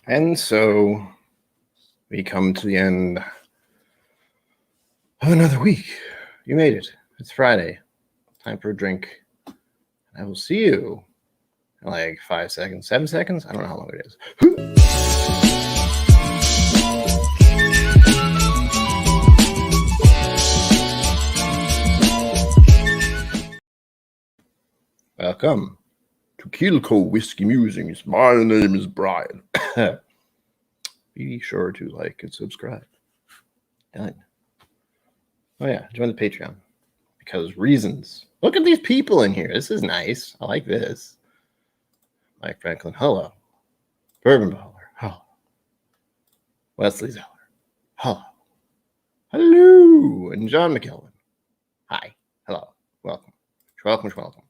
And so we come to the end of another week. You made it. It's Friday. Time for a drink. I will see you in like 5 seconds, 7 seconds. I don't know how long it is. Welcome to KillCo Whiskey Musings. My name is Brian. Be sure to like and subscribe. Done. Oh yeah, join the Patreon. Because reasons. Look at these people in here. This is nice. I like this. Mike Franklin, hello. Bourbon Baller, hello. Wesley Zeller, hello. Hello. And John McKelvin, hi. Hello. Welcome. Welcome.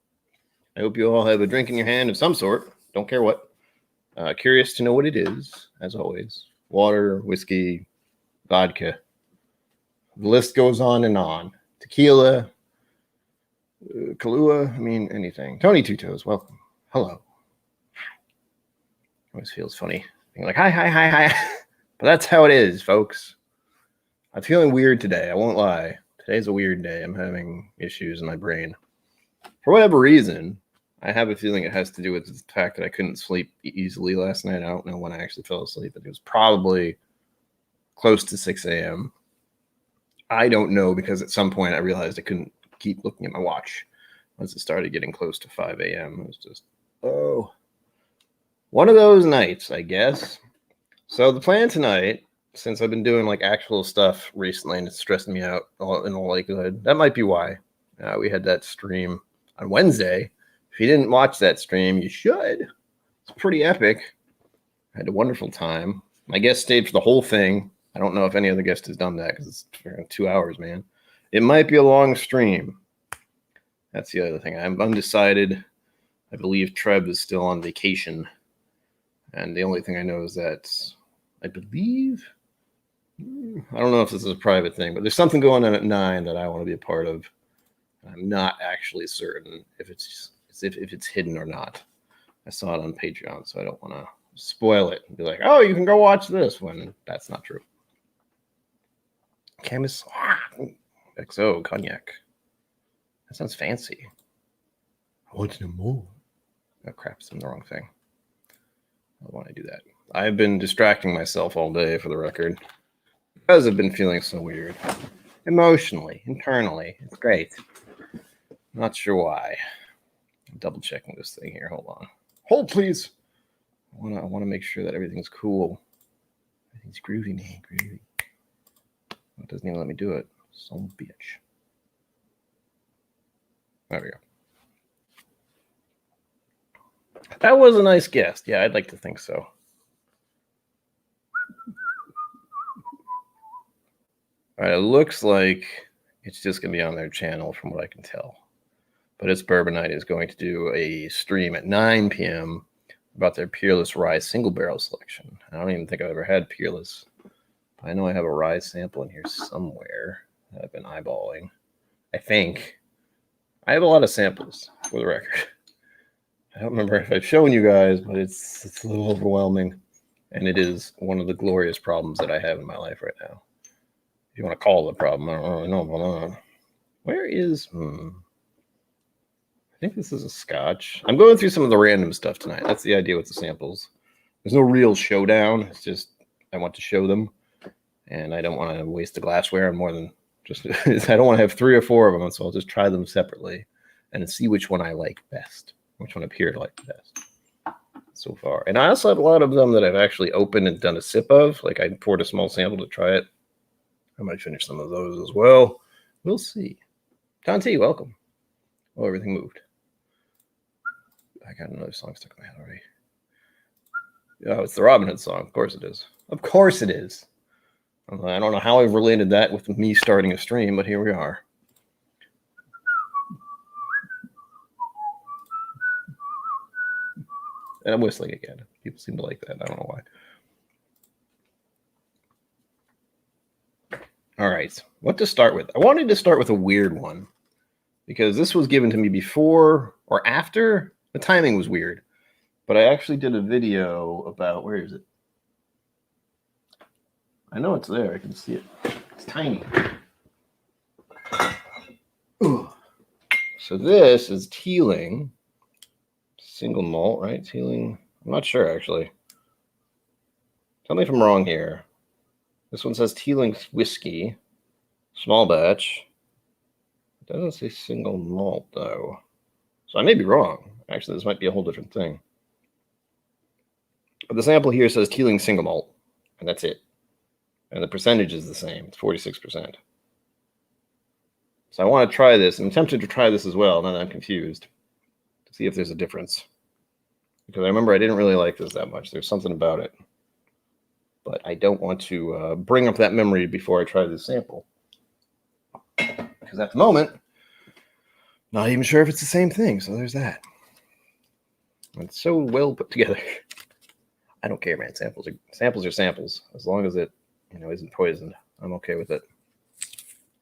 I hope you all have a drink in your hand of some sort. Don't care what. Curious to know what it is, as always. Water, whiskey, vodka. The list goes on and on. Tequila, Kahlua, anything. Tony Two Toes, welcome. Hello. Always feels funny being like, hi. But that's how it is, folks. I'm feeling weird today. I won't lie. Today's a weird day. I'm having issues in my brain. For whatever reason, I have a feeling it has to do with the fact that I couldn't sleep easily last night. I don't know when I actually fell asleep, but it was probably close to 6 a.m. I don't know, because at some point I realized I couldn't keep looking at my watch. Once it started getting close to 5 a.m., it was just, one of those nights, I guess. So the plan tonight, since I've been doing like actual stuff recently and it's stressing me out in all likelihood, that might be why. We had that stream on Wednesday. If you didn't watch that stream, you should. It's pretty epic. I had a wonderful time. My guest stayed for the whole thing. I don't know if any other guest has done that because it's 2 hours, man. It might be a long stream. That's the other thing. I'm undecided. I believe Treb is still on vacation. And the only thing I know is that I don't know if this is a private thing, but there's something going on at 9 that I want to be a part of. I'm not actually certain if it's hidden or not. I saw it on Patreon, so I don't want to spoil it and be like, oh, you can go watch this, when that's not true. Camus XO cognac. That sounds fancy. I want to know more. Oh crap, I'm the wrong thing. I don't want to do that. I've been distracting myself all day, for the record, because I've been feeling so weird. Emotionally, internally. It's great. Not sure why. I'm double checking this thing here. Hold on. Hold, please. I want to make sure that everything's cool. Everything's groovy, man. Groovy. It doesn't even let me do it. Some bitch. There we go. That was a nice guest. Yeah, I'd like to think so. All right, it looks like it's just going to be on their channel from what I can tell. But It's Bourbon Night is going to do a stream at 9 p.m. about their Peerless Rye single barrel selection. I don't even think I've ever had Peerless. I know I have a rye sample in here somewhere that I've been eyeballing. I think. I have a lot of samples, for the record. I don't remember if I've shown you guys, but it's a little overwhelming. And it is one of the glorious problems that I have in my life right now. If you want to call it a problem, I don't really know about that. Where is... I think this is a scotch. I'm going through some of the random stuff tonight. That's the idea with the samples. There's no real showdown. It's just I want to show them. And I don't want to waste the glassware on more than just... I don't want to have 3 or 4 of them, so I'll just try them separately and see which one I like best. Which one appeared to like the best so far. And I also have a lot of them that I've actually opened and done a sip of. Like I poured a small sample to try it. I might finish some of those as well. We'll see. Don T, welcome. Oh, everything moved. I got another song stuck in my head already. Oh, it's the Robin Hood song. Of course it is. Of course it is. I don't know how I've related that with me starting a stream, but here we are. And I'm whistling again. People seem to like that. I don't know why. All right. What to start with? I wanted to start with a weird one because this was given to me before or after. The timing was weird. But I actually did a video about, where is it? I know it's there. I can see it. It's tiny. Ooh. So this is Teeling single malt, right? Teeling. I'm not sure, actually. Tell me if I'm wrong here. This one says Teeling whiskey, small batch. It doesn't say single malt, though. So I may be wrong. Actually, this might be a whole different thing. But the sample here says Teeling single malt, and that's it. And the percentage is the same. It's 46%. So I want to try this. I'm tempted to try this as well, now that I'm confused, to see if there's a difference. Because I remember I didn't really like this that much. There's something about it. But I don't want to bring up that memory before I try this sample. Because at the moment, not even sure if it's the same thing. So there's that. It's so well put together. I don't care, man. Samples are samples. As long as it, isn't poisoned, I'm okay with it.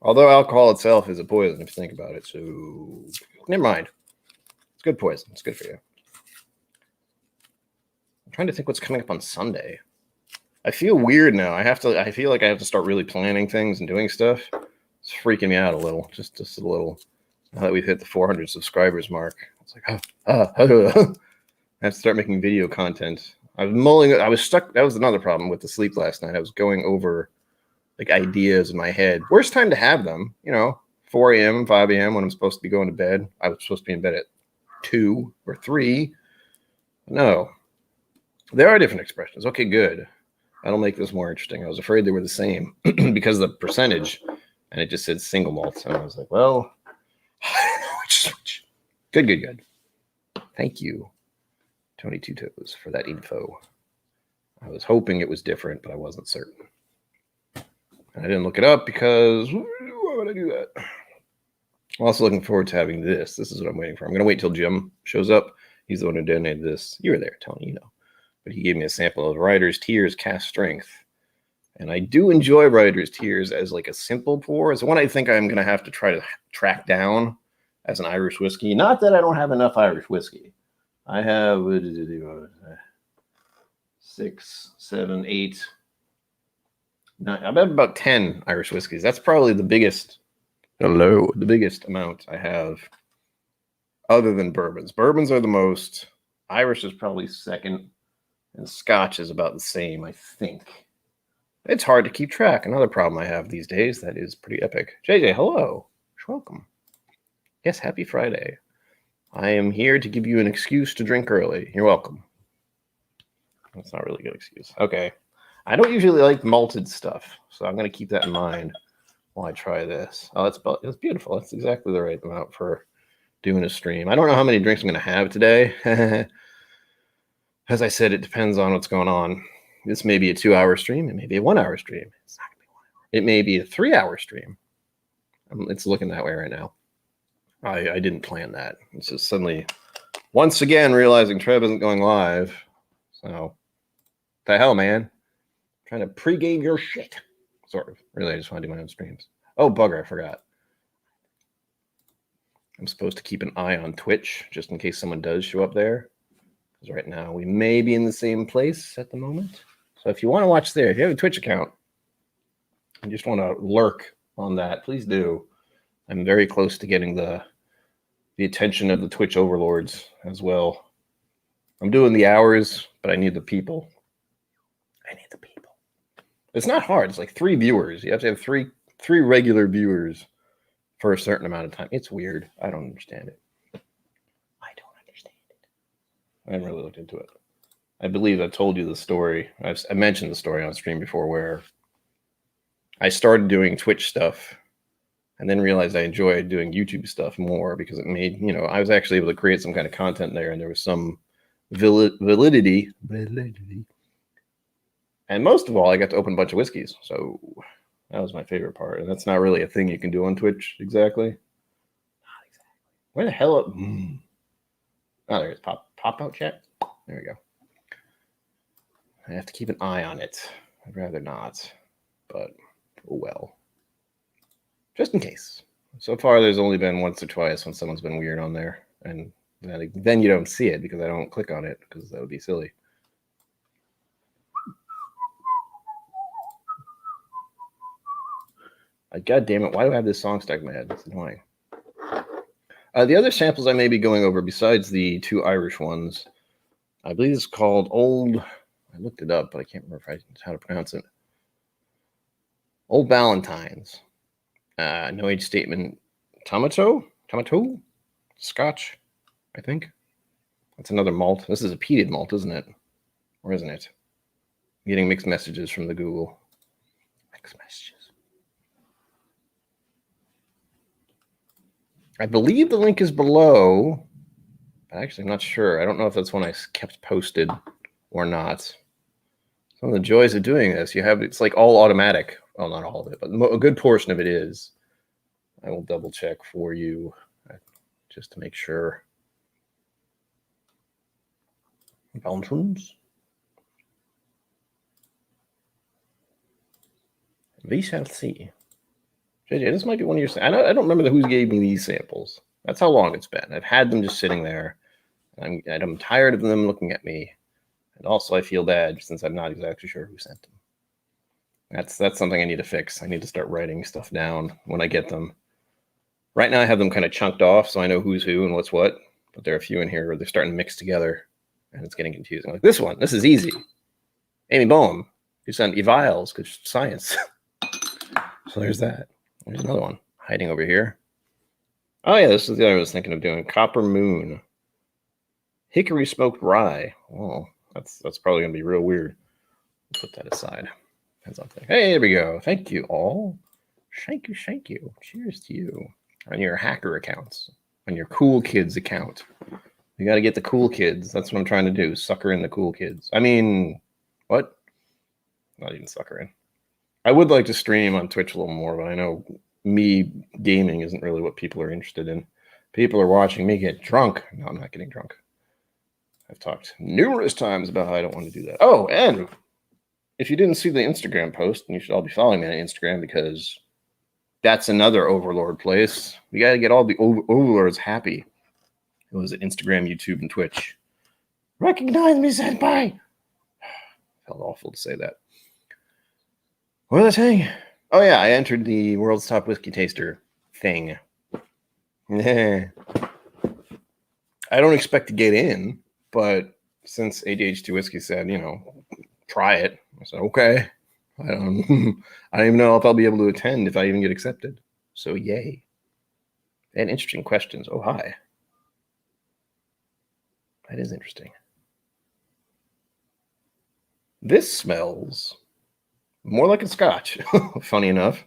Although alcohol itself is a poison, if you think about it. So never mind. It's good poison. It's good for you. I'm trying to think what's coming up on Sunday. I feel weird now. I feel like I have to start really planning things and doing stuff. It's freaking me out a little. Just a little. Now that we've hit the 400 subscribers mark, it's like, I have to start making video content. I was stuck. That was another problem with the sleep last night. I was going over like ideas in my head. Worst time to have them, 4 a.m., 5 a.m. when I'm supposed to be going to bed. I was supposed to be in bed at 2 or 3. No, there are different expressions. Okay, good. That'll make this more interesting. I was afraid they were the same because of the percentage, and it just said single malt. And I was like, well, I don't know which switch. Good. Thank you, Tony Two Toes, for that info. I was hoping it was different, but I wasn't certain. I didn't look it up because why would I do that? I'm also looking forward to having this. This is what I'm waiting for. I'm going to wait till Jim shows up. He's the one who donated this. You were there, Tony, But he gave me a sample of Writer's Tears Cast Strength. And I do enjoy Writer's Tears as like a simple pour. It's one I think I'm going to have to try to track down as an Irish whiskey. Not that I don't have enough Irish whiskey. I have 6, 7, 8. No, I bet about 10 Irish whiskeys. That's probably the biggest amount I have other than bourbons. Bourbons are the most. Irish is probably second. And Scotch is about the same, I think. It's hard to keep track. Another problem I have these days that is pretty epic. JJ, hello. Welcome. Yes, happy Friday. I am here to give you an excuse to drink early. You're welcome. That's not really a good excuse. Okay. I don't usually like malted stuff, so I'm going to keep that in mind while I try this. Oh, that's beautiful. That's exactly the right amount for doing a stream. I don't know how many drinks I'm going to have today. As I said, it depends on what's going on. This may be a 2-hour stream. It may be a 1-hour stream. It's not going to be 1 hour. It may be a 3-hour stream. It's looking that way right now. I didn't plan that. It's just suddenly, once again, realizing Trev isn't going live. So, what the hell, man? Trying to pregame your shit. Sort of. Really, I just want to do my own streams. Oh, bugger, I forgot. I'm supposed to keep an eye on Twitch just in case someone does show up there. Because right now we may be in the same place at the moment. So if you want to watch there, if you have a Twitch account and just want to lurk on that, please do. I'm very close to getting the attention of the Twitch overlords as well. I'm doing the hours, but I need the people. It's not hard. It's like 3 viewers. You have to have three regular viewers for a certain amount of time. It's weird. I don't understand it. I haven't really looked into it. I believe I told you the story. I mentioned the story on stream before where I started doing Twitch stuff and then realized I enjoyed doing YouTube stuff more because it made, I was actually able to create some kind of content there and there was some validity. And most of all, I got to open a bunch of whiskeys. So that was my favorite part. And that's not really a thing you can do on Twitch exactly. Not exactly. Where the hell? Oh, there it is. Pop out chat. There we go. I have to keep an eye on it. I'd rather not. But, oh well. Just in case. So far, there's only been once or twice when someone's been weird on there. And then you don't see it because I don't click on it because that would be silly. God damn it, why do I have this song stuck in my head? It's annoying. The other samples I may be going over, besides the 2 Irish ones, I believe it's called Old... I looked it up, but I can't remember how to pronounce it. Old Valentine's. No Age Statement. Tomato? Scotch, I think. That's another malt. This is a peated malt, isn't it? Or isn't it? I'm getting mixed messages from the Google. Mixed messages. I believe the link is below. Actually, I'm not sure. I don't know if that's one I kept posted or not. Some of the joys of doing this, it's like all automatic. Well, not all of it, but a good portion of it is. I will double check for you just to make sure. Valentine's. We shall see. JJ, this might be one of your... I don't remember who gave me these samples. That's how long it's been. I've had them just sitting there. I'm tired of them looking at me. And also I feel bad since I'm not exactly sure who sent them. That's something I need to fix. I need to start writing stuff down when I get them. Right now I have them kind of chunked off so I know who's who and what's what. But there are a few in here where they're starting to mix together. And it's getting confusing. Like this one. This is easy. Amy Boehm. You sent eviles because science. So there's that. There's another one hiding over here. Oh yeah, this is the other I was thinking of doing. Copper Moon. Hickory smoked rye. Oh, that's probably gonna be real weird. Put that aside. That's something. Hey, there we go. Thank you all. Thank you. Cheers to you. On your hacker accounts. On your cool kids account. You gotta get the cool kids. That's what I'm trying to do. Sucker in the cool kids. I mean, what? Not even sucker in. I would like to stream on Twitch a little more, but I know me gaming isn't really what people are interested in. People are watching me get drunk. No, I'm not getting drunk. I've talked numerous times about how I don't want to do that. Oh, and if you didn't see the Instagram post, you should all be following me on Instagram because that's another Overlord place. We got to get all the Overlords happy. It was Instagram, YouTube, and Twitch. Recognize me, senpai. Felt awful to say that. What was I saying? Oh, yeah, I entered the World's Top Whiskey Taster thing. Yeah. I don't expect to get in, but since ADH2 Whiskey said, try it, I said, okay. I don't even know if I'll be able to attend if I even get accepted. So, yay. And interesting questions. Oh, hi. That is interesting. This smells more like a scotch. Funny enough.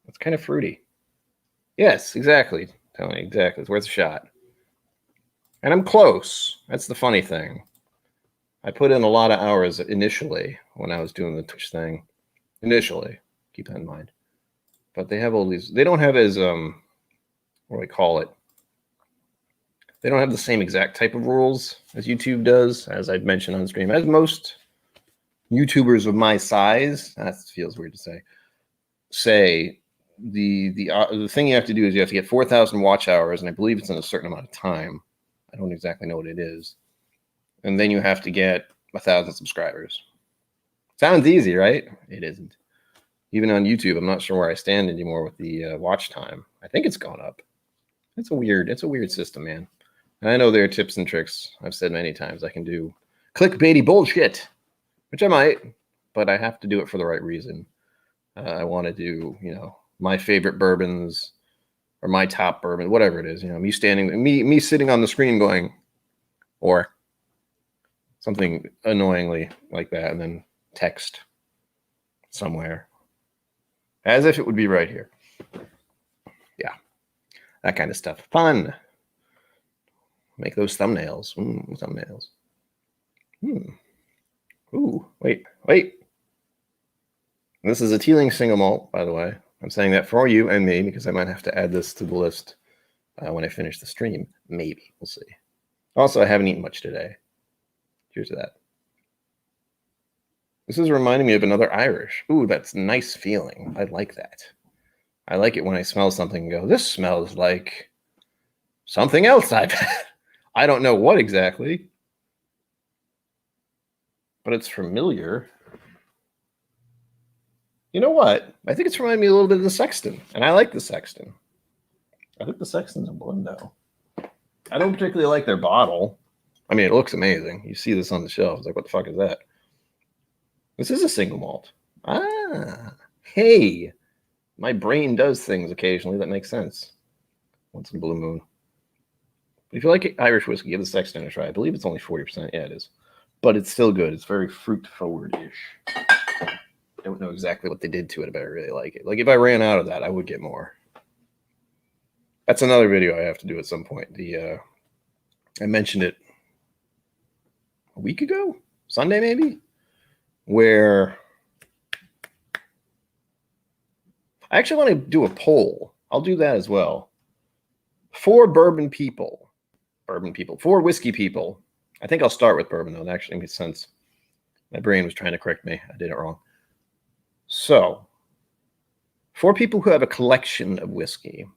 It's kind of fruity. Yes, exactly. Tony, exactly. It's worth a shot. And I'm close. That's the funny thing. I put in a lot of hours initially when I was doing the Twitch thing. Initially. Keep that in mind. But they have all these... They don't have as... what do we call it? They don't have the same exact type of rules as YouTube does, as I'd mentioned on stream. As most YouTubers of my size, that feels weird to say, the thing you have to do is you have to get 4,000 watch hours, and I believe it's in a certain amount of time. I don't exactly know what it is. And then you have to get 1,000 subscribers. Sounds easy, right? It isn't. Even on YouTube, I'm not sure where I stand anymore with the watch time. I think it's gone up. It's a weird system, man. And I know there are tips and tricks. I've said many times I can do clickbaity bullshit, which I might, but I have to do it for the right reason. I want to do, my favorite bourbons or my top bourbon, whatever it is. Me sitting on the screen going, or something annoyingly like that, and then text somewhere as if it would be right here. Yeah, that kind of stuff. Fun. Make those thumbnails. Thumbnails. Ooh, wait. This is a Teeling single malt, by the way. I'm saying that for you and me because I might have to add this to the list when I finish the stream. Maybe. We'll see. Also, I haven't eaten much today. Cheers to that. This is reminding me of another Irish. Ooh, that's a nice feeling. I like that. I like it when I smell something and go, this smells like something else I've had. I don't know what exactly, but it's familiar. You know what? I think it's reminding me a little bit of the Sexton, and I like the Sexton. I think the Sexton's a blendo. I don't particularly like their bottle. I mean, it looks amazing. You see this on the shelf. It's like, what the fuck is that? This is a single malt. Ah, hey. My brain does things occasionally that make sense. Once in a blue moon. But if you like Irish whiskey, give the Sexton a try. I believe it's only 40%. Yeah, it is. But it's still good. It's very fruit forward-ish. I don't know exactly what they did to it, but I really like it. Like, if I ran out of that, I would get more. That's another video I have to do at some point. I mentioned it a week ago? Sunday, maybe? Where I actually want to do a poll. I'll do that as well. 4 bourbon people. 4 whiskey people. I think I'll start with bourbon, though. That actually makes sense. My brain was trying to correct me. I did it wrong. So, 4 people who have a collection of whiskey.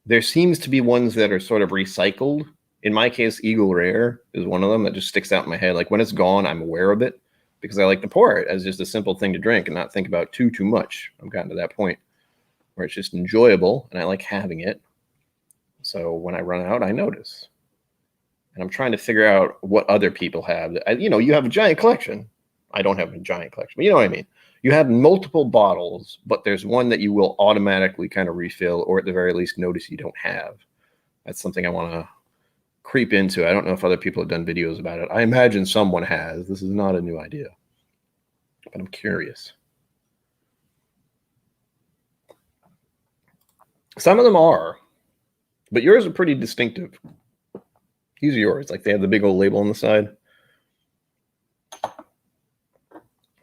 There seems to be ones that are sort of recycled. In my case, Eagle Rare is one of them that just sticks out in my head. Like, when it's gone, I'm aware of it because I like to pour it as just a simple thing to drink and not think about too much. I've gotten to that point where it's just enjoyable and I like having it. So when I run out, I notice. And I'm trying to figure out what other people have. You have a giant collection. I don't have a giant collection, but you know what I mean. You have multiple bottles, but there's one that you will automatically kind of refill or at the very least notice you don't have. That's something I want to creep into. I don't know if other people have done videos about it. I imagine someone has. This is not a new idea, but I'm curious. Some of them are, but yours are pretty distinctive. These are yours. Like, they have the big old label on the side.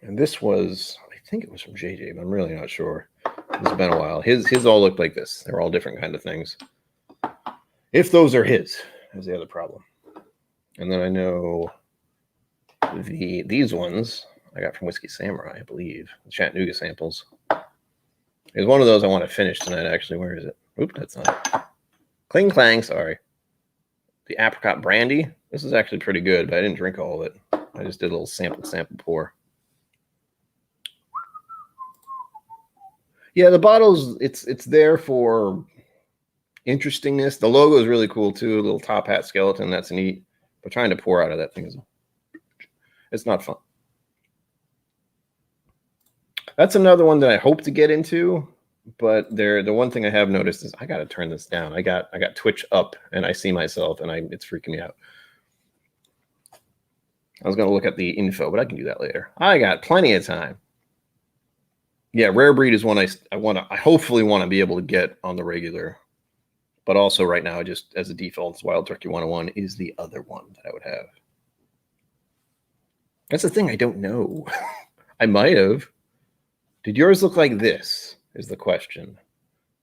And this was, I think it was from JJ, but I'm really not sure. It's been a while. His all looked like this. They're all different kind of things. If those are his, is the other problem. And then I know these ones I got from Whiskey Samurai, I believe. The Chattanooga samples. There's one of those I want to finish tonight, actually. Where is it? Oop, that's not it. Cling Clang, sorry. The apricot brandy. This is actually pretty good, but I didn't drink all of it. I just did a little sample pour. Yeah, the bottles, it's there for interestingness. The logo is really cool too. A little top hat skeleton, that's neat. But trying to pour out of that thing it's not fun. That's another one that I hope to get into, but the one thing I have noticed is I got to turn this down. I got Twitch up and I see myself and it's freaking me out. I was going to look at the info, but I can do that later. I got plenty of time. Yeah, Rare Breed is one I hopefully want to be able to get on the regular. But also right now, just as a default, it's Wild Turkey 101 is the other one that I would have. That's the thing, I don't know. I might have. Did yours look like this is the question.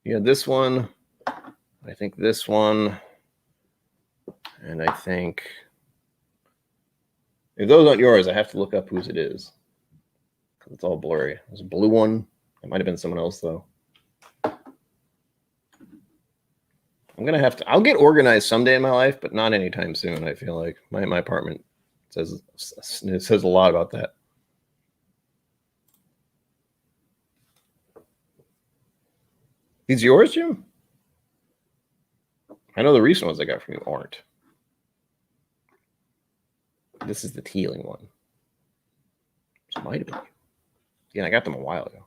Yeah, this one. I think this one. And I think if those aren't yours, I have to look up whose it is. It's all blurry. There's a blue one. It might have been someone else, though. I'm going to have to... I'll get organized someday in my life, but not anytime soon, I feel like. My apartment says a lot about that. These yours, Jim? I know the recent ones I got from you aren't. This is the Teeling one. This might have been you. Yeah, I got them a while ago.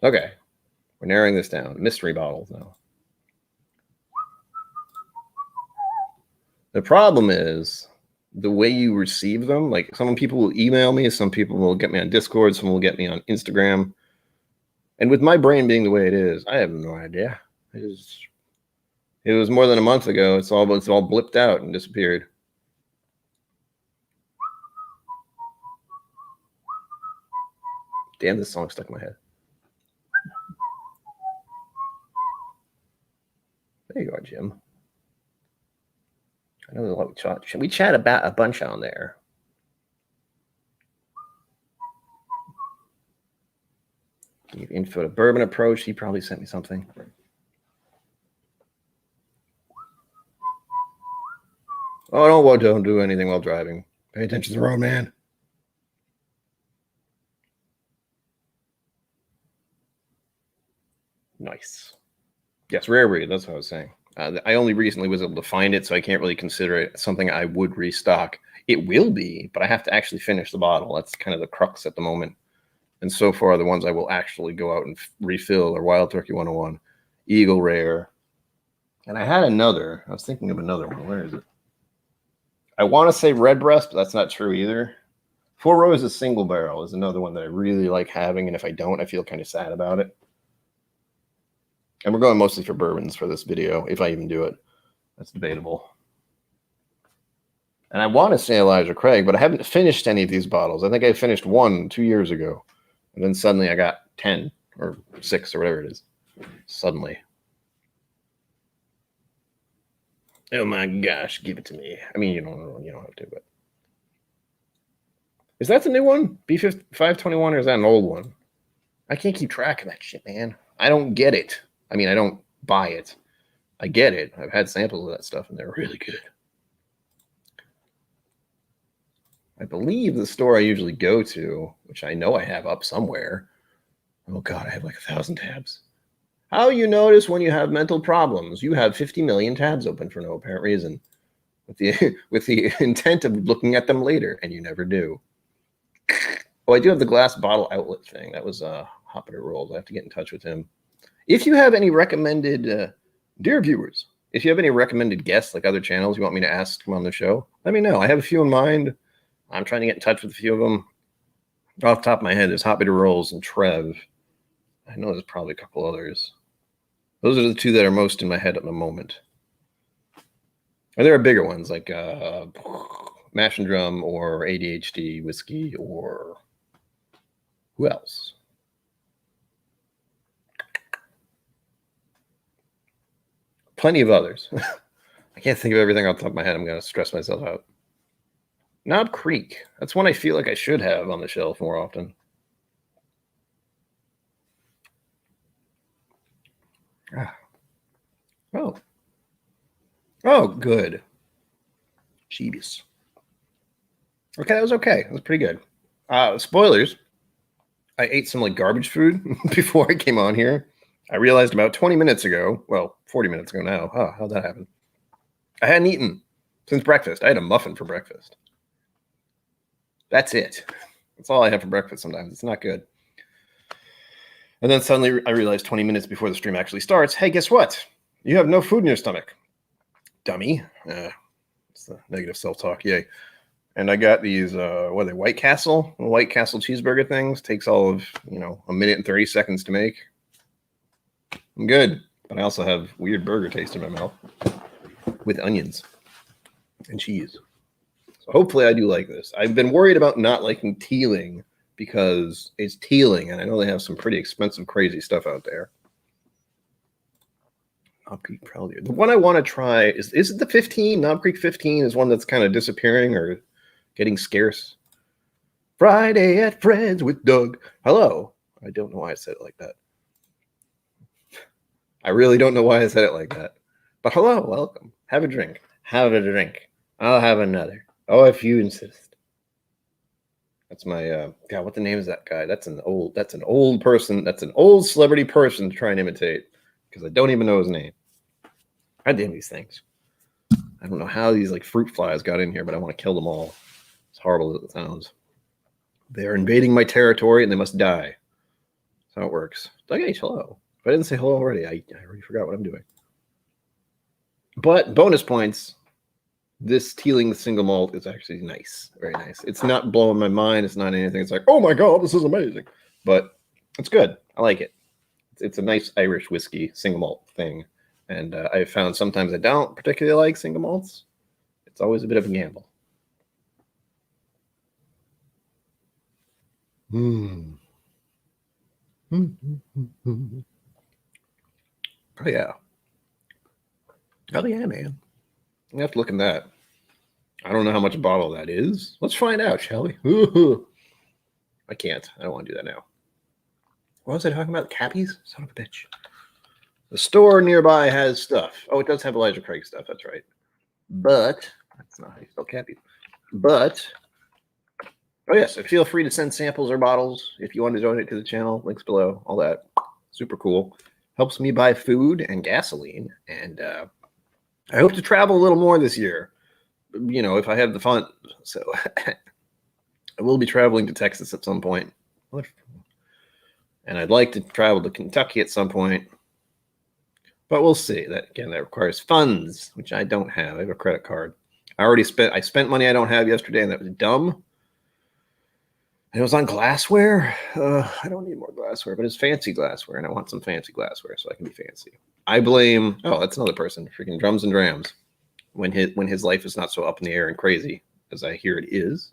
Okay. We're narrowing this down. Mystery bottles now. The problem is the way you receive them. Like, some people will email me, some people will get me on Discord, some will get me on Instagram. And with my brain being the way it is, I have no idea. It was more than a month ago. It's all blipped out and disappeared. Damn, this song stuck in my head. There you are, Jim. I know there's a lot of chat. We chat about a bunch on there. Give info to Bourbon Approach. He probably sent me something. Oh, no, don't do anything while driving. Pay attention to the road, man. Nice. Yes, rare breed. That's what I was saying. I only recently was able to find it, so I can't really consider it something I would restock. It will be, but I have to actually finish the bottle. That's kind of the crux at the moment. And so far, the ones I will actually go out and refill are Wild Turkey 101, Eagle Rare. And I had another. I was thinking of another one. Where is it? I want to say Redbreast, but that's not true either. Four Roses Single Barrel is another one that I really like having, and if I don't, I feel kind of sad about it. And we're going mostly for bourbons for this video, if I even do it. That's debatable. And I want to say Elijah Craig, but I haven't finished any of these bottles. I think I finished one 2 years ago. And then suddenly I got 10 or 6 or whatever it is. Suddenly. Oh my gosh, give it to me. I mean, you don't have to, but. Is that the new one? B521, or is that an old one? I can't keep track of that shit, man. I don't get it. I mean, I don't buy it. I get it. I've had samples of that stuff, and they're really good. I believe the store I usually go to, which I know I have up somewhere. Oh, God, I have like 1,000 tabs. How you notice when you have mental problems? You have 50 million tabs open for no apparent reason, with the intent of looking at them later, and you never do. Oh, I do have the glass bottle outlet thing. That was Hoppiter Rolls. I have to get in touch with him. If you have any recommended, dear viewers, if you have any recommended guests, like other channels you want me to ask to come on the show, let me know. I have a few in mind. I'm trying to get in touch with a few of them. Off the top of my head, there's Hoppiter Rolls and Trev. I know there's probably a couple others. Those are the two that are most in my head at the moment. And there are bigger ones like Mash and Drum or ADHD Whiskey or who else? Plenty of others. I can't think of everything off the top of my head. I'm going to stress myself out. Knob Creek. That's one I feel like I should have on the shelf more often. Oh. Oh, good. Jeebus. Okay, that was okay. That was pretty good. Spoilers. I ate some like garbage food before I came on here. I realized about 20 minutes ago, well, 40 minutes ago now. Oh, how'd that happen? I hadn't eaten since breakfast. I had a muffin for breakfast. That's it. That's all I have for breakfast sometimes. It's not good. And then suddenly I realized 20 minutes before the stream actually starts, hey, guess what? You have no food in your stomach. Dummy. It's the negative self-talk. Yay. And I got these, what are they, White Castle cheeseburger things. Takes all of, a minute and 30 seconds to make. I'm good. But I also have weird burger taste in my mouth with onions and cheese. So hopefully I do like this. I've been worried about not liking Teeling because it's Teeling, and I know they have some pretty expensive, crazy stuff out there. Knob Creek probably. The one I want to try is it the 15? Knob Creek 15 is one that's kind of disappearing or getting scarce. Friday at Fred's with Doug. Hello. I don't know why I said it like that. I really don't know why I said it like that. But hello, welcome. Have a drink. Have a drink. I'll have another. Oh, if you insist. That's my God, what the name is that guy? That's an old person. That's an old celebrity person to try and imitate. Because I don't even know his name. God damn these things. I don't know how these like fruit flies got in here, but I want to kill them all. It's horrible as it sounds. They're invading my territory and they must die. That's how it works. Doug H, hello. If I didn't say hello already, I already forgot what I'm doing. But bonus points. This Teeling single malt is actually nice. Very nice. It's not blowing my mind. It's not anything. It's like, oh my God, this is amazing. But it's good. I like it. It's a nice Irish whiskey single malt thing. And I found sometimes I don't particularly like single malts. It's always a bit of a gamble. Oh, yeah. Oh, yeah, man. You have to look in that. I don't know how much a bottle that is. Let's find out, shall we? I can't. I don't want to do that now. What was I talking about? Cappies? Son of a bitch. The store nearby has stuff. Oh, it does have Elijah Craig stuff. That's right. But, that's not how you spell Cappies. But, oh yes, feel free to send samples or bottles if you want to donate to the channel. Links below. All that. Super cool. helps me buy food and gasoline. And I hope to travel a little more this year, you know, if I have the funds. So I will be traveling to Texas at some point. And I'd like to travel to Kentucky at some point. But we'll see. That again, that requires funds, which I don't have. I have a credit card. I spent money I don't have yesterday, and that was dumb. And it was on glassware. I don't need more glassware, but it's fancy glassware, and I want some fancy glassware so I can be fancy. I blame. Oh, that's another person. Freaking Drums and Drams. When his life is not so up in the air and crazy as I hear it is.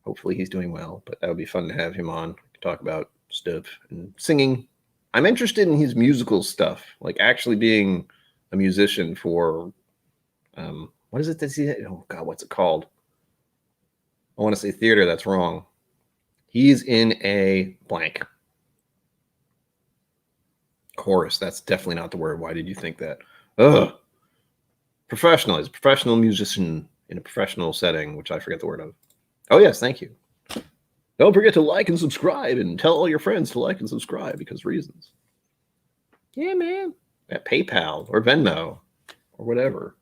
Hopefully he's doing well. But that would be fun to have him on to talk about stuff and singing. I'm interested in his musical stuff, like actually being a musician for, what is it that's he? Oh God, what's it called? I want to say theater. That's wrong. He's in a blank. Chorus. That's definitely not the word. Why did you think that? Ugh. Professional. He's a professional musician in a professional setting, which I forget the word of. Oh yes, thank you. Don't forget to like and subscribe and tell all your friends to like and subscribe because reasons. Yeah, man. At PayPal or Venmo or whatever.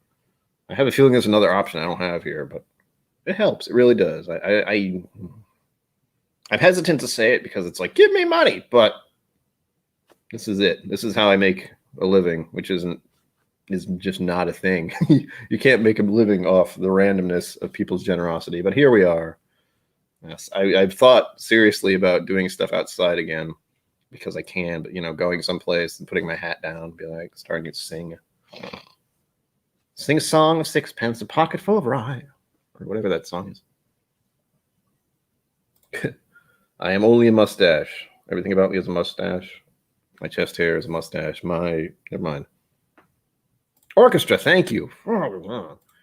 I have a feeling there's another option I don't have here, but it helps. It really does. I'm hesitant to say it because it's like, give me money, but this is it. This is how I make a living, which is just not a thing. You can't make a living off the randomness of people's generosity, but here we are. Yes, I've thought seriously about doing stuff outside again because I can, but, you know, going someplace and putting my hat down, be like, starting to sing a song of sixpence, a pocket full of rye, or whatever that song is. I am only a mustache. Everything about me is a mustache. My chest hair is a mustache. Never mind. Orchestra, thank you.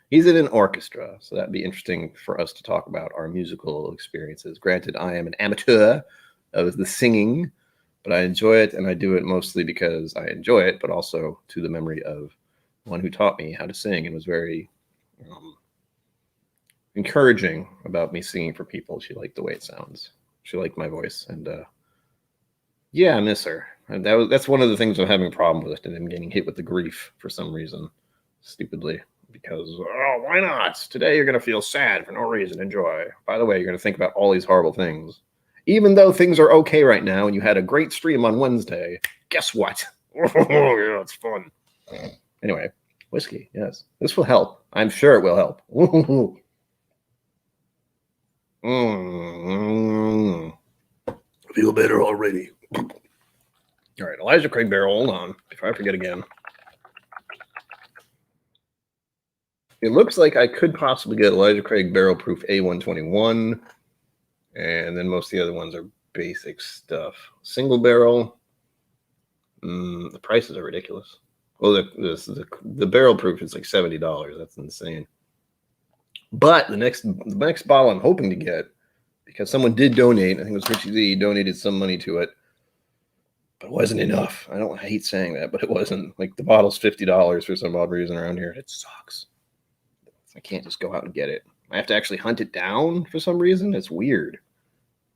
He's in an orchestra, so that'd be interesting for us to talk about our musical experiences. Granted, I am an amateur of the singing, but I enjoy it, and I do it mostly because I enjoy it, but also to the memory of one who taught me how to sing and was very encouraging about me singing for people. She liked the way it sounds. She liked my voice, and yeah, I miss her. And that's one of the things I'm having a problem with, and I'm getting hit with the grief for some reason, stupidly. Because, oh, why not? Today you're going to feel sad for no reason. Enjoy. By the way, you're going to think about all these horrible things. Even though things are okay right now and you had a great stream on Wednesday, guess what? Yeah, it's fun. Anyway, whiskey, yes. This will help. I'm sure it will help. I feel better already. All right, Elijah Craig Barrel, hold on. Before I forget again. It looks like I could possibly get Elijah Craig Barrel Proof A121, and then most of the other ones are basic stuff. Single barrel, the prices are ridiculous. Well, the barrel proof is like $70. That's insane. But the next bottle I'm hoping to get, because someone did donate, I think it was Richie Z, donated some money to it, but it wasn't enough. I hate saying that, but it wasn't. Like, the bottle's $50 for some odd reason around here. It sucks. I can't just go out and get it. I have to actually hunt it down for some reason. It's weird.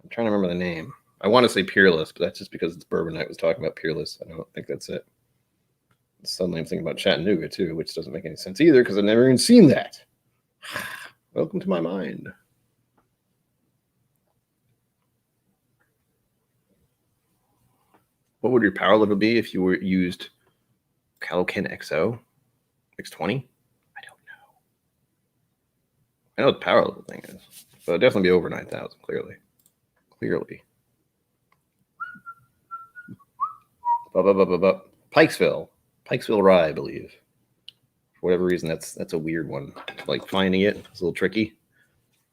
I'm trying to remember the name. I want to say Peerless, but that's just because it's Bourbon Night was talking about Peerless. I don't think that's it. Suddenly I'm thinking about Chattanooga too, which doesn't make any sense either because I've never even seen that. Welcome to my mind. What would your power level be if you used Calocan XO X20? I know what the power level thing is, but it'll definitely be over 9,000, clearly. Pikesville rye, I believe. For whatever reason, that's a weird one. Like, finding it is a little tricky.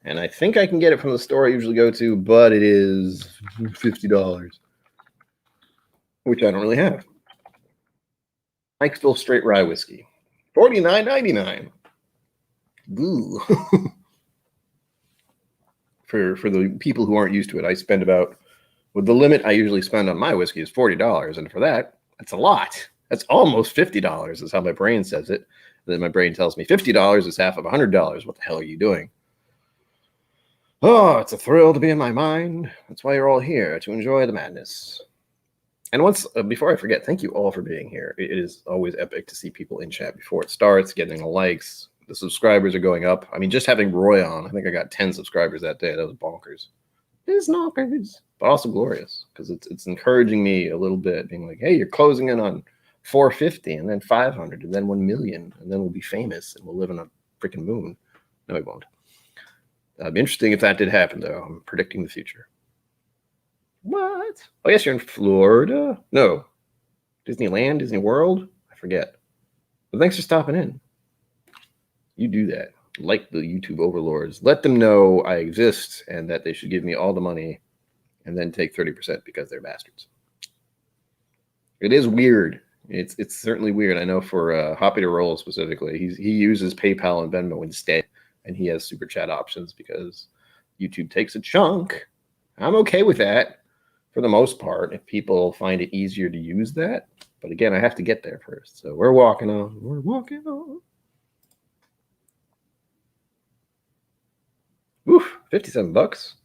And I think I can get it from the store I usually go to, but it is $50, which I don't really have. Pikesville straight rye whiskey, $49.99. Ooh. For the people who aren't used to it, I spend about, with the limit I usually spend on my whiskey is $40, and for that, that's a lot. That's almost $50 is how my brain says it. Then my brain tells me $50 is half of $100. What the hell are you doing? Oh, it's a thrill to be in my mind. That's why you're all here, to enjoy the madness. And once before I forget, thank you all for being here. It is always epic to see people in chat before it starts, getting the likes. The subscribers are going up. I mean, just having Roy on, I think I got 10 subscribers that day. That was bonkers. It's knockers, but also glorious because it's encouraging me a little bit, being like, hey, you're closing in on 450 and then 500 and then 1 million, and then we'll be famous and we'll live on a freaking moon. No, we won't. It'd be interesting if that did happen, though. I'm predicting the future. What? Oh, yes, you're in Florida? No. Disneyland? Disney World? I forget. But thanks for stopping in. You do that. Like the YouTube overlords. Let them know I exist and that they should give me all the money and then take 30% because they're bastards. It is weird. It's certainly weird. I know for Hoppy to Roll specifically, he uses PayPal and Venmo instead, and he has super chat options because YouTube takes a chunk. I'm okay with that for the most part if people find it easier to use that. But again, I have to get there first. So we're walking on. We're walking on. Oof, 57 bucks.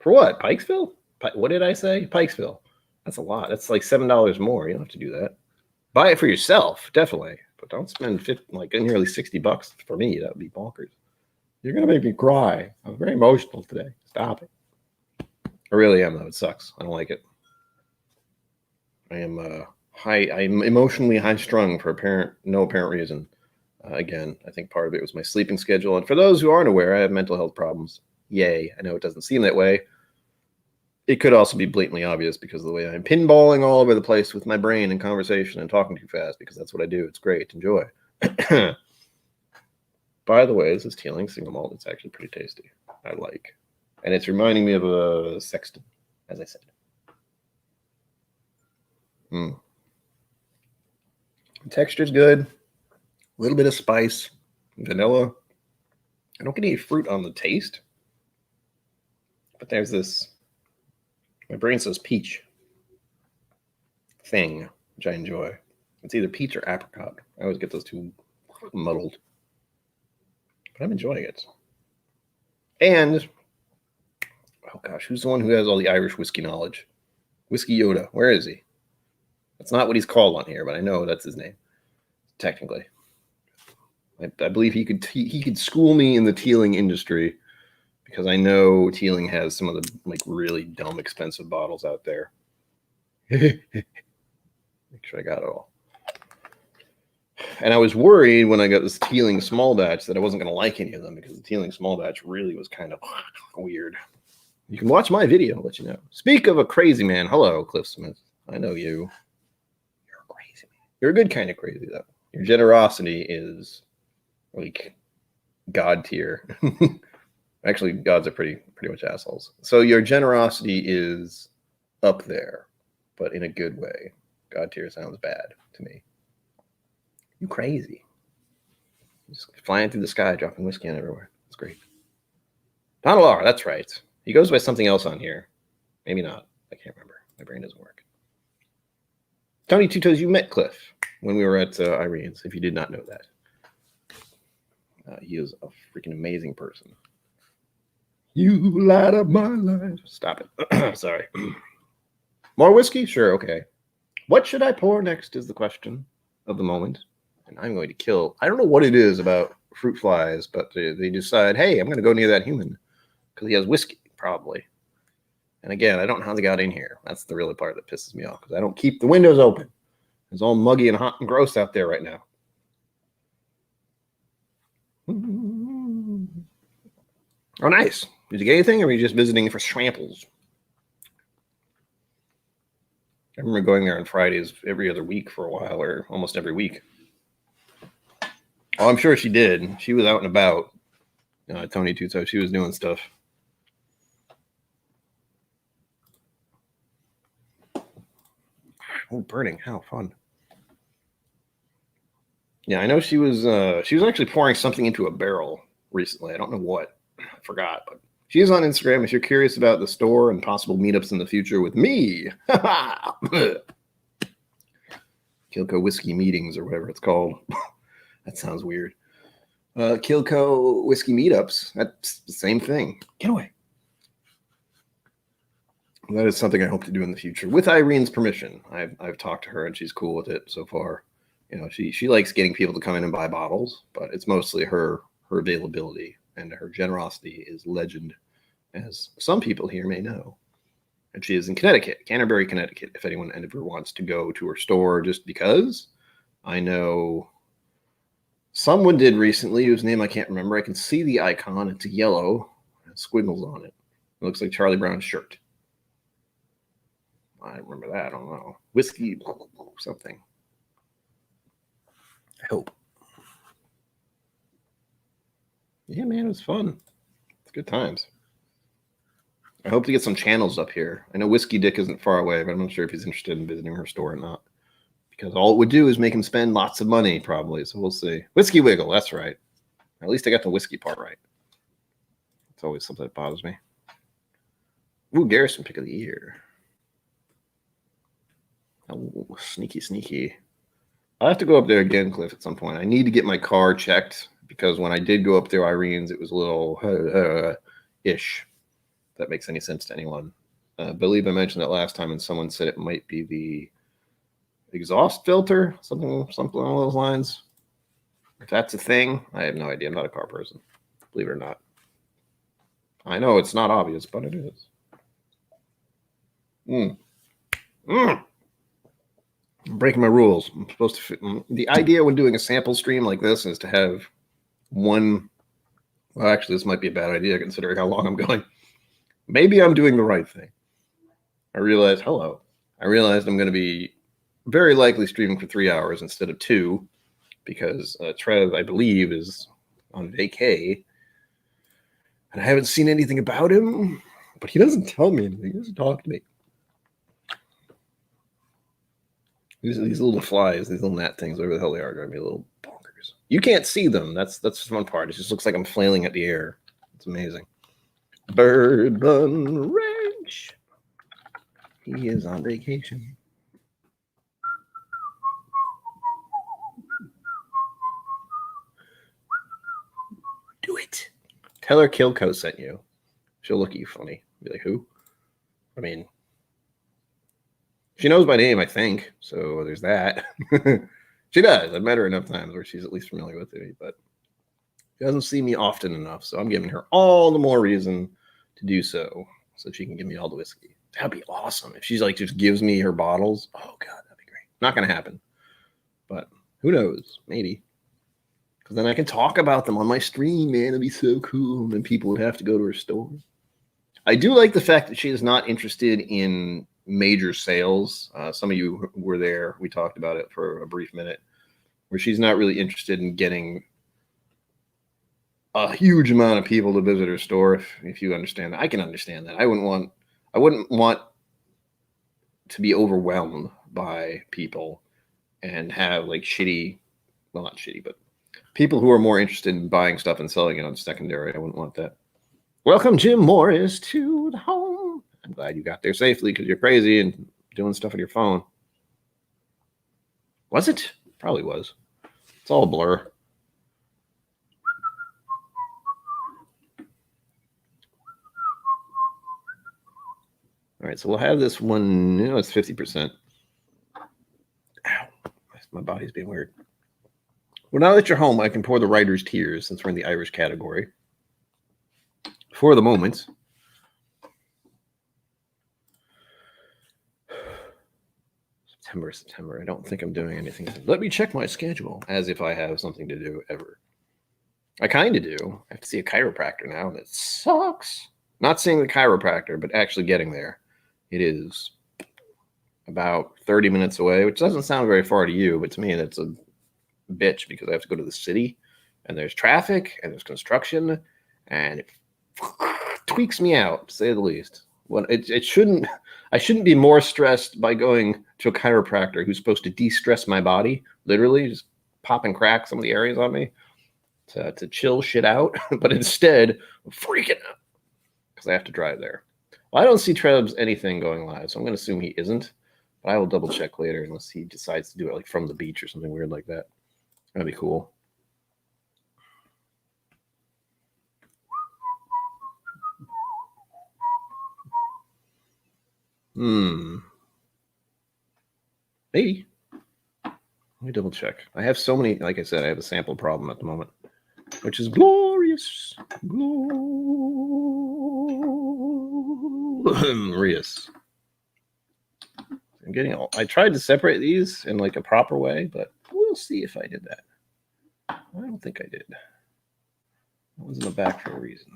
For what? Pikesville? What did I say? Pikesville. That's a lot. That's like $7 more. You don't have to do that. Buy it for yourself, definitely. But don't spend nearly 60 bucks for me. That would be bonkers. You're going to make me cry. I'm very emotional today. Stop it. I really am, though. It sucks. I don't like it. I'm emotionally high-strung for no apparent reason. Again, I think part of it was my sleeping schedule. And for those who aren't aware, I have mental health problems. Yay. I know it doesn't seem that way. It could also be blatantly obvious because of the way I'm pinballing all over the place with my brain and conversation and talking too fast because that's what I do. It's great. Enjoy. By the way, this is Teeling single malt. It's actually pretty tasty. I like. And it's reminding me of a Sexton, as I said. The texture's good. A little bit of spice, vanilla. I don't get any fruit on the taste. But there's this, my brain says peach thing, which I enjoy. It's either peach or apricot. I always get those two muddled. But I'm enjoying it. And, oh gosh, who's the one who has all the Irish whiskey knowledge? Whiskey Yoda. Where is he? That's not what he's called on here, but I know that's his name, technically. I believe he could school me in the teeling industry because I know teeling has some of the really dumb expensive bottles out there. Make sure I got it all. And I was worried when I got this teeling small batch that I wasn't going to like any of them because the teeling small batch really was kind of weird. You can watch my video, I'll let you know. Speak of a crazy man. Hello, Cliff Smith. I know you. You're a crazy man. You're a good kind of crazy, though. Your generosity is like God tier. Actually, gods are pretty much assholes. So your generosity is up there, but in a good way. God tier sounds bad to me. You crazy. Just flying through the sky, dropping whiskey on everywhere. It's great. Donald R., that's right. He goes by something else on here. Maybe not. I can't remember. My brain doesn't work. Tony Two Toes, you met Cliff when we were at Irene's, if you did not know that. He is a freaking amazing person. You light up my life. Stop it. Sorry. More whiskey? Sure, okay. What should I pour next is the question of the moment. And I'm going to kill. I don't know what it is about fruit flies, but they decide, hey, I'm going to go near that human because he has whiskey, probably. And again, I don't know how they got in here. That's the really part that pisses me off because I don't keep the windows open. It's all muggy and hot and gross out there right now. Oh, nice. Did you get anything, or were you just visiting for samples? I remember going there on Fridays every other week for a while, or almost every week. Oh, I'm sure she did. She was out and about. Tony Tuto, she was doing stuff. Oh, burning! How fun! Yeah, I know she was actually pouring something into a barrel recently. I don't know what. I forgot, but she is on Instagram if you're curious about the store and possible meetups in the future with me. KillCo Whiskey Meetings or whatever it's called. That sounds weird. KillCo Whiskey Meetups. That's the same thing. Get away. That is something I hope to do in the future with Irene's permission. I've talked to her and she's cool with it so far. You know, she likes getting people to come in and buy bottles, but it's mostly her availability, and her generosity is legend, as some people here may know. And she is in Connecticut, Canterbury, Connecticut. If anyone ever wants to go to her store just because, I know someone did recently, whose name I can't remember. I can see the icon. It's yellow, squiggles on it. It looks like Charlie Brown's shirt. I remember that. I don't know. Whiskey something. I hope. Yeah, man, it was fun. It's good times. I hope to get some channels up here. I know Whiskey Dick isn't far away, but I'm not sure if he's interested in visiting her store or not. Because all it would do is make him spend lots of money, probably. So we'll see. Whiskey Wiggle, that's right. At least I got the whiskey part right. It's always something that bothers me. Ooh, Garrison Pick of the Year. Oh, sneaky. I'll have to go up there again, Cliff, at some point. I need to get my car checked, because when I did go up there, Irene's, it was a little ish. If that makes any sense to anyone. I believe I mentioned that last time, and someone said it might be the exhaust filter, something along those lines. If that's a thing, I have no idea. I'm not a car person, believe it or not. I know it's not obvious, but it is. I'm breaking my rules. I'm supposed to fit. The idea when doing a sample stream like this is to have one. Well, actually, this might be a bad idea considering how long I'm going. Maybe I'm doing the right thing. I realized I'm going to be very likely streaming for 3 hours instead of 2, because Trev, I believe, is on vacay. And I haven't seen anything about him, but he doesn't tell me anything. He doesn't talk to me. These little flies, these little gnat things, whatever the hell they are, going to be a little bonkers. You can't see them. That's the fun part. It just looks like I'm flailing at the air. It's amazing. Bourbon Ranch. He is on vacation. Do it. Tell her KillCo sent you. She'll look at you funny. Be like, who? I mean, she knows my name, I think. So there's that. She does. I've met her enough times where she's at least familiar with me, but she doesn't see me often enough. So I'm giving her all the more reason to do so she can give me all the whiskey. That'd be awesome. If she's like, just gives me her bottles. Oh, God, that'd be great. Not going to happen. But who knows? Maybe. Because then I can talk about them on my stream, man. It'd be so cool. And then people would have to go to her store. I do like the fact that she is not interested in major sales. Some of you were there. We talked about it for a brief minute, where she's not really interested in getting a huge amount of people to visit her store. If you understand that, I can understand that. I wouldn't want to be overwhelmed by people and have like not shitty, but people who are more interested in buying stuff and selling it on secondary. I wouldn't want that. Welcome, Jim Morris, to the home. I'm glad you got there safely, because you're crazy and doing stuff on your phone. Was it? Probably was. It's all a blur. All right, so we'll have this one. It's 50%. Ow, my body's being weird. Well, now that you're home, I can pour the writer's tears, since we're in the Irish category. For the moment. September. I don't think I'm doing anything. Let me check my schedule, as if I have something to do ever. I kind of do. I have to see a chiropractor now, and it sucks. Not seeing the chiropractor, but actually getting there. It is about 30 minutes away, which doesn't sound very far to you, but to me, that's a bitch, because I have to go to the city, and there's traffic, and there's construction, and it tweaks me out, to say the least. Well, I shouldn't be more stressed by going to a chiropractor who's supposed to de-stress my body, literally just pop and crack some of the areas on me to chill shit out. But instead, I'm freaking out because I have to drive there. Well, I don't see Trev's anything going live, so I'm going to assume he isn't. But I will double check later, unless he decides to do it like from the beach or something weird like that. That'd be cool. Maybe. Let me double check. I have so many, like I said, I have a sample problem at the moment, which is glorious. Glorious. I'm getting I tried to separate these in like a proper way, but we'll see if I did that. I don't think I did. That one's in the back for a reason.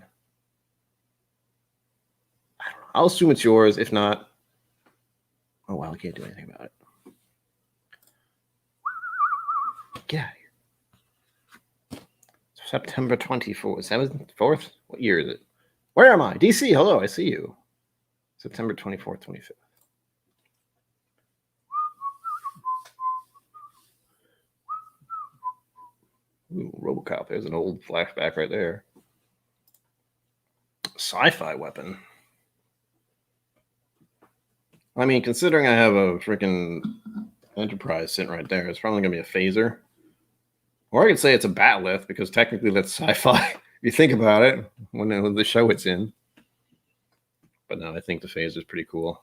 I don't know. I'll assume it's yours. If not, oh well, I can't do anything about it. Get out of here. September 24th. 7th? 4th? What year is it? Where am I? DC, hello, I see you. September 24th, 25th. Ooh, Robocop. There's an old flashback right there. Sci-fi weapon. I mean, considering I have a freaking Enterprise sitting right there, it's probably going to be a phaser. Or I could say it's a batleth, because technically that's sci-fi. If you think about it, when the show it's in. But no, I think the phaser is pretty cool.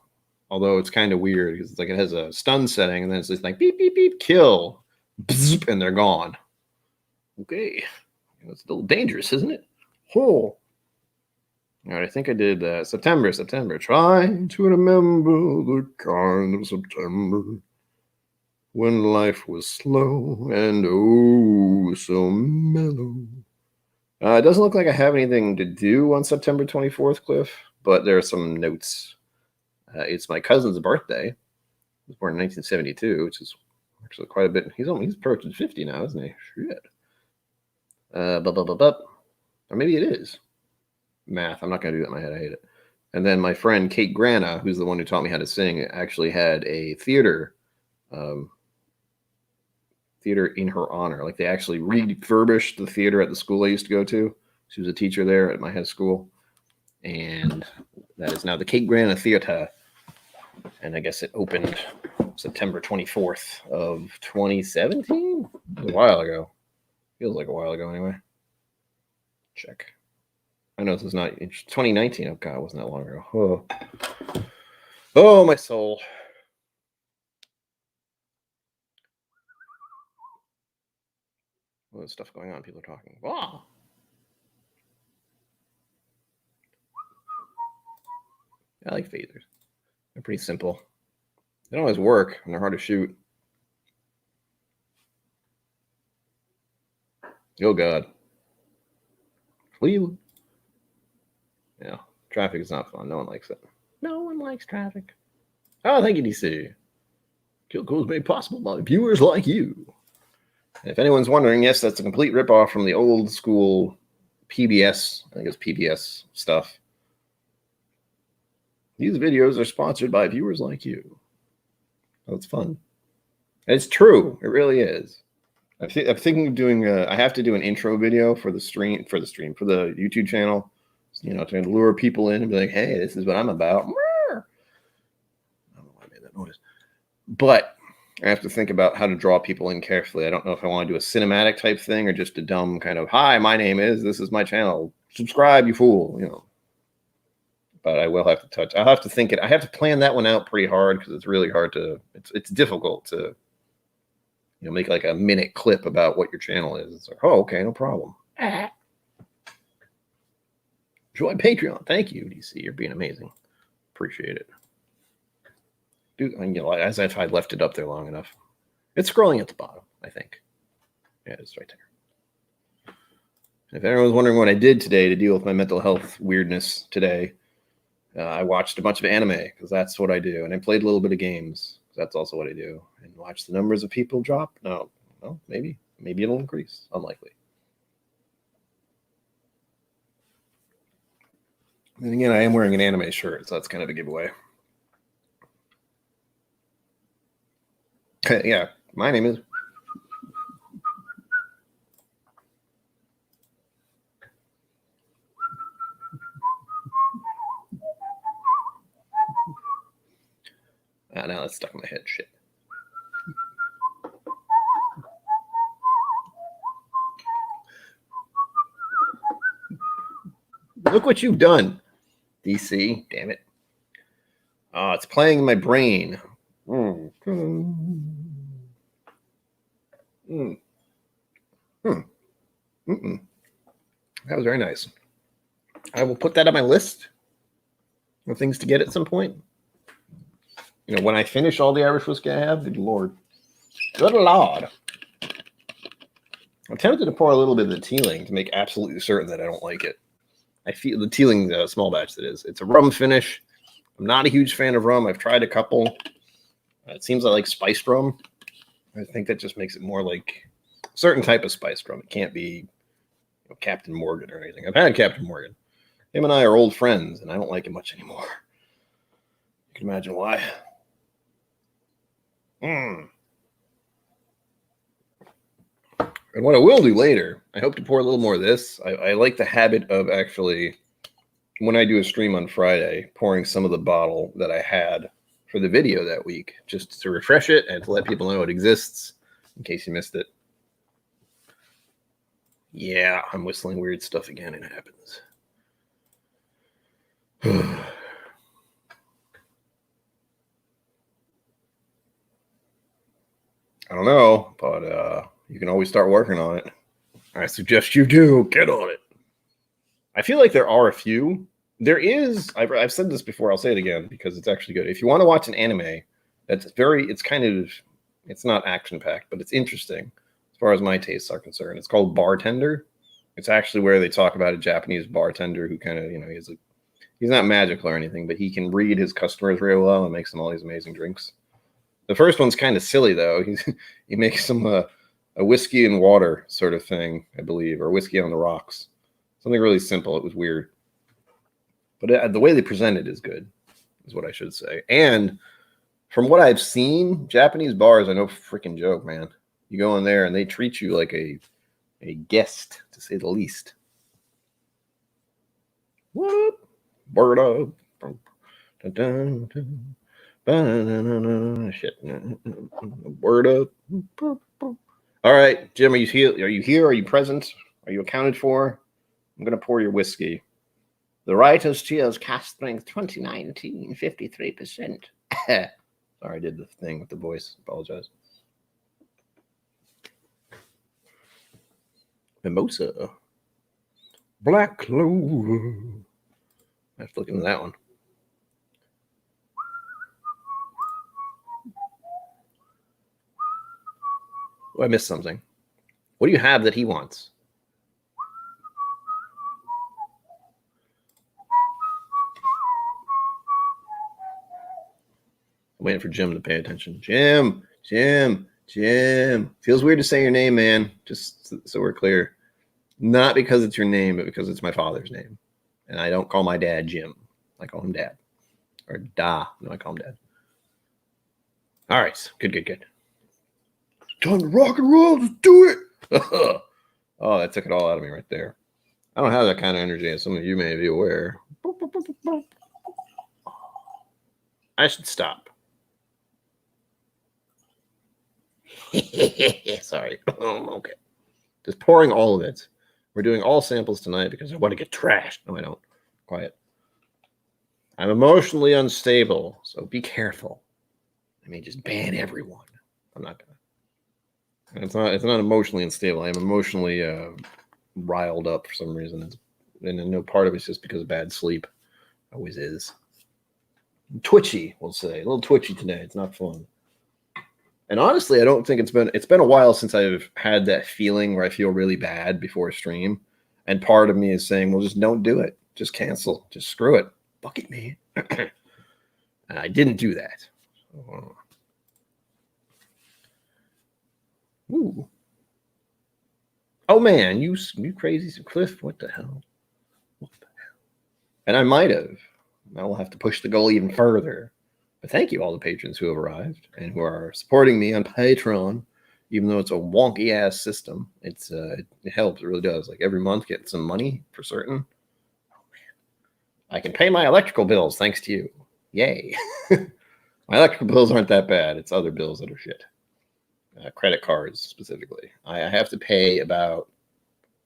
Although it's kind of weird, because it's like it has a stun setting, and then it's just like beep, beep, beep, kill. Bzz, and they're gone. Okay. It's a little dangerous, isn't it? Oh. All right, I think I did September. Trying to remember the kind of September when life was slow and oh so mellow. It doesn't look like I have anything to do on September 24th, Cliff, but there are some notes. It's my cousin's birthday. He was born in 1972, which is actually quite a bit. He's approaching 50 now, isn't he? Shit. Or maybe it is. Math. I'm not going to do that in my head. I hate it. And then my friend Kate Grana, who's the one who taught me how to sing, actually had a theater in her honor. Like they actually refurbished the theater at the school I used to go to. She was a teacher there at my head school. And that is now the Kate Grana Theater. And I guess it opened September 24th of 2017? A while ago. Feels like a while ago anyway. Check. I know this is not. It's 2019. Oh God, it wasn't that long ago. Oh, my soul. Well, there's stuff going on. People are talking. Wow. I like phasers. They're pretty simple. They don't always work, and they're hard to shoot. Oh God. Cleveland. Yeah, traffic is not fun. No one likes it. No one likes traffic. Oh, thank you, DC. KillCo is made possible by viewers like you. And if anyone's wondering, yes, that's a complete ripoff from the old school PBS. I think it's PBS stuff. These videos are sponsored by viewers like you. Oh, it's fun. It's true. It really is. I'm thinking of doing. I have to do an intro video for the YouTube channel. You know, to lure people in and be like, "Hey, this is what I'm about." I don't know why I made that noise, but I have to think about how to draw people in carefully. I don't know if I want to do a cinematic type thing or just a dumb kind of, "Hi, my name is. This is my channel. Subscribe, you fool." You know. But I will have to I'll have to think it. I have to plan that one out pretty hard because it's really hard to. It's difficult to. You know, make like a minute clip about what your channel is. It's like, oh, okay, no problem. Join Patreon. Thank you, DC. You're being amazing. Appreciate it. Dude, you know, as if I left it up there long enough. It's scrolling at the bottom, I think. Yeah, it's right there. If anyone's wondering what I did today to deal with my mental health weirdness today, I watched a bunch of anime because that's what I do. And I played a little bit of games. That's also what I do. And watch the numbers of people drop. No, maybe it'll increase. Unlikely. And again, I am wearing an anime shirt, so that's kind of a giveaway. Yeah, my name is. Now that's stuck in my head. Shit. Look what you've done, DC. Damn it. It's playing in my brain. Mm. Mm. Mm. Mm. That was very nice. I will put that on my list of things to get at some point. You know, when I finish all the Irish whiskey I have, good Lord. Good Lord. I'm tempted to pour a little bit of the Teeling to make absolutely certain that I don't like it. I feel the Teeling small batch that is. It's a rum finish. I'm not a huge fan of rum. I've tried a couple. It seems like spiced rum. I think that just makes it more like a certain type of spiced rum. It can't be Captain Morgan or anything. I've had Captain Morgan. Him and I are old friends, and I don't like him much anymore. You can imagine why. And what I will do later, I hope to pour a little more of this. I like the habit of actually, when I do a stream on Friday, pouring some of the bottle that I had for the video that week, just to refresh it and to let people know it exists in case you missed it. Yeah, I'm whistling weird stuff again. It happens. I don't know, but you can always start working on it. I suggest you do. Get on it. I feel like there are a few. There is, I've said this before, I'll say it again because it's actually good. If you want to watch an anime it's not action-packed, but it's interesting as far as my tastes are concerned. It's called Bartender. It's actually where they talk about a Japanese bartender who kind of, he's not magical or anything, but he can read his customers real well and makes them all these amazing drinks. The first one's kind of silly, though. He makes them a whiskey and water sort of thing, I believe, or whiskey on the rocks. Something really simple. It was weird. But the way they present it is good, is what I should say. And from what I've seen, Japanese bars are no freaking joke, man. You go in there and they treat you like a guest, to say the least. What? Word up. Shit. Word up. All right, Jim, are you here? Are you present? Are you accounted for? I'm going to pour your whiskey. The Writer's Cheers cast strength 2019, 53%. Sorry, I did the thing with the voice. Apologize. Mimosa. Black Clover. I have to look into that one. Oh, I missed something. What do you have that he wants? I'm waiting for Jim to pay attention. Jim. Feels weird to say your name, man. Just so we're clear. Not because it's your name, but because it's my father's name. And I don't call my dad Jim. I call him Dad. Or Da. No, I call him Dad. All right. Good. Time to rock and roll. Let's do it. Oh, that took it all out of me right there. I don't have that kind of energy, as some of you may be aware. I should stop. Sorry. Okay. Just pouring all of it. We're doing all samples tonight because I want to get trashed. No, I don't. Quiet. I'm emotionally unstable, so be careful. I may just ban everyone. I'm not gonna. It's not emotionally unstable. I'm emotionally riled up for some reason. And no part of it's just because of bad sleep. Always is. Twitchy, we'll say. A little twitchy today. It's not fun. And honestly, I don't think it's been a while since I've had that feeling where I feel really bad before a stream. And part of me is saying, well, just don't do it. Just cancel. Just screw it. Fuck it, man. And I didn't do that. Ooh. Oh, man, you crazy Cliff. What the hell? And I might have. I will have to push the goal even further. But thank you, all the patrons who have arrived and who are supporting me on Patreon, even though it's a wonky ass system. It helps. It really does. Like every month, get some money for certain. Oh man, I can pay my electrical bills thanks to you. Yay! My electrical bills aren't that bad. It's other bills that are shit. Credit cards specifically. I have to pay about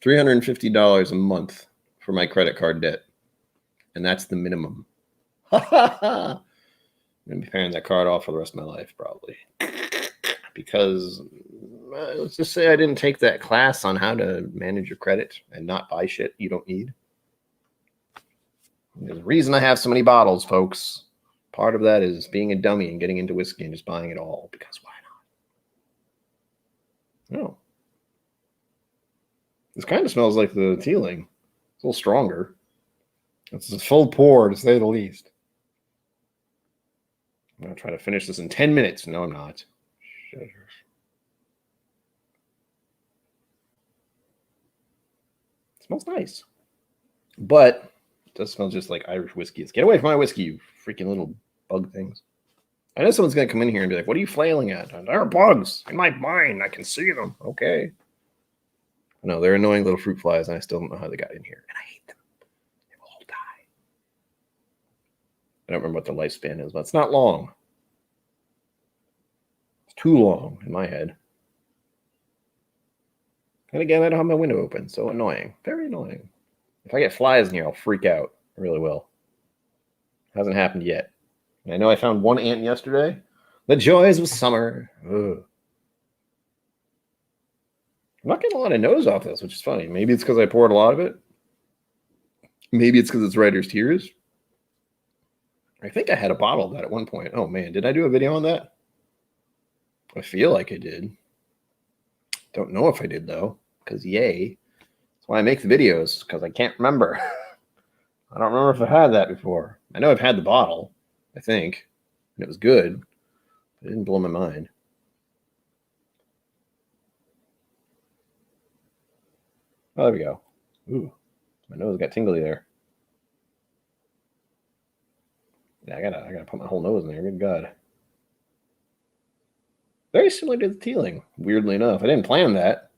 $350 a month for my credit card debt, and that's the minimum. going to be paying that card off for the rest of my life, probably. Because let's just say I didn't take that class on how to manage your credit and not buy shit you don't need. There's a reason I have so many bottles, folks. Part of that is being a dummy and getting into whiskey and just buying it all, because why not? No. This kind of smells like the Teeling. It's a little stronger. It's a full pour, to say the least. I'm going to try to finish this in 10 minutes. No, I'm not. It smells nice. But it does smell just like Irish whiskey. Get away from my whiskey, you freaking little bug things. I know someone's going to come in here and be like, what are you flailing at? There are bugs in my mind. I can see them. Okay. No, they're annoying little fruit flies, and I still don't know how they got in here. And I hate them. They will all die. I don't remember what their lifespan is, but it's not long. It's too long in my head. And again, I don't have my window open, so annoying. Very annoying. If I get flies in here, I'll freak out. I really will. Hasn't happened yet. And I know I found one ant yesterday. The joys of summer. Ugh. I'm not getting a lot of nose off this, which is funny. Maybe it's because I poured a lot of it. Maybe it's because it's Writer's Tears. I think I had a bottle of that at one point. Oh, man. Did I do a video on that? I feel like I did. Don't know if I did, though, because yay. That's why I make the videos, because I can't remember. I don't remember if I had that before. I know I've had the bottle, I think, and it was good. It didn't blow my mind. Oh, there we go. Ooh, my nose got tingly there. Yeah, I gotta put my whole nose in there. Good God. Very similar to the Teeling, weirdly enough. I didn't plan that.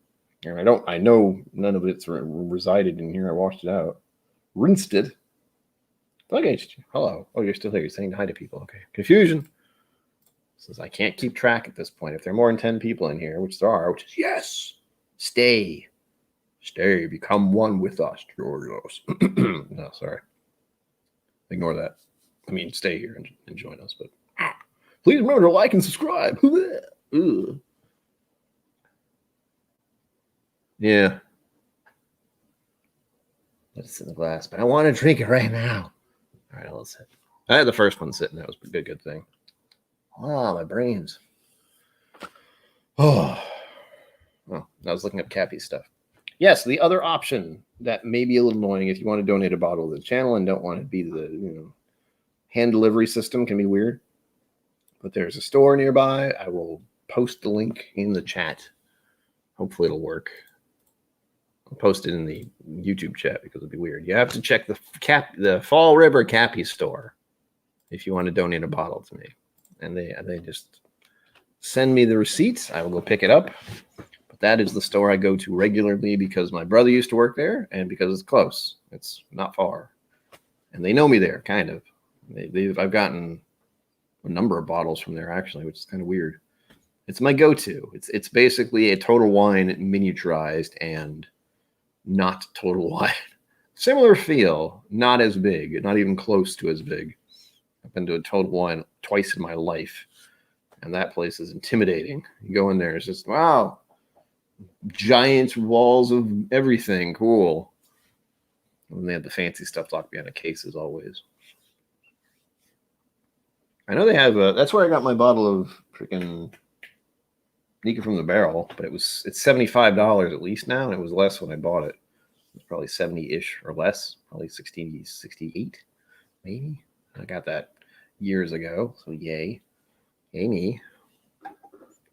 And I know none of it's resided in here. I washed it out. Rinsed it. Okay, hello. Oh, you're still here. You're saying hi to people. Okay. Confusion. Says I can't keep track at this point. If there are more than 10 people in here, which there are, which is yes. Stay. Become one with us, Georgios. No, sorry. Ignore that. I mean, stay here and join us, but please remember to like and subscribe. Yeah. Let's in the glass, but I want to drink it right now. All right, let's hit. I had the first one sitting. That was a good thing. Oh, my brains. Oh, I was looking up Cappy's stuff. Yes, the other option that may be a little annoying if you want to donate a bottle to the channel and don't want to be the hand delivery system can be weird. But there's a store nearby. I will post the link in the chat. Hopefully it'll work. I'll post it in the YouTube chat because it'll be weird. You have to check the Fall River Cappy store if you want to donate a bottle to me. And they just send me the receipts. I will go pick it up. But that is the store I go to regularly because my brother used to work there and because it's close. It's not far. And they know me there, kind of. I've gotten a number of bottles from there, actually, which is kind of weird. It's my go-to. It's basically a Total Wine miniaturized and not Total Wine. Similar feel, not as big, not even close to as big. I've been to a Total Wine twice in my life, and that place is intimidating. You go in there, it's just, wow, giant walls of everything. Cool. And they have the fancy stuff locked behind the cases always. I know they have that's where I got my bottle of freaking Nika from the Barrel, but it's $75 at least now, and it was less when I bought it. It was probably 70-ish or less, probably 60, 68, maybe. I got that years ago, so yay. Yay me. I'm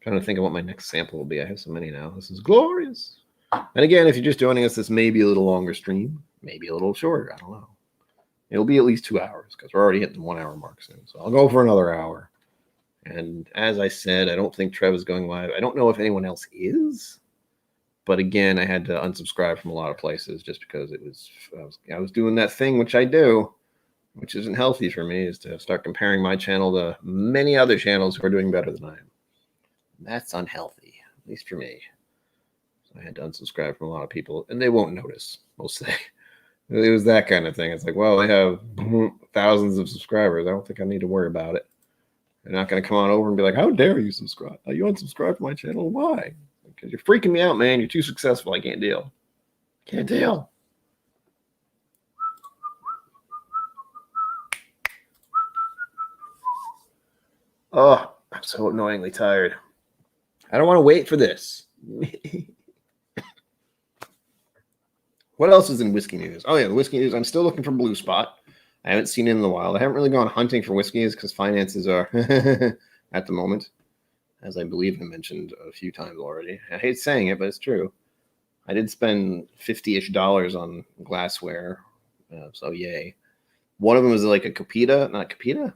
trying to think of what my next sample will be. I have so many now. This is glorious. And again, if you're just joining us, this may be a little longer stream, maybe a little shorter. I don't know. It'll be at least 2 hours because we're already hitting the 1 hour mark soon. So I'll go for another hour. And as I said, I don't think Trev is going live. I don't know if anyone else is. But again, I had to unsubscribe from a lot of places just because I was doing that thing, which I do, which isn't healthy for me, is to start comparing my channel to many other channels who are doing better than I am. That's unhealthy, at least for me. So I had to unsubscribe from a lot of people, and they won't notice, we'll say. It was that kind of thing. It's like, well, I have thousands of subscribers. I don't think I need to worry about it. They're not going to come on over and be like, how dare you subscribe? You unsubscribe from my channel? Why? Because you're freaking me out, man. You're too successful. I can't deal. Can't deal. Oh, I'm so annoyingly tired. I don't want to wait for this. What else is in whiskey news? Oh, yeah, the whiskey news. I'm still looking for Blue Spot. I haven't seen it in the wild. I haven't really gone hunting for whiskeys because finances are at the moment, as I believe I mentioned a few times already. I hate saying it, but it's true. I did spend $50-ish on glassware, so yay. One of them was like a Capita, not Capita?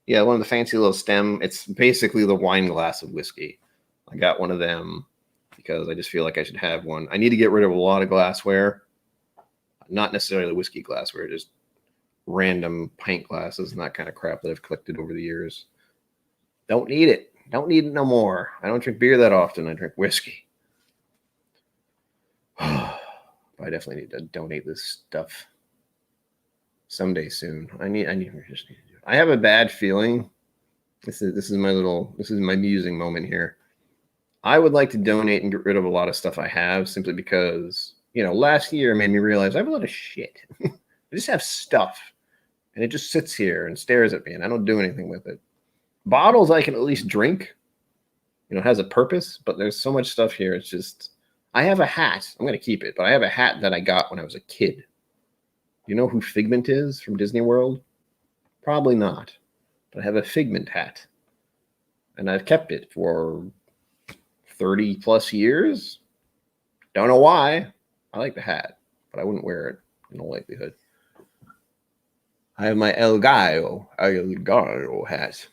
Yeah, one of the fancy little stem. It's basically the wine glass of whiskey. I got one of them because I just feel like I should have one. I need to get rid of a lot of glassware. Not necessarily whiskey glassware, just random pint glasses and that kind of crap that I've collected over the years. Don't need it. Don't need it no more. I don't drink beer that often. I drink whiskey. I definitely need to donate this stuff someday soon. I have a bad feeling. This is my musing moment here. I would like to donate and get rid of a lot of stuff I have simply because, last year made me realize I have a lot of shit. I just have stuff and it just sits here and stares at me and I don't do anything with it. Bottles I can at least drink. It has a purpose, but there's so much stuff here. It's just, I have a hat. I'm going to keep it, but I have a hat that I got when I was a kid. You know who Figment is from Disney World? Probably not, but I have a Figment hat and I've kept it for 30 plus years. Don't know why. I like the hat, but I wouldn't wear it in all likelihood. I have my El Gallo hat.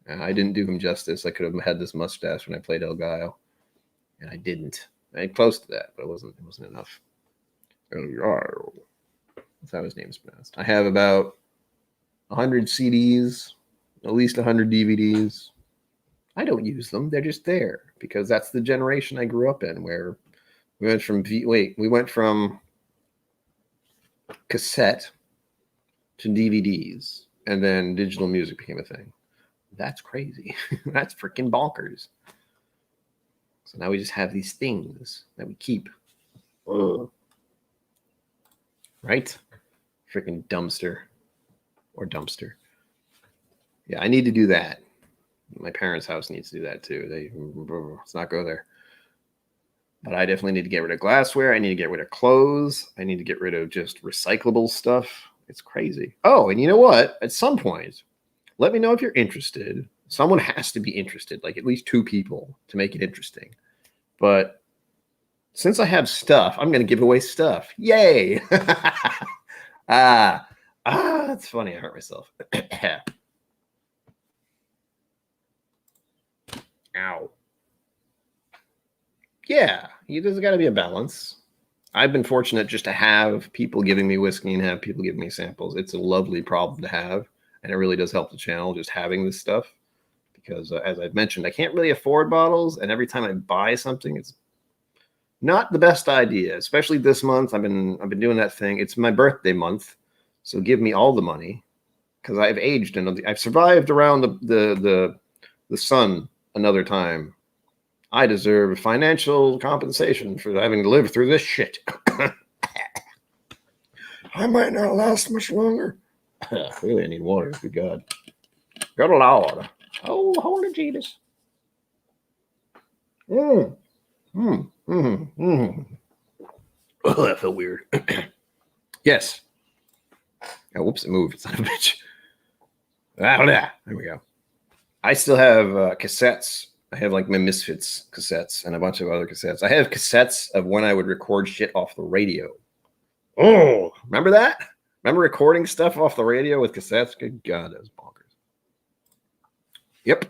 I didn't do him justice. I could have had this mustache when I played El Gallo, and I didn't. I had close to that, but it wasn't enough. El Gallo. That's how his name's pronounced. I have about 100 CDs, at least 100 DVDs. I don't use them. They're just there because that's the generation I grew up in, where we went from cassette to DVDs, and then digital music became a thing. That's crazy. That's freaking bonkers. So now we just have these things that we keep. Ugh. Right? Freaking dumpster. Yeah, I need to do that. My parents' house needs to do that too. Let's not go there. But I definitely need to get rid of glassware. I need to get rid of clothes. I need to get rid of just recyclable stuff. It's crazy. Oh, and you know what? At some point, let me know if you're interested. Someone has to be interested, like at least 2 people to make it interesting. But since I have stuff, I'm going to give away stuff. Yay! That's funny. I hurt myself. Ow. Yeah, there's got to be a balance. I've been fortunate just to have people giving me whiskey and have people giving me samples. It's a lovely problem to have, and it really does help the channel just having this stuff. Because as I've mentioned, I can't really afford bottles, and every time I buy something, it's not the best idea. Especially this month, I've been doing that thing. It's my birthday month, so give me all the money because I've aged and I've survived around the sun another time. I deserve financial compensation for having to live through this shit. I might not last much longer. Really, I need water. Good God. Good Lord. Oh, holy Jesus. Oh, that felt weird. Yes. Oh, whoops, it moved. Son of a bitch. There we go. I still have cassettes. I have like my Misfits cassettes and a bunch of other cassettes. I have cassettes of when I would record shit off the radio. Oh, remember that? Remember recording stuff off the radio with cassettes? Good God, that was bonkers. Yep.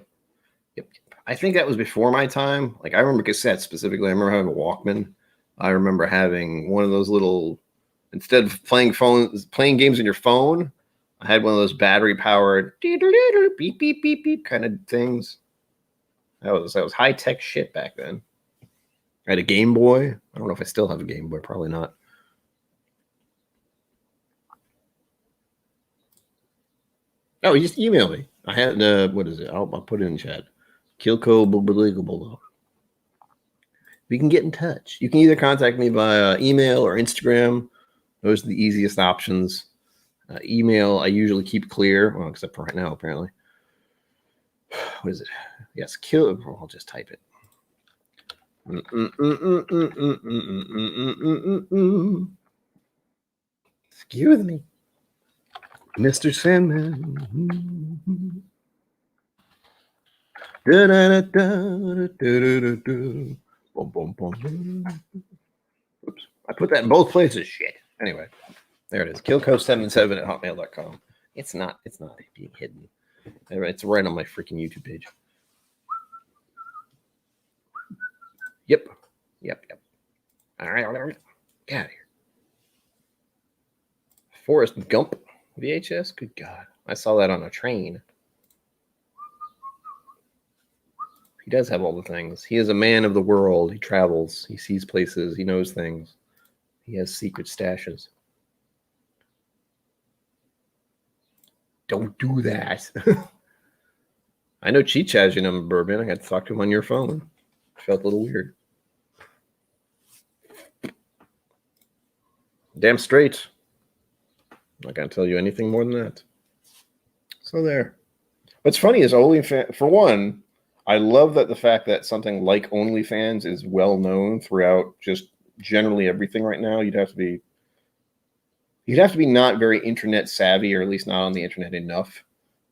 I think that was before my time. Like I remember cassettes specifically. I remember having a Walkman. I remember having one of those little, instead of playing games on your phone, I had one of those battery powered beep beep beep beep kind of things. That was high tech shit back then. I had a Game Boy. I don't know if I still have a Game Boy. Probably not. Oh, you just email me. I had what is it? I'll put it in chat. KillCo. We can get in touch. You can either contact me via email or Instagram. Those are the easiest options. Email, I usually keep clear, well, except for right now, apparently. What is it? Yes, I'll just type it. Excuse me, Mr. Sandman. Oops, I put that in both places. Shit. Anyway, there it is. KillCo77 at hotmail.com. It's not being hidden. It's right on my freaking YouTube page. Yep. All right. Get out of here. Forrest Gump VHS. Good God. I saw that on a train. He does have all the things. He is a man of the world. He travels. He sees places. He knows things. He has secret stashes. Don't do that. I know Cheech has your number, Bourbon. I got to talk to him on your phone. Felt a little weird. Damn straight. I'm not going to tell you anything more than that. So there. What's funny is OnlyFans, for one, I love that the fact that something like OnlyFans is well known throughout just generally everything right now. You'd have to be not very internet savvy, or at least not on the internet enough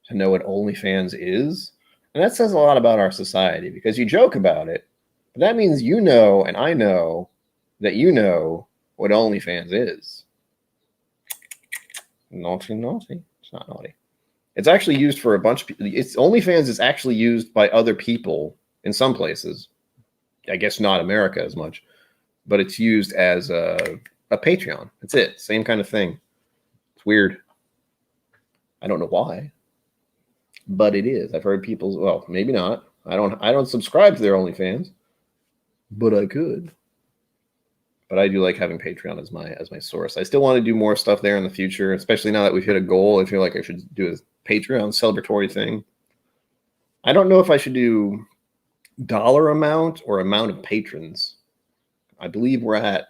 to know what OnlyFans is. And that says a lot about our society, because you joke about it, but that means you know, and I know that you know what OnlyFans is. Naughty. It's not naughty. It's actually used for a bunch of people. OnlyFans is actually used by other people in some places. I guess not America as much, but it's used as a Patreon. That's it. Same kind of thing. It's weird. I don't know why, but it is. I've heard people. Well, maybe not. I don't subscribe to their OnlyFans, but I could. But I do like having Patreon as my source. I still want to do more stuff there in the future, especially now that we've hit a goal. I feel like I should do a Patreon celebratory thing. I don't know if I should do dollar amount or amount of patrons. I believe we're at.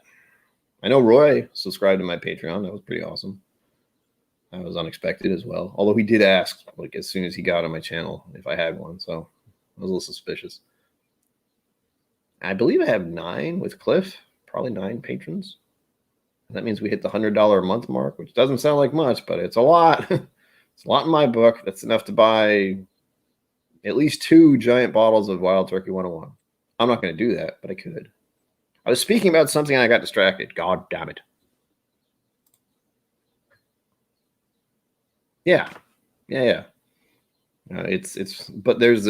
I know Roy subscribed to my Patreon. That was pretty awesome. That was unexpected as well. Although he did ask, like, as soon as he got on my channel, if I had one. So I was a little suspicious. I believe I have 9 with Cliff. Probably 9 patrons. That means we hit the $100 a month mark, which doesn't sound like much, but it's a lot. It's a lot in my book. That's enough to buy at least 2 giant bottles of Wild Turkey 101. I'm not going to do that, but I could. I was speaking about something and I got distracted. God damn it. Yeah. But there's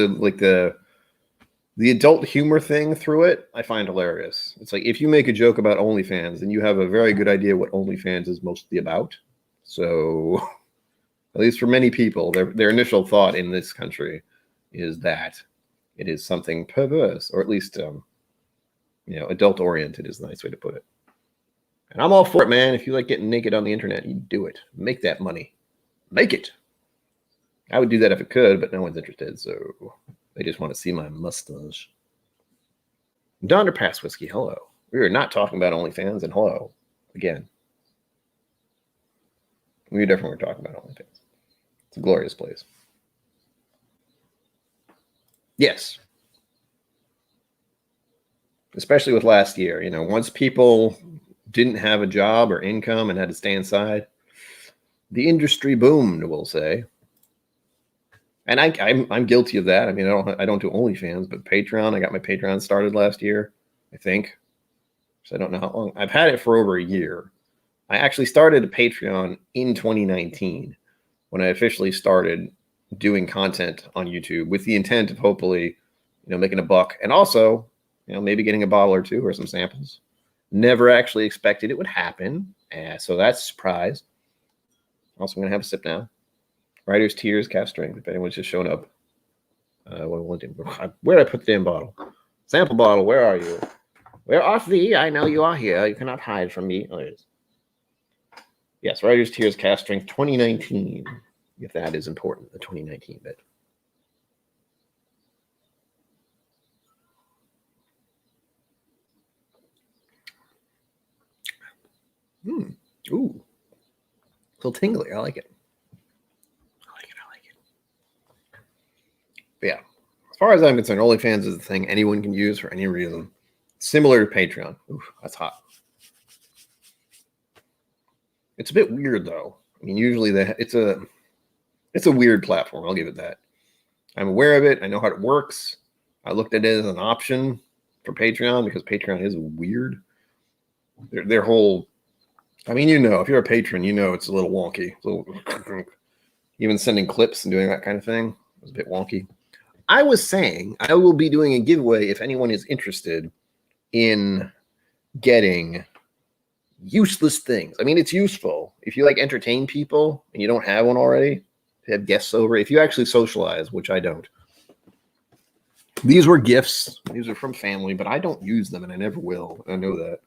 the adult humor thing through it, I find hilarious. It's like if you make a joke about OnlyFans, then you have a very good idea what OnlyFans is mostly about. So, at least for many people, their initial thought in this country is that it is something perverse, or at least, adult-oriented is the nice way to put it. And I'm all for it, man. If you like getting naked on the internet, you do it. Make that money. Make it. I would do that if it could, but no one's interested, so they just want to see my mustache. Donder Pass Whiskey, hello. We are not talking about OnlyFans, and hello again. We definitely were talking about OnlyFans. It's a glorious place. Yes. Especially with last year. Once people didn't have a job or income and had to stay inside, the industry boomed, we'll say. And I'm guilty of that. I mean, I don't do OnlyFans, but Patreon. I got my Patreon started last year, I think. So I don't know how long. I've had it for over a year. I actually started a Patreon in 2019 when I officially started doing content on YouTube with the intent of hopefully, making a buck, and also, maybe getting a bottle or 2 or some samples. Never actually expected it would happen. So that's a surprise. Also, I'm going to have a sip now. Writer's Tears, Calf Strength, if anyone's just shown up. Where did I put the damn bottle? Sample bottle, where are you? Where are thee? I know you are here. You cannot hide from me. Oh, there it is. Yes, Writer's Tears, Calf Strength, 2019. if that is important, the 2019 bit. Ooh. A little tingly. I like it. I like it. But yeah. As far as I'm concerned, OnlyFans is the thing anyone can use for any reason. Similar to Patreon. Ooh, that's hot. It's a bit weird though. I mean, usually it's a weird platform. I'll give it that. I'm aware of it. I know how it works. I looked at it as an option for Patreon because Patreon is weird. Their whole, I mean, if you're a patron, it's a little wonky. Even sending clips and doing that kind of thing was a bit wonky. I was saying I will be doing a giveaway if anyone is interested in getting useless things. I mean, it's useful if you like entertain people and you don't have one already. Have guests over. If you actually socialize, which I don't. These were gifts. These are from family, but I don't use them and I never will. I know that.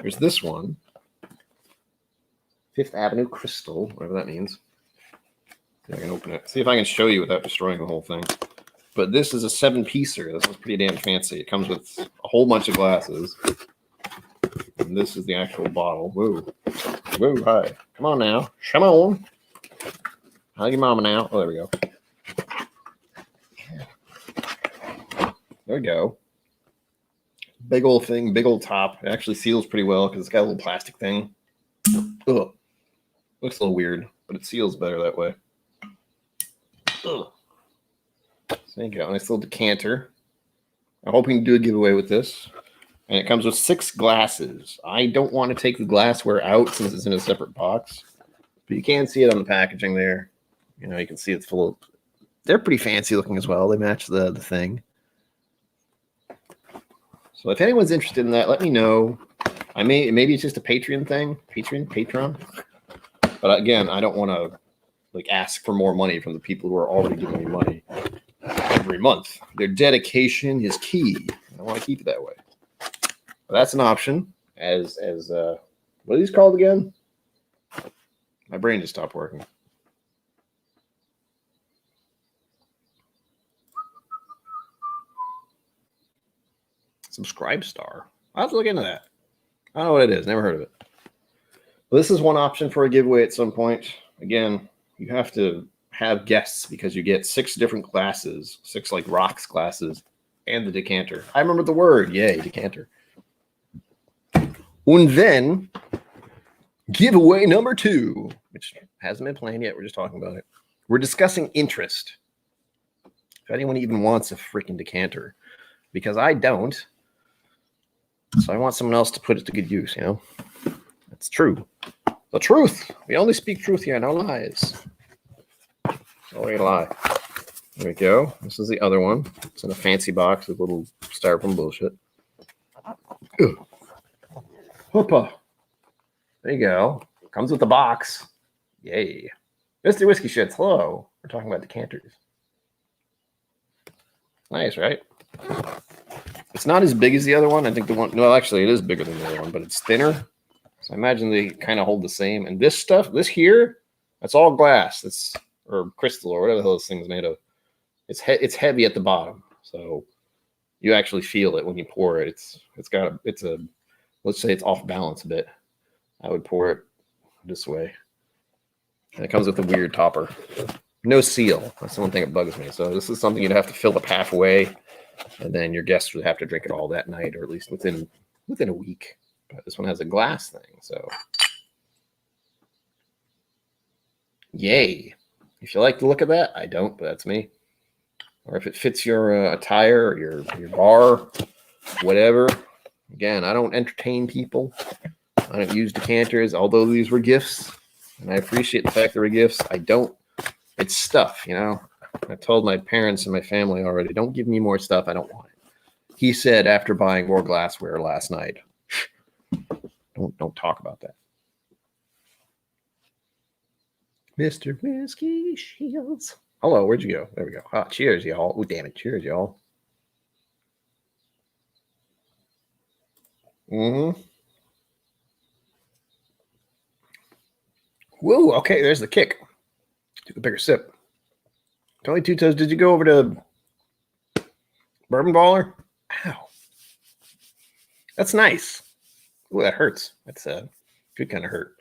There's this one. Fifth Avenue Crystal, whatever that means. See if I can open it. See if I can show you without destroying the whole thing. But this is a 7-piecer. This is pretty damn fancy. It comes with a whole bunch of glasses. And this is the actual bottle. Woo. Woo, hi. Come on now. Come on. Hug your mama now. Oh, there we go. There we go. Big old thing, big old top. It actually seals pretty well because it's got a little plastic thing. Ugh. Looks a little weird, but it seals better that way. Ugh. So there you go. Nice little decanter. I'm hoping to do a giveaway with this. And it comes with 6 glasses. I don't want to take the glassware out since it's in a separate box. But you can see it on the packaging there. You can see it's full of... They're pretty fancy looking as well. They match the thing. So if anyone's interested in that, let me know. Maybe it's just a Patreon thing. Patreon. But again, I don't want to ask for more money from the people who are already giving me money every month. Their dedication is key. I want to keep it that way. But that's an option. As what are these called again? My brain just stopped working. Subscribe Star. I'll have to look into that. I don't know what it is. Never heard of it. Well, this is one option for a giveaway at some point. Again, you have to have guests because you get 6 different glasses, 6 rocks glasses, and the decanter. I remember the word. Yay, decanter. And then giveaway number 2, which hasn't been planned yet. We're just talking about it. We're discussing interest. If anyone even wants a freaking decanter, because I don't. So I want someone else to put it to good use, That's true. The truth. We only speak truth here, no lies. No way to lie. There we go. This is the other one. It's in a fancy box with little styrofoam bullshit. Ugh. Hoppa. There you go. Comes with the box. Yay. Mr. Whiskey Shits, hello. We're talking about decanters. Nice, right? It's not as big as the other one. I think the one... No, actually, it is bigger than the other one, but it's thinner. So I imagine they kind of hold the same. And this stuff, this here, that's all glass. Or crystal or whatever the hell this thing's made of. It's heavy at the bottom. So you actually feel it when you pour it. Let's say it's off balance a bit. I would pour it this way. And it comes with a weird topper. No seal. That's the one thing that bugs me. So this is something you'd have to fill up halfway. And then your guests would have to drink it all that night, or at least within a week. But this one has a glass thing, so yay! If you like the look of that, I don't, but that's me. Or if it fits your attire or your bar, whatever. Again, I don't entertain people. I don't use decanters, although these were gifts, and I appreciate the fact they were gifts. I don't. It's stuff, I told my parents and my family already, don't give me more stuff. I don't want it. He said after buying more glassware last night, don't talk about that. Mr. Whiskey Shields. Hello, where'd you go? There we go. Ah, cheers, y'all. Oh, damn it. Cheers, y'all. Mm-hmm. Whoa, okay, there's the kick. Take a bigger sip. Tony Two Toes, did you go over to Bourbon Baller? Ow. That's nice. Ooh, that hurts. That's good kind of hurt.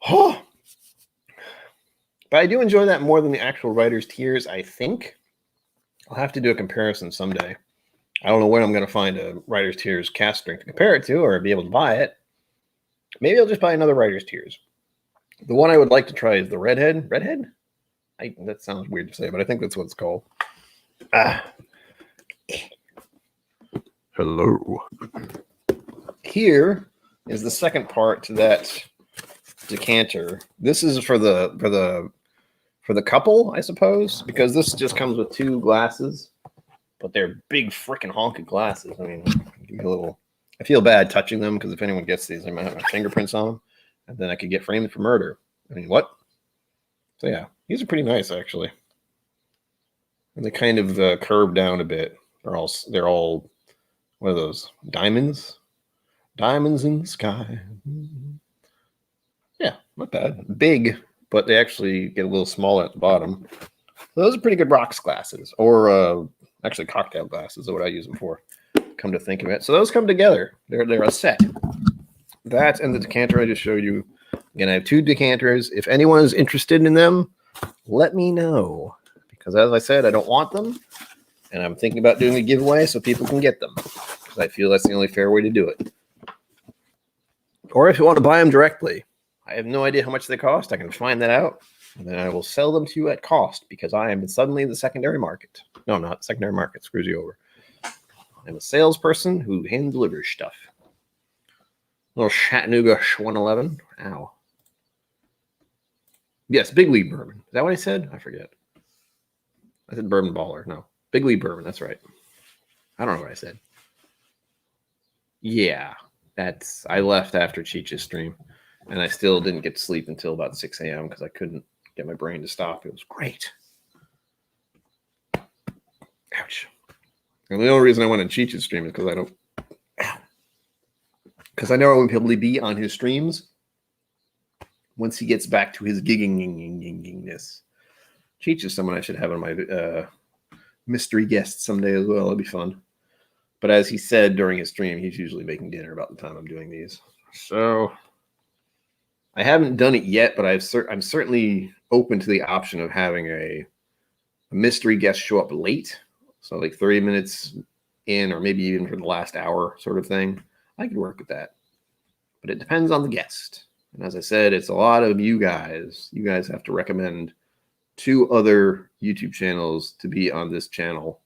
Oh. But I do enjoy that more than the actual writer's tears, I think. I'll have to do a comparison someday. I don't know when I'm going to find a writer's tears cast drink to compare it to or be able to buy it. Maybe I'll just buy another writer's tears. The one I would like to try is the Redhead. Redhead? That sounds weird to say, but I think that's what it's called. Hello. Here is the second part to that decanter. This is for the couple, I suppose, because this just comes with 2 glasses, but they're big freaking honking glasses. I mean, give me a little. I feel bad touching them because if anyone gets these, they might have my fingerprints on them, and then I could get framed for murder. I mean, what? So yeah, these are pretty nice actually, and they kind of curve down a bit. They're all what are those? Diamonds in the sky. Yeah, not bad. Big, but they actually get a little smaller at the bottom. So those are pretty good rocks glasses, or actually cocktail glasses is what I use them for. Come to think of it, so those come together. They're a set. That and the decanter I just showed you. Again, I have 2 decanters. If anyone is interested in them, let me know. Because as I said, I don't want them. And I'm thinking about doing a giveaway so people can get them. Because I feel that's the only fair way to do it. Or if you want to buy them directly. I have no idea how much they cost. I can find that out. And then I will sell them to you at cost. Because I am suddenly in the secondary market. No, I'm not. Secondary market screws you over. I'm a salesperson who hand delivers stuff. Little Chattanooga 111. Ow. Yes, Big League Bourbon. Is that what I said? I forget. I said Bourbon Baller. No. Big League Bourbon. That's right. I don't know what I said. Yeah. I left after Cheech's stream. And I still didn't get to sleep until about 6 a.m. because I couldn't get my brain to stop. It was great. Ouch. And the only reason I went on Cheech's stream is because I don't. Because I know I won't be able to be on his streams once he gets back to his giggingness. Cheech is someone I should have on my mystery guest someday as well. It'd be fun. But as he said during his stream, he's usually making dinner about the time I'm doing these. So I haven't done it yet, but I'm certainly open to the option of having a mystery guest show up late. So like 30 minutes in, or maybe even for the last hour sort of thing. I could work with that. But it depends on the guest. And as I said, it's a lot of you guys. You guys have to recommend 2 other YouTube channels to be on this channel.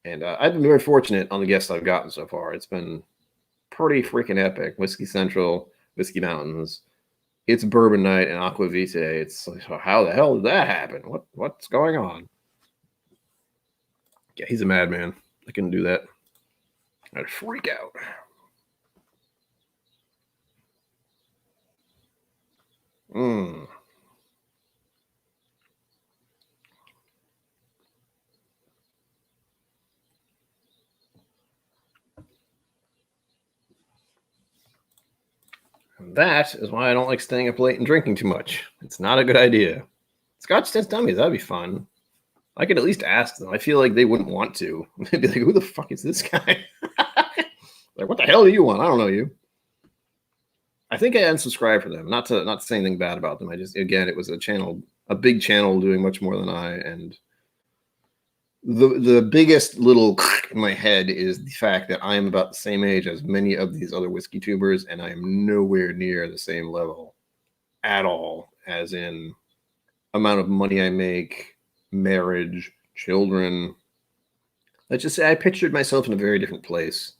And I've been very fortunate on the guests I've gotten so far. It's been pretty freaking epic. Whiskey Central, Whiskey Mountains. It's Bourbon Night and Aqua Vitae. It's like, how the hell did that happen? What's going on? Yeah, he's a madman. I couldn't do that. I'd freak out. That is why I don't like staying up late and drinking too much. It's not a good idea. Scotch Test Dummies, that'd be fun. I could at least ask them. I feel like they wouldn't want to. They'd be like, who the fuck is this guy? Like, what the hell do you want? I don't know you. I think I unsubscribed from them. Not to say anything bad about them. I just, again, it was a big channel doing much more than I. And the biggest little in my head is the fact that I am about the same age as many of these other whiskey tubers, and I am nowhere near the same level at all, as in amount of money I make, marriage, children. Let's just say I pictured myself in a very different place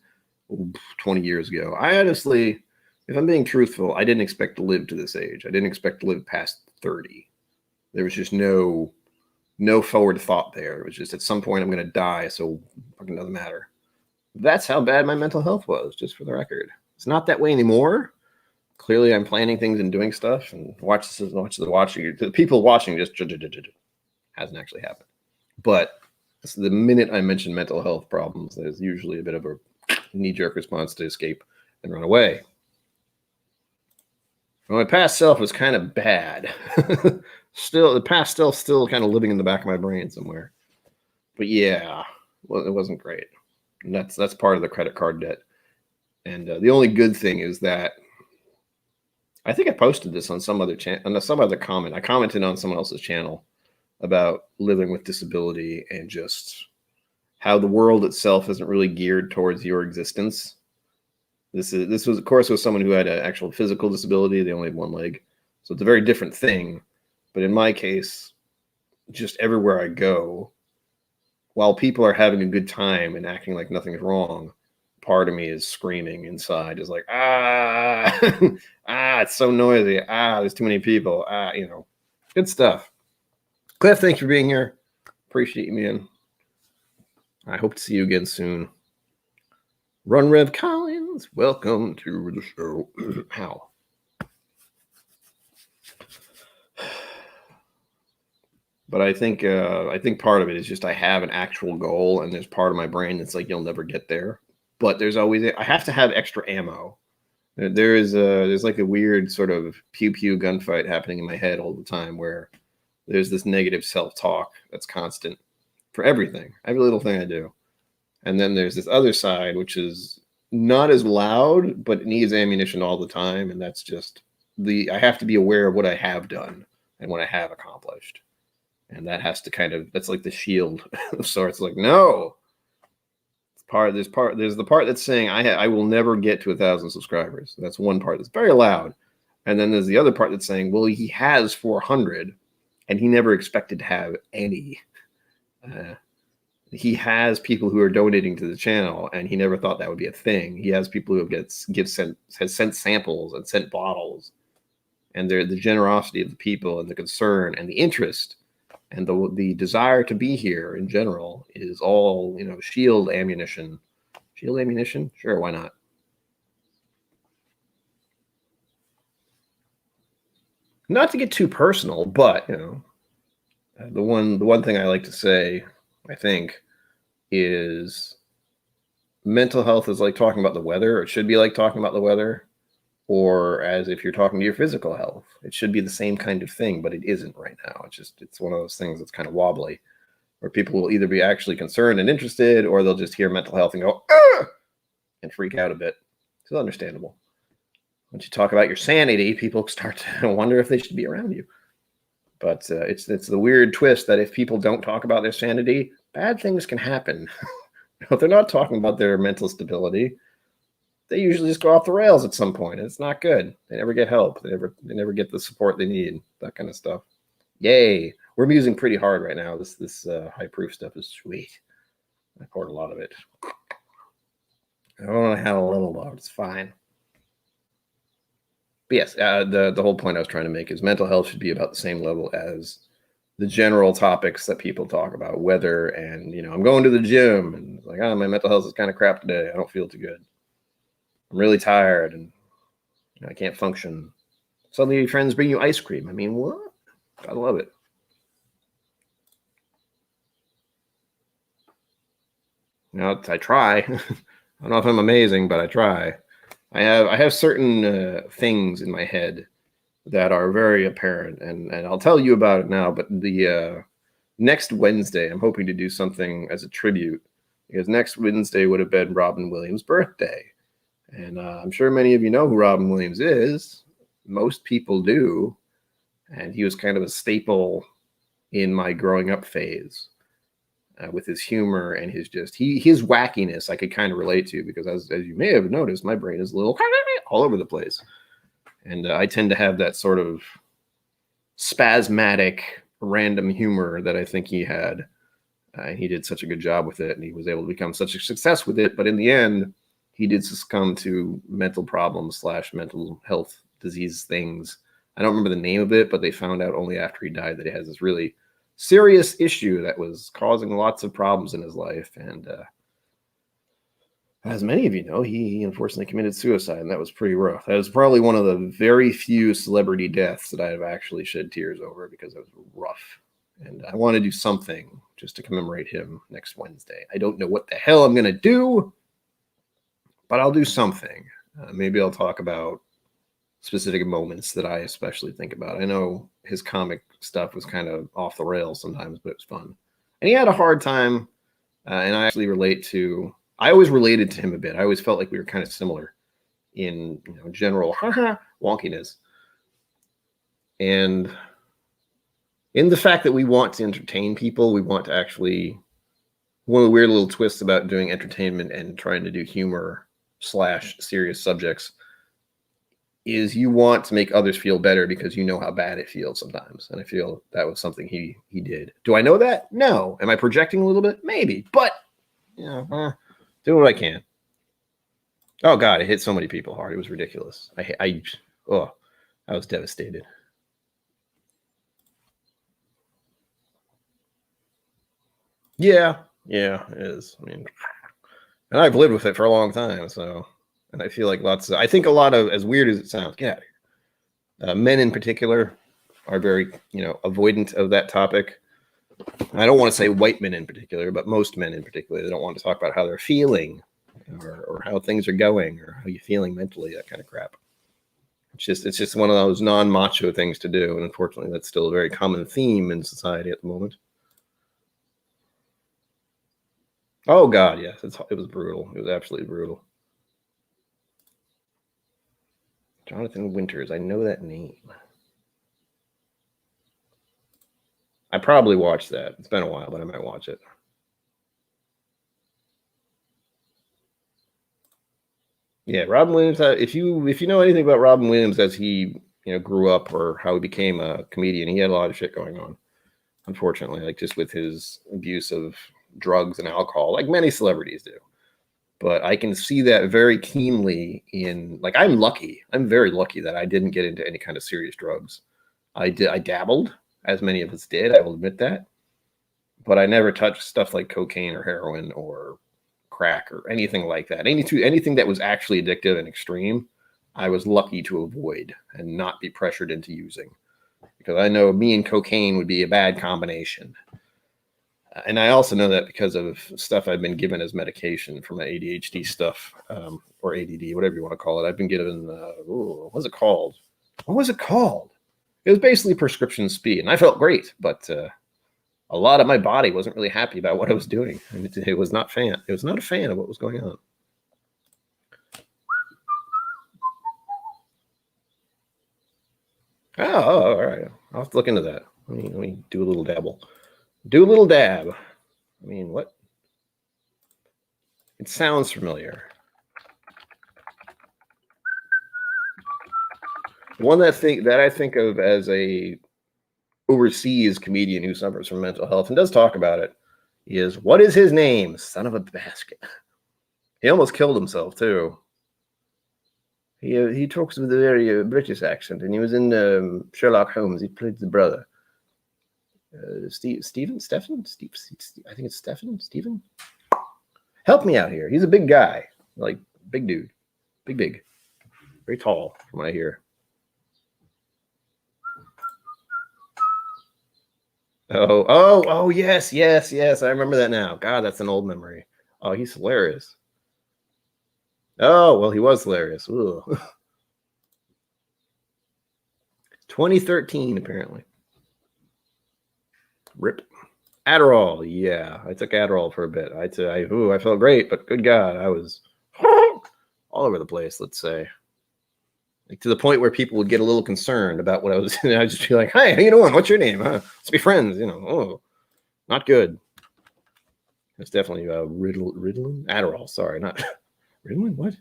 20 years ago. I honestly, if I'm being truthful, I didn't expect to live to this age. I didn't expect to live past 30. There was just no forward thought there. It was just at some point I'm going to die, so it fucking doesn't matter. That's how bad my mental health was, just for the record. It's not that way anymore. Clearly, I'm planning things and doing stuff, and the people watching just hasn't actually happened. But the minute I mention mental health problems, there's usually a bit of a knee-jerk response to escape and run away. Well, my past self was kind of bad. still the past still kind of living in the back of my brain somewhere. But yeah, well, it wasn't great. And that's part of the credit card debt. And the only good thing is that I think I posted this on some other on some other comment. I commented on someone else's channel about living with disability and just how the world itself isn't really geared towards your existence. This was of course with someone who had an actual physical disability. They only had one leg, so it's a very different thing. But in my case, just everywhere I go, while people are having a good time and acting like nothing's wrong, part of me is screaming inside, is like, it's so noisy. There's too many people. Good stuff. Cliff, thanks for being here. Appreciate you, man. I hope to see you again soon. Run Rev Collins, welcome to the show. How? But I think part of it is just I have an actual goal, and there's part of my brain that's like, you'll never get there. But there's always, I have to have extra ammo. There's like a weird sort of pew pew gunfight happening in my head all the time, where there's this negative self-talk that's constant for everything, every little thing I do. And then there's this other side, which is not as loud, but it needs ammunition all the time. And that's just I have to be aware of what I have done and what I have accomplished. And that has to that's like the shield of sorts. Like, no, there's the part that's saying I will never get to 1,000 subscribers. That's one part that's very loud. And then there's the other part that's saying, well, he has 400 and he never expected to have any. He has people who are donating to the channel, and he never thought that would be a thing. He has people who has sent samples and sent bottles, and the generosity of the people and the concern and the interest and the desire to be here in general is all, shield ammunition. Shield ammunition? Sure, why not? Not to get too personal, but the one thing I like to say, I think, is mental health is like talking about the weather. Or it should be like talking about the weather, or as if you're talking to your physical health. It should be the same kind of thing, but it isn't right now. It's one of those things that's kind of wobbly, where people will either be actually concerned and interested, or they'll just hear mental health and go, and freak out a bit. It's understandable. Once you talk about your sanity, people start to wonder if they should be around you. But it's the weird twist that if people don't talk about their sanity, bad things can happen. If they're not talking about their mental stability, they usually just go off the rails at some point. It's not good. They never get help. They never get the support they need. That kind of stuff. Yay! We're musing pretty hard right now. This high proof stuff is sweet. I poured a lot of it. I only had a little though. It's fine. But yes, the whole point I was trying to make is mental health should be about the same level as the general topics that people talk about, weather, and I'm going to the gym, and it's like, my mental health is kind of crap today. I don't feel too good. I'm really tired, and I can't function. Suddenly your friends bring you ice cream. I mean, what? I love it. I try. I don't know if I'm amazing, but I try. I have certain things in my head that are very apparent, and I'll tell you about it now. But the next Wednesday, I'm hoping to do something as a tribute, because next Wednesday would have been Robin Williams' birthday. And I'm sure many of you know who Robin Williams is. Most people do. And he was kind of a staple in my growing up phase with his humor and his wackiness I could kind of relate to, because as you may have noticed, my brain is a little all over the place. And I tend to have that sort of spasmodic, random humor that I think he had. He did such a good job with it, and he was able to become such a success with it. But in the end, he did succumb to mental problems / mental health disease things. I don't remember the name of it, but they found out only after he died that he has this really serious issue that was causing lots of problems in his life. And as many of you know, he unfortunately committed suicide, and that was pretty rough. That was probably one of the very few celebrity deaths that I have actually shed tears over, because it was rough. And I want to do something just to commemorate him next Wednesday. I don't know what the hell I'm going to do, but I'll do something. Maybe I'll talk about specific moments that I especially think about. I know his comic stuff was kind of off the rails sometimes, but it was fun. And he had a hard time, and I actually I always related to him a bit. I always felt like we were kind of similar in general wonkiness. And in the fact that we want to entertain people, we want to actually, one of the weird little twists about doing entertainment and trying to do humor / serious subjects is you want to make others feel better because you know how bad it feels sometimes. And I feel that was something he did. Do I know that? No. Am I projecting a little bit? Maybe. But, do what I can. Oh, God, it hit so many people hard. It was ridiculous. I was devastated. Yeah, it is. I mean, and I've lived with it for a long time, so, and I feel like I think a lot of, as weird as it sounds, get out of here. Men in particular are very, avoidant of that topic. I don't want to say white men in particular, but most men in particular, they don't want to talk about how they're feeling or how things are going or how you're feeling mentally, that kind of crap. It's just one of those non-macho things to do, and unfortunately, that's still a very common theme in society at the moment. Oh God, yes, it was brutal. It was absolutely brutal. Jonathan Winters, I know that name. I probably watched that. It's been a while, but I might watch it. Yeah, Robin Williams. If you know anything about Robin Williams as he grew up or how he became a comedian, he had a lot of shit going on. Unfortunately, like just with his abuse of drugs and alcohol, like many celebrities do. But I can see that very keenly in, like, I'm very lucky that I didn't get into any kind of serious drugs. I dabbled, as many of us did, I will admit that. But I never touched stuff like cocaine or heroin or crack or anything like that. Anything that was actually addictive and extreme, I was lucky to avoid and not be pressured into using. Because I know me and cocaine would be a bad combination. And I also know that because of stuff I've been given as medication for my ADHD stuff, or ADD, whatever you want to call it. I've been given, what was it called? It was basically prescription speed, and I felt great, but a lot of my body wasn't really happy about what I was doing. And it was not a fan of what was going on. Oh, all right. I'll have to look into that. Let me do a little dabble. Do a little dab. I mean, what? It sounds familiar. One that I think of as a overseas comedian who suffers from mental health and does talk about it is, what is his name? Son of a basket. He almost killed himself too. He talks with a very British accent, and he was in Sherlock Holmes. He played the brother. Stephen. I think it's Stephen. Help me out here. He's a big guy, like big dude, big, very tall from what I hear. Oh, yes. I remember that now. God, that's an old memory. Oh, he's hilarious. Oh, well, he was hilarious. 2013, apparently. Rip. Adderall. Yeah, I took Adderall for a bit. I felt great, but good God, I was all over the place, let's say. Like, to the point where people would get a little concerned about what I was doing. I'd just be like, "Hey, how you doing? What's your name? Let's be friends." Not good. It's definitely Ritalin? Adderall, sorry, not Ritalin. What?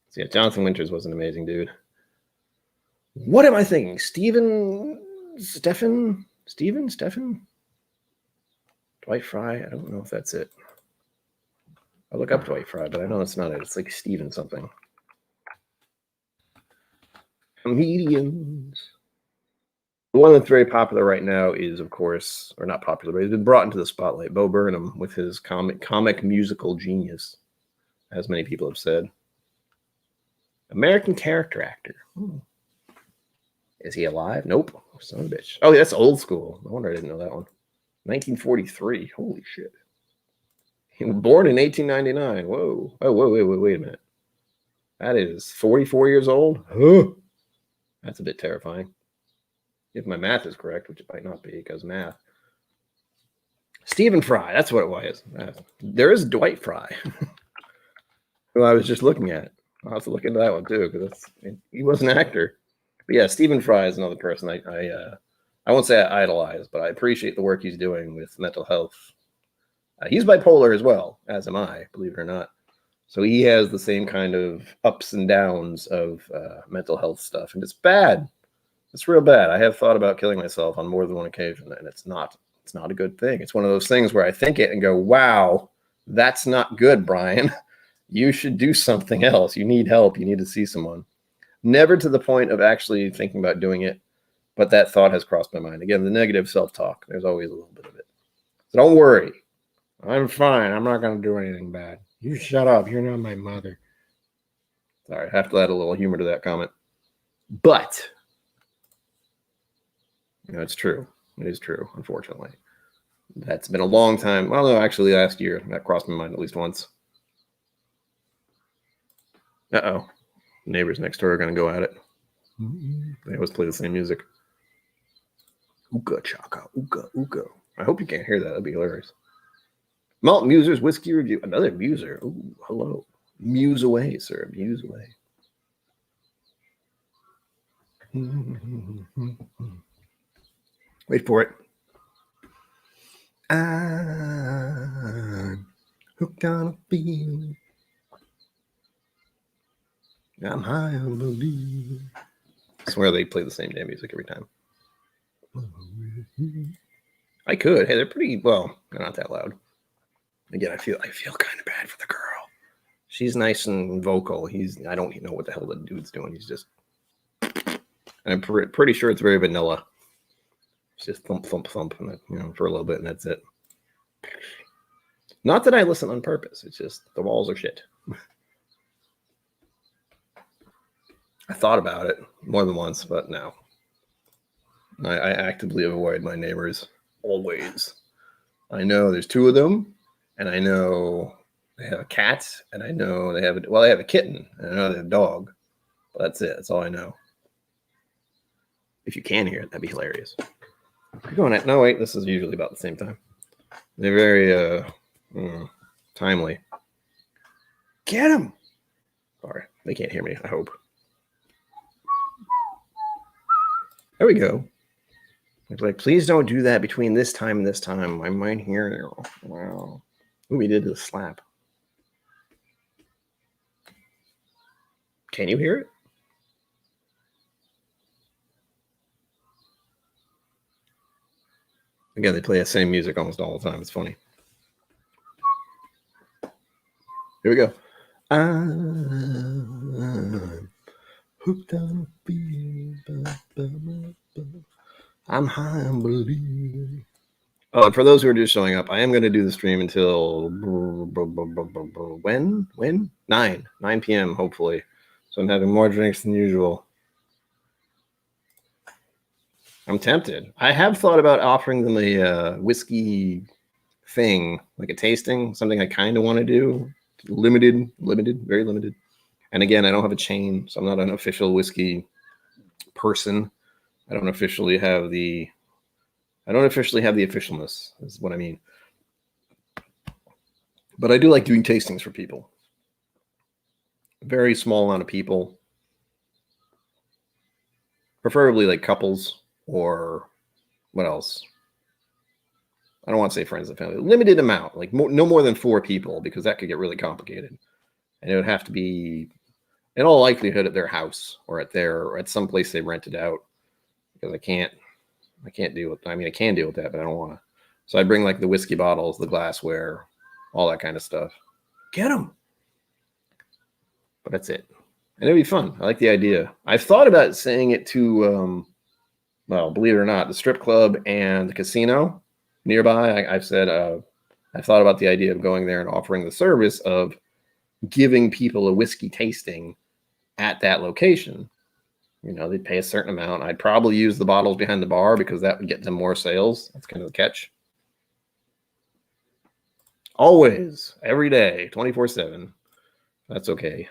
So yeah, Jonathan Winters was an amazing dude. What am I thinking? Stephen? Dwight Fry? I don't know if that's it. I'll look up Dwight Fry, but I know that's not it. It's like Stephen something. Comedians. The one that's very popular right now is, of course, or not popular, but he's been brought into the spotlight, Bo Burnham, with his comic musical genius, as many people have said. American character actor. Is he alive? Nope. Son of a bitch. Oh, that's old school. No wonder I didn't know that one. 1943. Holy shit. He was born in 1899. Whoa. Oh, wait a minute. That is 44 years old? Huh? That's a bit terrifying. If my math is correct, which it might not be because math. Stephen Fry, that's what it was. There is Dwight Fry, who I was just looking at. I'll have to look into that one too, because he was an actor. But yeah, Stephen Fry is another person I won't say I idolize, but I appreciate the work he's doing with mental health. He's bipolar as well, as am I, believe it or not. So he has the same kind of ups and downs of mental health stuff, and it's bad. It's real bad. I have thought about killing myself on more than one occasion, and it's not a good thing. It's one of those things where I think it and go, wow, that's not good, Brian. You should do something else. You need help. You need to see someone. Never to the point of actually thinking about doing it, but that thought has crossed my mind. Again, the negative self-talk, there's always a little bit of it. So don't worry. I'm fine. I'm not going to do anything bad. You shut up. You're not my mother. Sorry, I have to add a little humor to that comment. But, it's true. It is true, unfortunately. That's been a long time. Well, no, actually, last year, that crossed my mind at least once. Uh-oh. Neighbors next door are going to go at it. They always play the same music. Ooga chaka, ooga, ooga. I hope you can't hear that. That'd be hilarious. Malt Musers Whiskey Review. Another muser. Ooh, hello. Muse away, sir. Muse away. Wait for it. I'm hooked on a feeling. I'm high on belief. I swear they play the same damn music every time. I could. Hey, they're pretty, well, they're not that loud. Again, I feel kind of bad for the girl. She's nice and vocal. I don't know what the hell the dude's doing. He's just, I'm pretty sure it's very vanilla. It's just thump, thump, thump, and for a little bit, and that's it. Not that I listen on purpose. It's just the walls are shit. I thought about it more than once, but no. I actively avoid my neighbors always. I know there's two of them, and I know they have a cat, and I know they have a kitten, and I know they have a dog. But that's it. That's all I know. If you can hear it, that'd be hilarious. You're going at, no, wait, this is usually about the same time. They're very timely. Get him! Sorry, they can't hear me, I hope. There we go. It's like, please don't do that between this time and this time. I might hear you. Wow. Ooh, we did the slap. Can you hear it? Again, they play the same music almost all the time. It's funny. Here we go. I'm hooked on a feeling. I'm high on belief. Oh, and for those who are just showing up, I am going to do the stream until when? 9 p.m. hopefully. So I'm having more drinks than usual. I'm tempted. I have thought about offering them a whiskey thing, like a tasting, something I kind of want to do. Limited, very limited. And again, I don't have a chain, so I'm not an official whiskey person. I don't officially have the officialness, is what I mean. But I do like doing tastings for people. A very small amount of people. Preferably like couples or what else? I don't want to say friends and family. Limited amount, like no more than 4 people, because that could get really complicated. And it would have to be, in all likelihood, at their house or at some place they rented out, because I can't deal with. I mean, I can deal with that, but I don't want to. So I bring like the whiskey bottles, the glassware, all that kind of stuff. Get them. But that's it. And it'd be fun. I like the idea. I've thought about saying it to, well, believe it or not, the strip club and the casino nearby. I've said, I've thought about the idea of going there and offering the service of giving people a whiskey tasting at that location. They'd pay a certain amount. I'd probably use the bottles behind the bar because that would get them more sales. That's kind of the catch. Always, every day, 24/7. That's okay.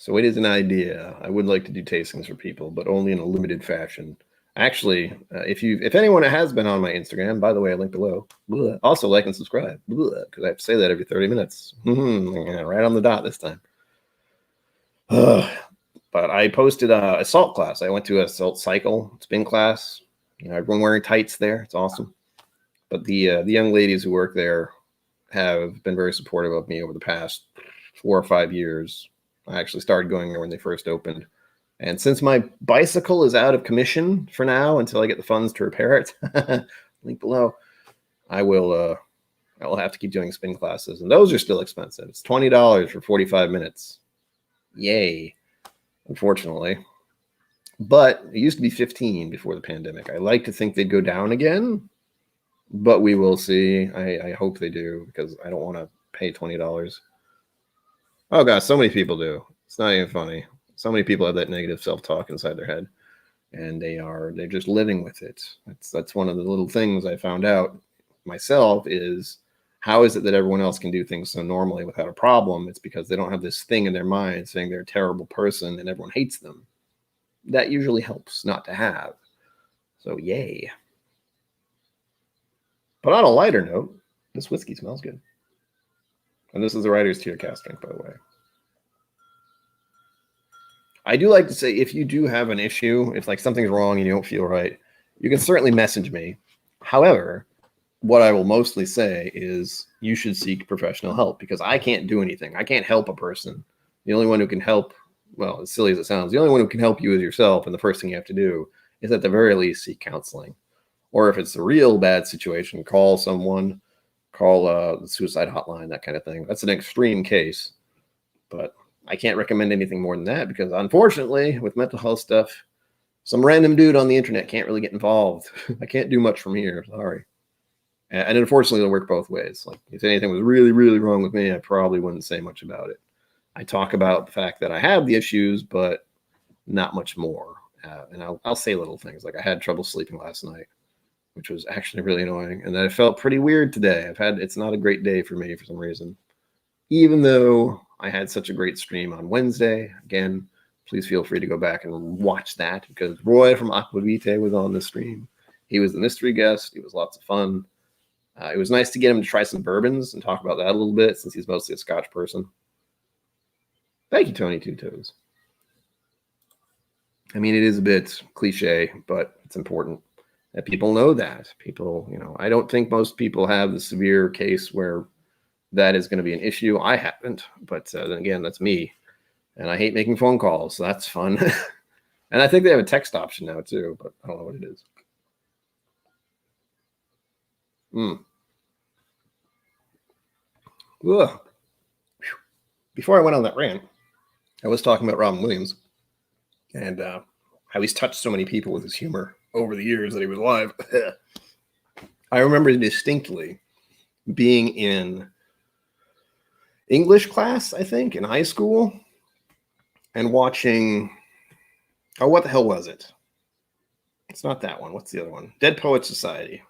So it is an idea. I would like to do tastings for people, but only in a limited fashion. Actually, if anyone has been on my Instagram, by the way, I link below. Also like and subscribe because I have to say that every 30 minutes. Right on the dot this time. But I posted a assault class. I went to a assault cycle spin class. Everyone wearing tights there. It's awesome. But the young ladies who work there have been very supportive of me over the past 4 or 5 years. I actually started going there when they first opened. And since my bicycle is out of commission for now until I get the funds to repair it, link below, I will have to keep doing spin classes. And those are still expensive. It's $20 for 45 minutes. Yay, unfortunately. But it used to be 15 before the pandemic. I like to think they'd go down again, but we will see. I hope they do because I don't want to pay $20. Oh gosh, so many people do. It's not even funny. So many people have that negative self-talk inside their head, and they're just living with it. That's one of the little things I found out myself is how is it that everyone else can do things so normally without a problem? It's because they don't have this thing in their mind saying they're a terrible person and everyone hates them. That usually helps not to have. So yay. But on a lighter note, this whiskey smells good. And this is the Writer's Tier cast drink, by the way. I do like to say, if you do have an issue, if like something's wrong and you don't feel right, you can certainly message me. However, what I will mostly say is you should seek professional help because I can't do anything. I can't help a person. The only one who can help, well, as silly as it sounds, the only one who can help you is yourself. And the first thing you have to do is at the very least seek counseling. Or if it's a real bad situation, call someone, call the suicide hotline, that kind of thing. That's an extreme case. But I can't recommend anything more than that because unfortunately with mental health stuff, some random dude on the internet can't really get involved. I can't do much from here. Sorry. And unfortunately, it'll work both ways. Like if anything was really, really wrong with me, I probably wouldn't say much about it. I talk about the fact that I have the issues, but not much more. And I'll say little things like I had trouble sleeping last night, which was actually really annoying. And then I felt pretty weird today. It's not a great day for me for some reason. Even though I had such a great stream on Wednesday. Again, please feel free to go back and watch that because Roy from Aquavite was on the stream. He was the mystery guest. It was lots of fun. It was nice to get him to try some bourbons and talk about that a little bit since he's mostly a Scotch person. Thank you, Tony Two Toes. I mean, it is a bit cliche, but it's important that people know that. People, I don't think most people have the severe case where that is going to be an issue. I haven't, but then again, that's me. And I hate making phone calls, so that's fun. And I think they have a text option now too, but I don't know what it is. Ugh. Before I went on that rant, I was talking about Robin Williams and how he's touched so many people with his humor over the years that he was alive. I remember distinctly being in English class, I think, in high school, and watching, what the hell was it? It's not that one. What's the other one? Dead Poets Society.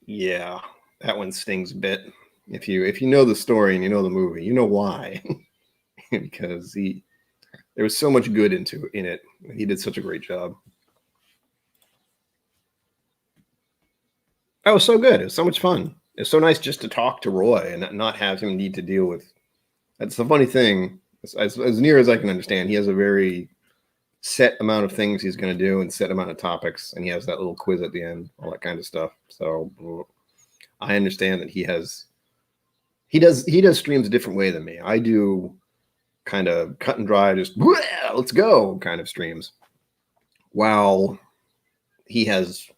Yeah, that one stings a bit. If you know the story and you know the movie, you know why. Because there was so much good in it. He did such a great job. That was so good. It was so much fun. It's so nice just to talk to Roy and not have him need to deal with. That's the funny thing. As near as I can understand, he has a very set amount of things he's going to do and set amount of topics, and he has that little quiz at the end, all that kind of stuff. So I understand that he does streams a different way than me. I do kind of cut and dry, just let's go kind of streams. While he has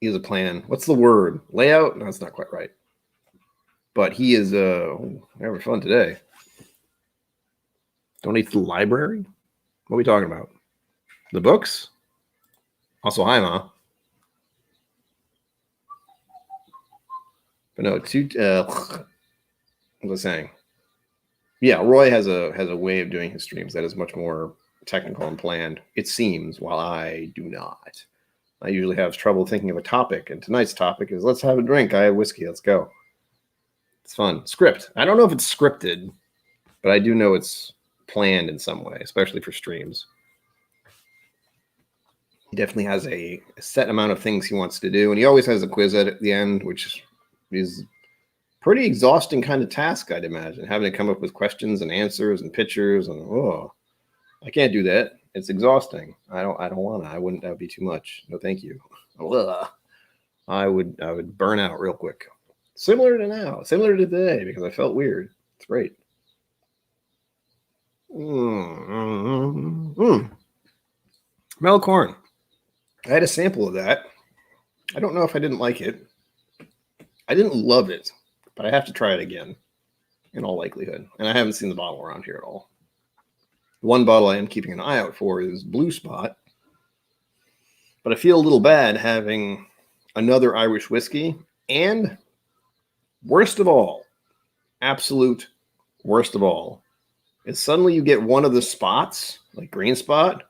a plan. What's the word? Layout? No, that's not quite right. But he is having fun today. Donate to the library? What are we talking about? The books? Also, hi, Ma. But no, what was I saying? Yeah, Roy has a way of doing his streams that is much more technical and planned, it seems, while I do not. I usually have trouble thinking of a topic, and tonight's topic is let's have a drink. I have whiskey. Let's go. It's fun. Script. I don't know if it's scripted, but I do know it's planned in some way, especially for streams. He definitely has a set amount of things he wants to do, and he always has a quiz at the end, which is pretty exhausting kind of task, I'd imagine, having to come up with questions and answers and pictures, and I can't do that. It's exhausting. I don't want to. I wouldn't. That would be too much. No, thank you. I would burn out real quick. Similar to today, because I felt weird. It's great. Mellow corn. I had a sample of that. I don't know if I didn't like it. I didn't love it, but I have to try it again, in all likelihood. And I haven't seen the bottle around here at all. One bottle I am keeping an eye out for is Blue Spot, but I feel a little bad having another Irish whiskey, and worst of all, absolute worst of all, is suddenly you get one of the spots, like green spot,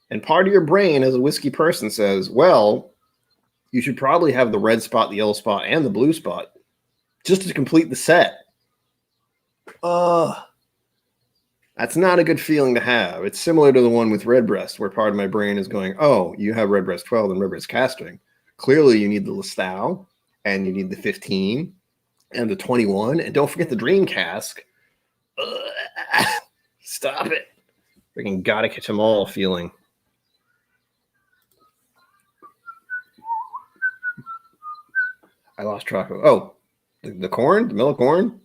and part of your brain as a whiskey person says, well, you should probably have the red spot, the yellow spot, and the blue spot just to complete the set. That's not a good feeling to have. It's similar to the one with Redbreast, where part of my brain is going, oh, you have Redbreast 12 and Redbreast casting. Clearly, you need the Listau, and you need the 15, and the 21, and don't forget the Dream Cask. Stop it. Freaking gotta catch them all feeling. I lost track of. Oh, the corn, the mellow corn.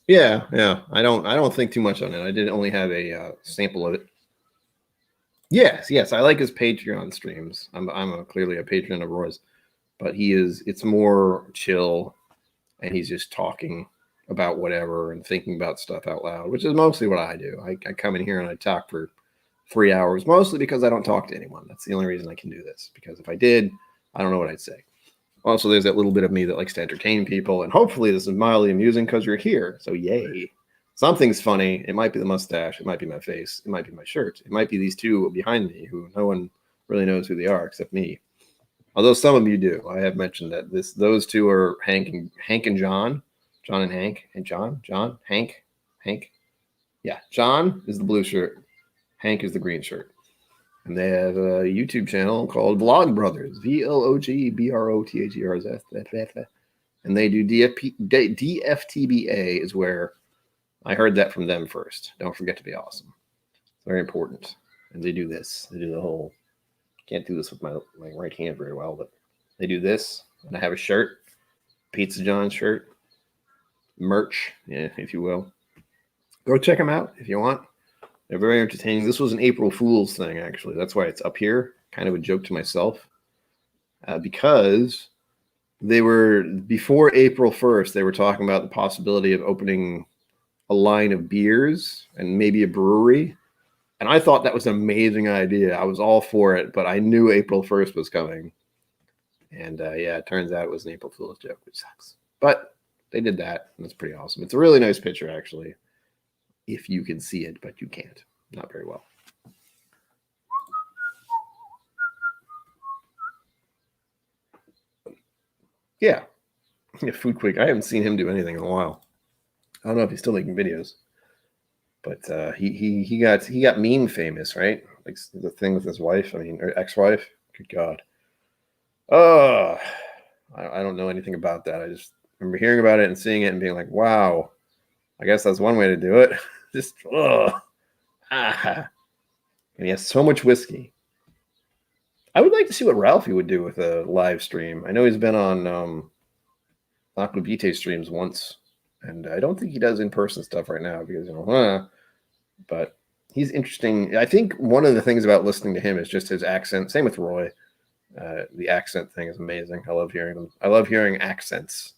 Yeah. I don't think too much on it. I did only have a sample of it. Yes. I like his Patreon streams. I'm clearly a patron of Roy's, but it's more chill, and he's just talking about whatever and thinking about stuff out loud, which is mostly what I do. I come in here and I talk for 3 hours, mostly because I don't talk to anyone. That's the only reason I can do this, because if I did, I don't know what I'd say. Also, there's that little bit of me that likes to entertain people, and hopefully this is mildly amusing because you're here. So yay. Something's funny. It might be the mustache. It might be my face. It might be my shirt. It might be these two behind me who no one really knows who they are except me. Although some of you do. I have mentioned that those two are Hank and John. John and Hank. And John, Hank. Yeah, John is the blue shirt. Hank is the green shirt. And they have a YouTube channel called Vlog Brothers, VLOGBROTHERS. And they do DFTBA is where I heard that from them first. Don't forget to be awesome. It's very important. And they do this. They do the whole, can't do this with my right hand very well, but they do this. And I have a shirt, Pizza John shirt, merch, yeah, if you will. Go check them out if you want. They're very entertaining. This was an April Fool's thing, actually. That's why it's up here. Kind of a joke to myself. Because they were, before April 1st, they were talking about the possibility of opening a line of beers and maybe a brewery. And I thought that was an amazing idea. I was all for it, but I knew April 1st was coming. And yeah, it turns out it was an April Fool's joke, which sucks. But they did that, and it's pretty awesome. It's a really nice picture, actually. If you can see it, but you can't. Not very well. Yeah. Food Quick. I haven't seen him do anything in a while. I don't know if he's still making videos. But he got meme famous, right? Like the thing with his wife, or ex-wife. Good God. I don't know anything about that. I just remember hearing about it and seeing it and being like, wow, I guess that's one way to do it. Just, and he has so much whiskey. I would like to see what Ralphie would do with a live stream. I know he's been on Aquavite streams once, and I don't think he does in-person stuff right now because, but he's interesting. I think one of the things about listening to him is just his accent. Same with Roy. The accent thing is amazing. I love hearing them. I love hearing accents.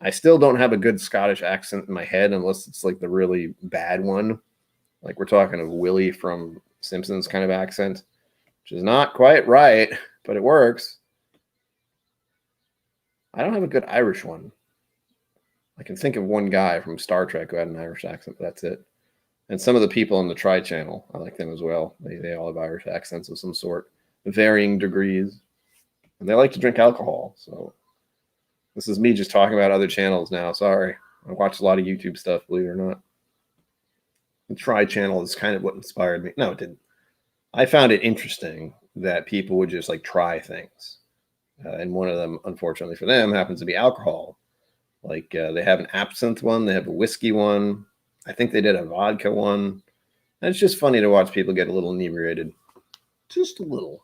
I still don't have a good Scottish accent in my head unless it's like the really bad one. Like we're talking of Willie from Simpsons kind of accent, which is not quite right, but it works. I don't have a good Irish one. I can think of one guy from Star Trek who had an Irish accent, but that's it. And some of the people on the Tri channel, I like them as well. They all have Irish accents of some sort, varying degrees. And they like to drink alcohol, so this is me just talking about other channels now. Sorry. I watch a lot of YouTube stuff, believe it or not. The Try channel is kind of what inspired me. No, it didn't. I found it interesting that people would just like try things. And one of them, unfortunately for them, happens to be alcohol. Like they have an absinthe one, they have a whiskey one. I think they did a vodka one. And it's just funny to watch people get a little inebriated. Just a little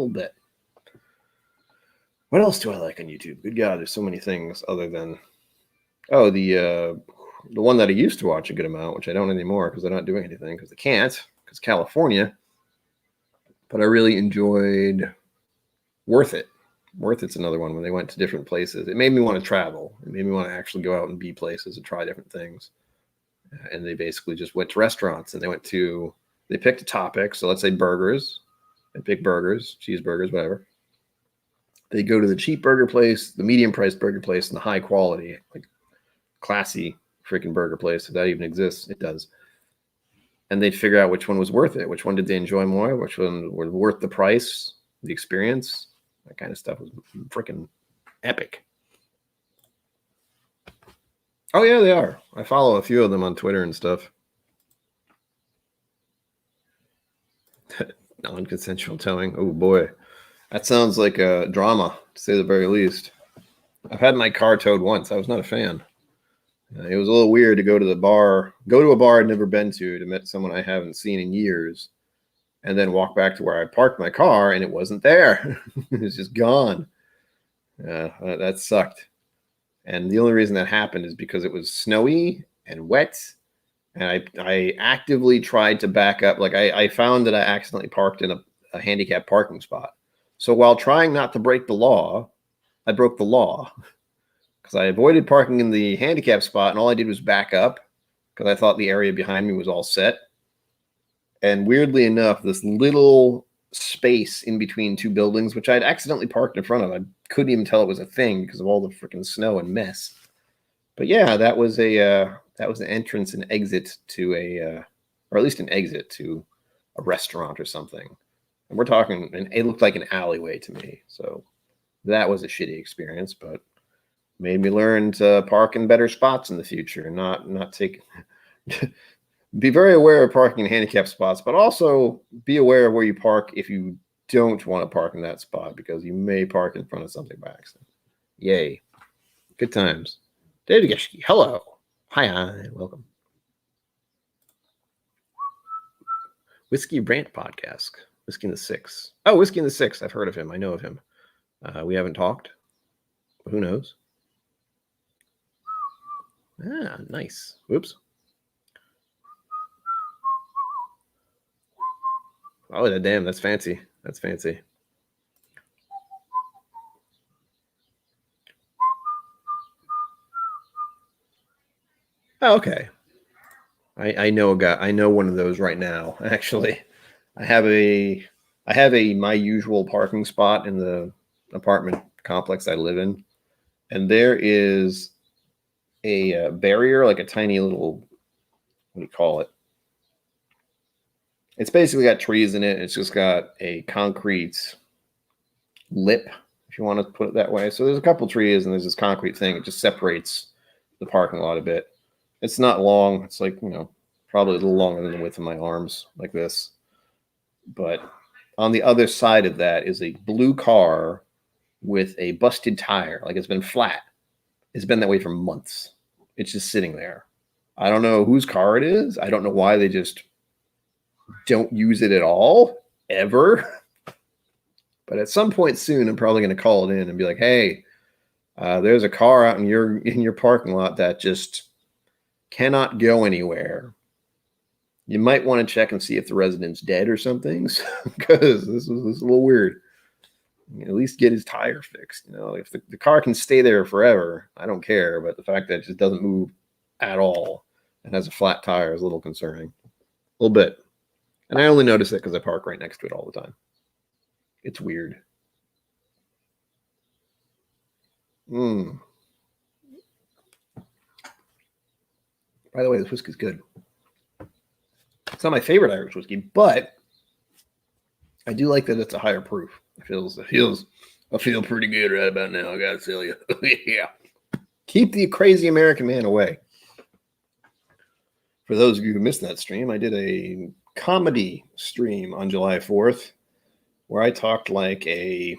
bit. What else do I like on YouTube? Good God, there's so many things other than the one that I used to watch a good amount, which I don't anymore because they're not doing anything because they can't because California. But I really enjoyed Worth It. Worth It's another one when they went to different places. It made me want to travel. It made me want to actually go out and be places and try different things. And they basically just went to restaurants and they picked a topic. So let's say burgers. They pick burgers, cheeseburgers, whatever. They go to the cheap burger place, the medium priced burger place, and the high quality, like classy freaking burger place. If that even exists, it does. And they'd figure out which one was worth it. Which one did they enjoy more? Which one was worth the price, the experience? That kind of stuff was freaking epic. Oh, yeah, they are. I follow a few of them on Twitter and stuff. Non-consensual towing. Oh, boy. That sounds like a drama, to say the very least. I've had my car towed once. I was not a fan. It was a little weird to go to a bar I'd never been to meet someone I haven't seen in years, and then walk back to where I parked my car, and it wasn't there. It was just gone. That sucked. And the only reason that happened is because it was snowy and wet, and I actively tried to back up. Like I found that I accidentally parked in a handicapped parking spot. So while trying not to break the law, I broke the law because I avoided parking in the handicap spot, and all I did was back up because I thought the area behind me was all set. And weirdly enough, this little space in between two buildings, which I'd accidentally parked in front of, I couldn't even tell it was a thing because of all the freaking snow and mess. But yeah, that was an entrance and exit to or at least an exit to a restaurant or something. And we're talking, and it looked like an alleyway to me. So that was a shitty experience, but made me learn to park in better spots in the future, not take. Be very aware of parking in handicapped spots, but also be aware of where you park if you don't want to park in that spot because you may park in front of something by accident. Yay. Good times. David Geschke, hello. Hi, welcome. Whiskey Rant Podcast. Whiskey in the Six. Oh, Whiskey in the Six. I've heard of him. I know of him. We haven't talked. But who knows? Ah, nice. Whoops. Oh, damn. That's fancy. That's fancy. Oh, okay. I know a guy. I know one of those right now. Actually, I have a my usual parking spot in the apartment complex I live in, and there is a barrier, like a tiny little, what do you call it? It's basically got trees in it. It's just got a concrete lip, if you want to put it that way. So there's a couple trees, and there's this concrete thing. It just separates the parking lot a bit. It's not long. It's like, probably a little longer than the width of my arms, like this. But on the other side of that is a blue car with a busted tire. Like it's been flat. It's been that way for months. It's just sitting there. I don't know whose car it is. I don't know why they just don't use it at all, ever. But at some point soon, I'm probably going to call it in and be like, hey, there's a car out in your parking lot that just cannot go anywhere. You might want to check and see if the resident's dead or something, because this is a little weird. At least get his tire fixed. If the car can stay there forever, I don't care. But the fact that it just doesn't move at all and has a flat tire is a little concerning. A little bit. And I only notice it because I park right next to it all the time. It's weird. By the way, this whiskey's good. It's not my favorite Irish whiskey, but I do like that it's a higher proof. I feel pretty good right about now. I gotta tell you. Yeah. Keep the crazy American man away. For For those of you who missed that stream, I did a comedy stream on July 4th where I talked like a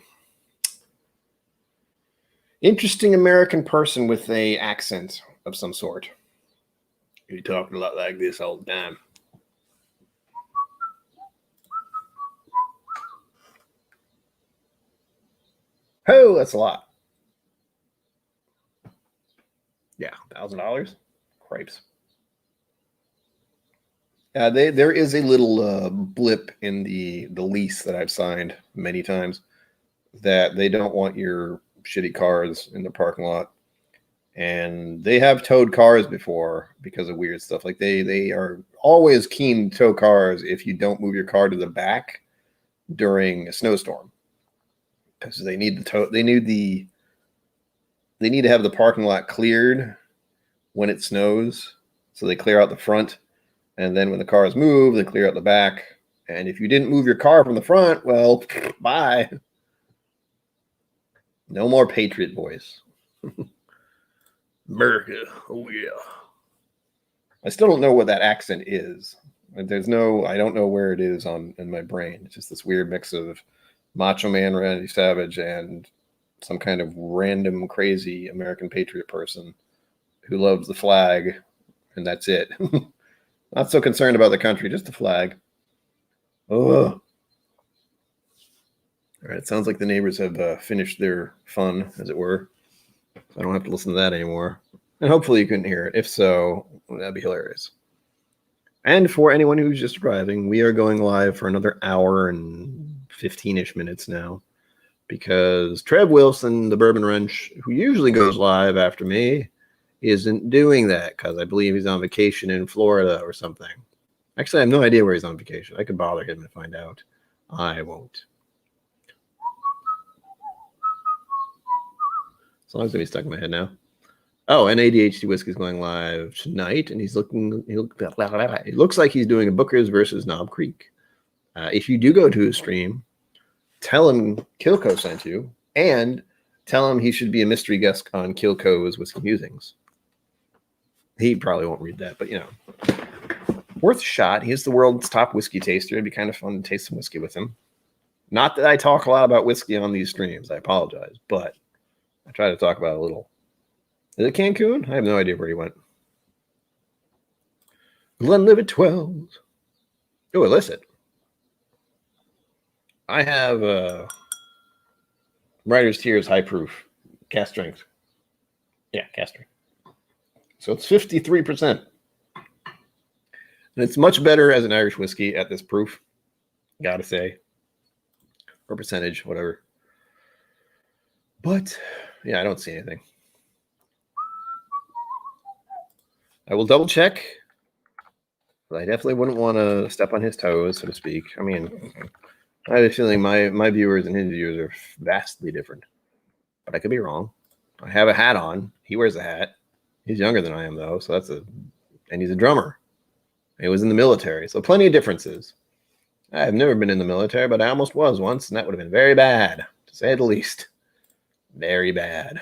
interesting American person with a accent of some sort. He talked a lot like this all the time. Oh, that's a lot. Yeah, $1,000. Cripes. There is a little blip in the lease that I've signed many times that they don't want your shitty cars in the parking lot. And they have towed cars before because of weird stuff. Like they are always keen to tow cars if you don't move your car to the back during a snowstorm. Because they need the tow, they need to have the parking lot cleared when it snows. So they clear out the front. And then when the cars move, they clear out the back. And if you didn't move your car from the front, well, bye. No more Patriot voice. America, oh yeah. I still don't know what that accent is. I don't know where it is in my brain. It's just this weird mix of Macho Man Randy Savage and some kind of random crazy American patriot person who loves the flag, and that's it. Not so concerned about the country, just the flag. Oh. All right, it sounds like the neighbors have finished their fun, as it were. So I don't have to listen to that anymore. And hopefully you couldn't hear it. If so, that'd be hilarious. And for anyone who's just arriving, we are going live for another hour and 15-ish minutes now. Because Trev Wilson, the Bourbon Wrench, who usually goes live after me, isn't doing that because I believe he's on vacation in Florida or something. Actually, I have no idea where he's on vacation. I could bother him and find out. I won't. As long as he's stuck in my head now. Oh, and ADHD Whiskey's going live tonight, and it looks like he's doing a Booker's versus Knob Creek. If you do go to his stream, tell him KillCo sent you, and tell him he should be a mystery guest on KillCo's Whiskey Musings. He probably won't read that, but worth a shot. He's the world's top whiskey taster. It'd be kind of fun to taste some whiskey with him. Not that I talk a lot about whiskey on these streams. I apologize, but I try to talk about it a little. Is it Cancun? I have no idea where he went. Glenlivet 12. Oh, illicit. I have Writer's Tears High Proof. Cast strength. Yeah, cast strength. So it's 53%. And it's much better as an Irish whiskey at this proof. Gotta say. Or percentage, whatever. But, yeah, I don't see anything. I will double check. But I definitely wouldn't want to step on his toes, so to speak. I mean, I have a feeling my viewers and his viewers are vastly different. But I could be wrong. I have a hat on. He wears a hat. He's younger than I am, though, so and he's a drummer. He was in the military, so plenty of differences. I've never been in the military, but I almost was once, and that would have been very bad, to say the least. Very bad.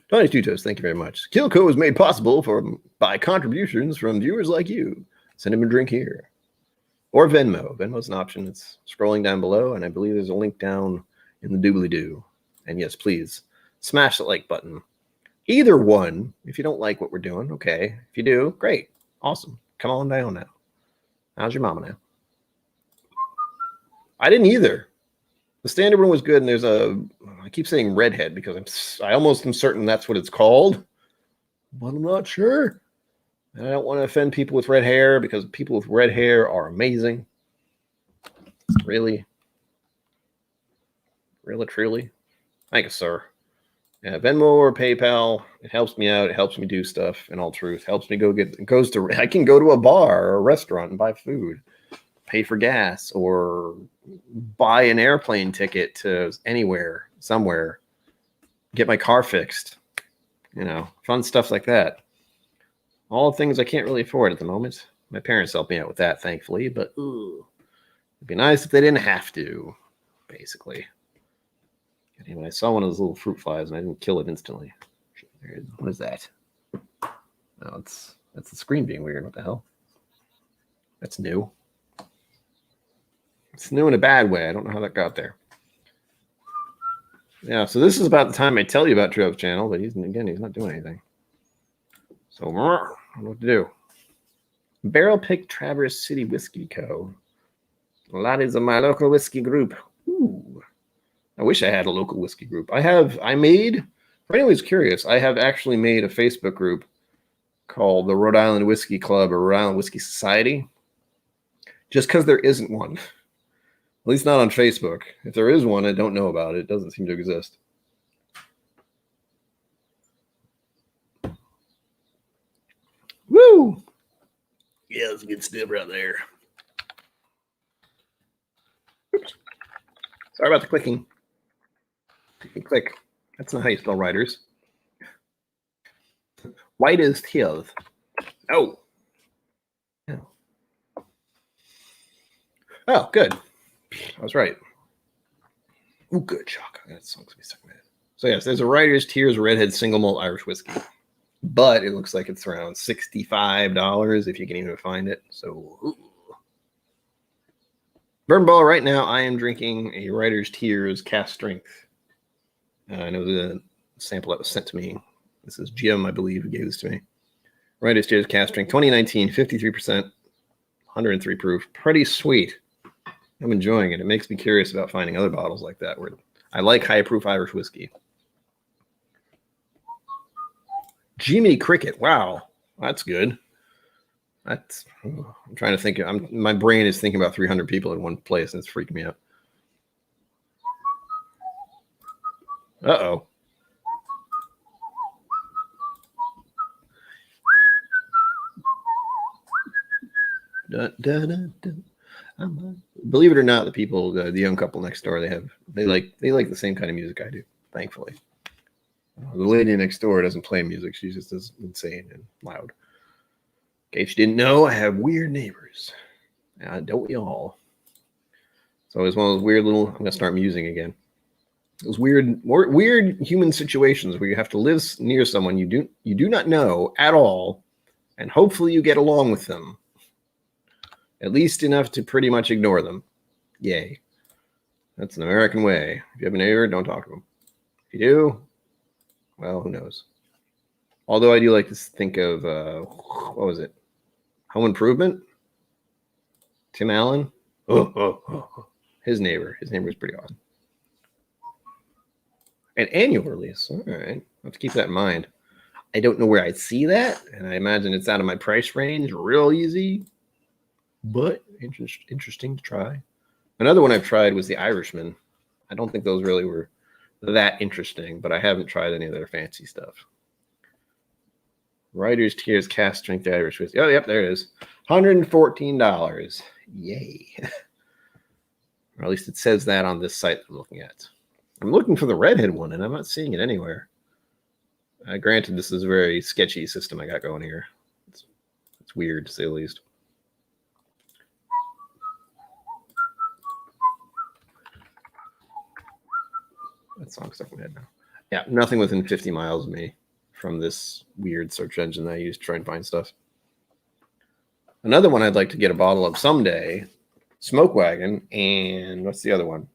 Tony Tutos, thank you very much. KillCo is made possible by contributions from viewers like you. Send him a drink here. Or Venmo. Venmo's an option. It's scrolling down below, and I believe there's a link down in the doobly-doo. And yes, please, smash the like button. Either one, if you don't like what we're doing, okay. If you do, great. Awesome. Come on down now. How's your mama now? I didn't either. The standard one was good, and I keep saying redhead because I almost am certain that's what it's called, but I'm not sure. And I don't want to offend people with red hair because people with red hair are amazing. Really? Really, truly? Thank you, sir. Yeah, Venmo or PayPal, it helps me out. It helps me do stuff, in all truth. Helps me I can go to a bar or a restaurant and buy food, pay for gas, or buy an airplane ticket to anywhere, somewhere, get my car fixed, fun stuff like that. All things I can't really afford at the moment. My parents help me out with that, thankfully, but it'd be nice if they didn't have to, basically. Anyway, I saw one of those little fruit flies, and I didn't kill it instantly. What is that? No, that's the screen being weird. What the hell? That's new. It's new in a bad way. I don't know how that got there. Yeah, so this is about the time I tell you about Trevor's channel, but he's not doing anything. So I don't know what to do. Barrel Pick Traverse City Whiskey Co. That is my local whiskey group. Ooh. I wish I had a local whiskey group. For anyone who's curious, I have actually made a Facebook group called the Rhode Island Whiskey Club or Rhode Island Whiskey Society. Just because there isn't one. At least not on Facebook. If there is one, I don't know about it. It doesn't seem to exist. Woo! Yeah, that's a good stuff right there. Oops. Sorry about the clicking. Click. That's not how you spell writers. White is teeth. Oh. Oh, good. I was right. Oh, good. Shock. That song's gonna be stuck in my head. So yes, there's a Writer's Tears Redhead Single Malt Irish Whiskey, but it looks like it's around $65 if you can even find it. So, ooh. Bourbon Ball. Right now, I am drinking a Writer's Tears Cask Strength. I know the sample that was sent to me. This is Jim, I believe, who gave this to me. Writer's Tears Cask Strength, 2019, 53%, 103 proof. Pretty sweet. I'm enjoying it. It makes me curious about finding other bottles like that where I like high proof Irish whiskey. Jiminy Cricket. Wow. That's good. I'm trying to think. My brain is thinking about 300 people in one place, and it's freaking me out. Uh-oh. Dun, dun, dun, dun. Believe it or not, the people, the young couple next door, they like the same kind of music I do. Thankfully, the lady next door doesn't play music; she just is insane and loud. In case you didn't know, I have weird neighbors. Don't we all? So it's one of those weird little. I'm gonna start musing again. Those weird human situations where you have to live near someone you do not know at all, and hopefully you get along with them. At least enough to pretty much ignore them. Yay. That's an American way. If you have a neighbor, don't talk to them. If you do, well, who knows? Although I do like to think of, what was it? Home Improvement? Tim Allen? His neighbor. His neighbor is pretty awesome. An annual release. All right. I'll have to keep that in mind. I don't know where I'd see that, and I imagine it's out of my price range real easy. But interesting to try. Another one I've tried was the Irishman. I don't think those really were that interesting, but I haven't tried any of their fancy stuff. Writer's Tears Cask Strength Irish Whiskey. Oh, yep, there it is. $114. Yay. Or at least it says that on this site I'm looking at. I'm looking for the redhead one, and I'm not seeing it anywhere. Granted, this is a very sketchy system I got going here. It's weird, to say the least. That song's stuck in my head now. Yeah, nothing within 50 miles of me from this weird search engine that I use to try and find stuff. Another one I'd like to get a bottle of someday, Smoke Wagon, and what's the other one?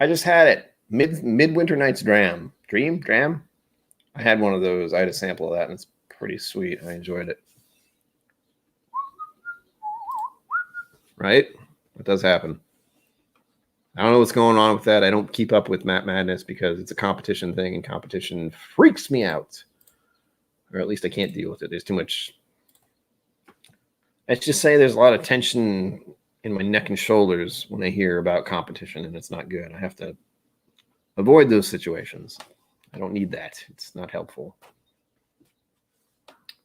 I just had it. Midwinter Night's Dram. I had one of those. I had a sample of that, and it's pretty sweet. I enjoyed it. Right? It does happen. I don't know what's going on with that. I don't keep up with Matt Madness because it's a competition thing, and competition freaks me out. Or at least I can't deal with it. There's too much. Let's just say there's a lot of tension in my neck and shoulders when I hear about competition, and it's not good. I have to avoid those situations. I don't need that. It's not helpful.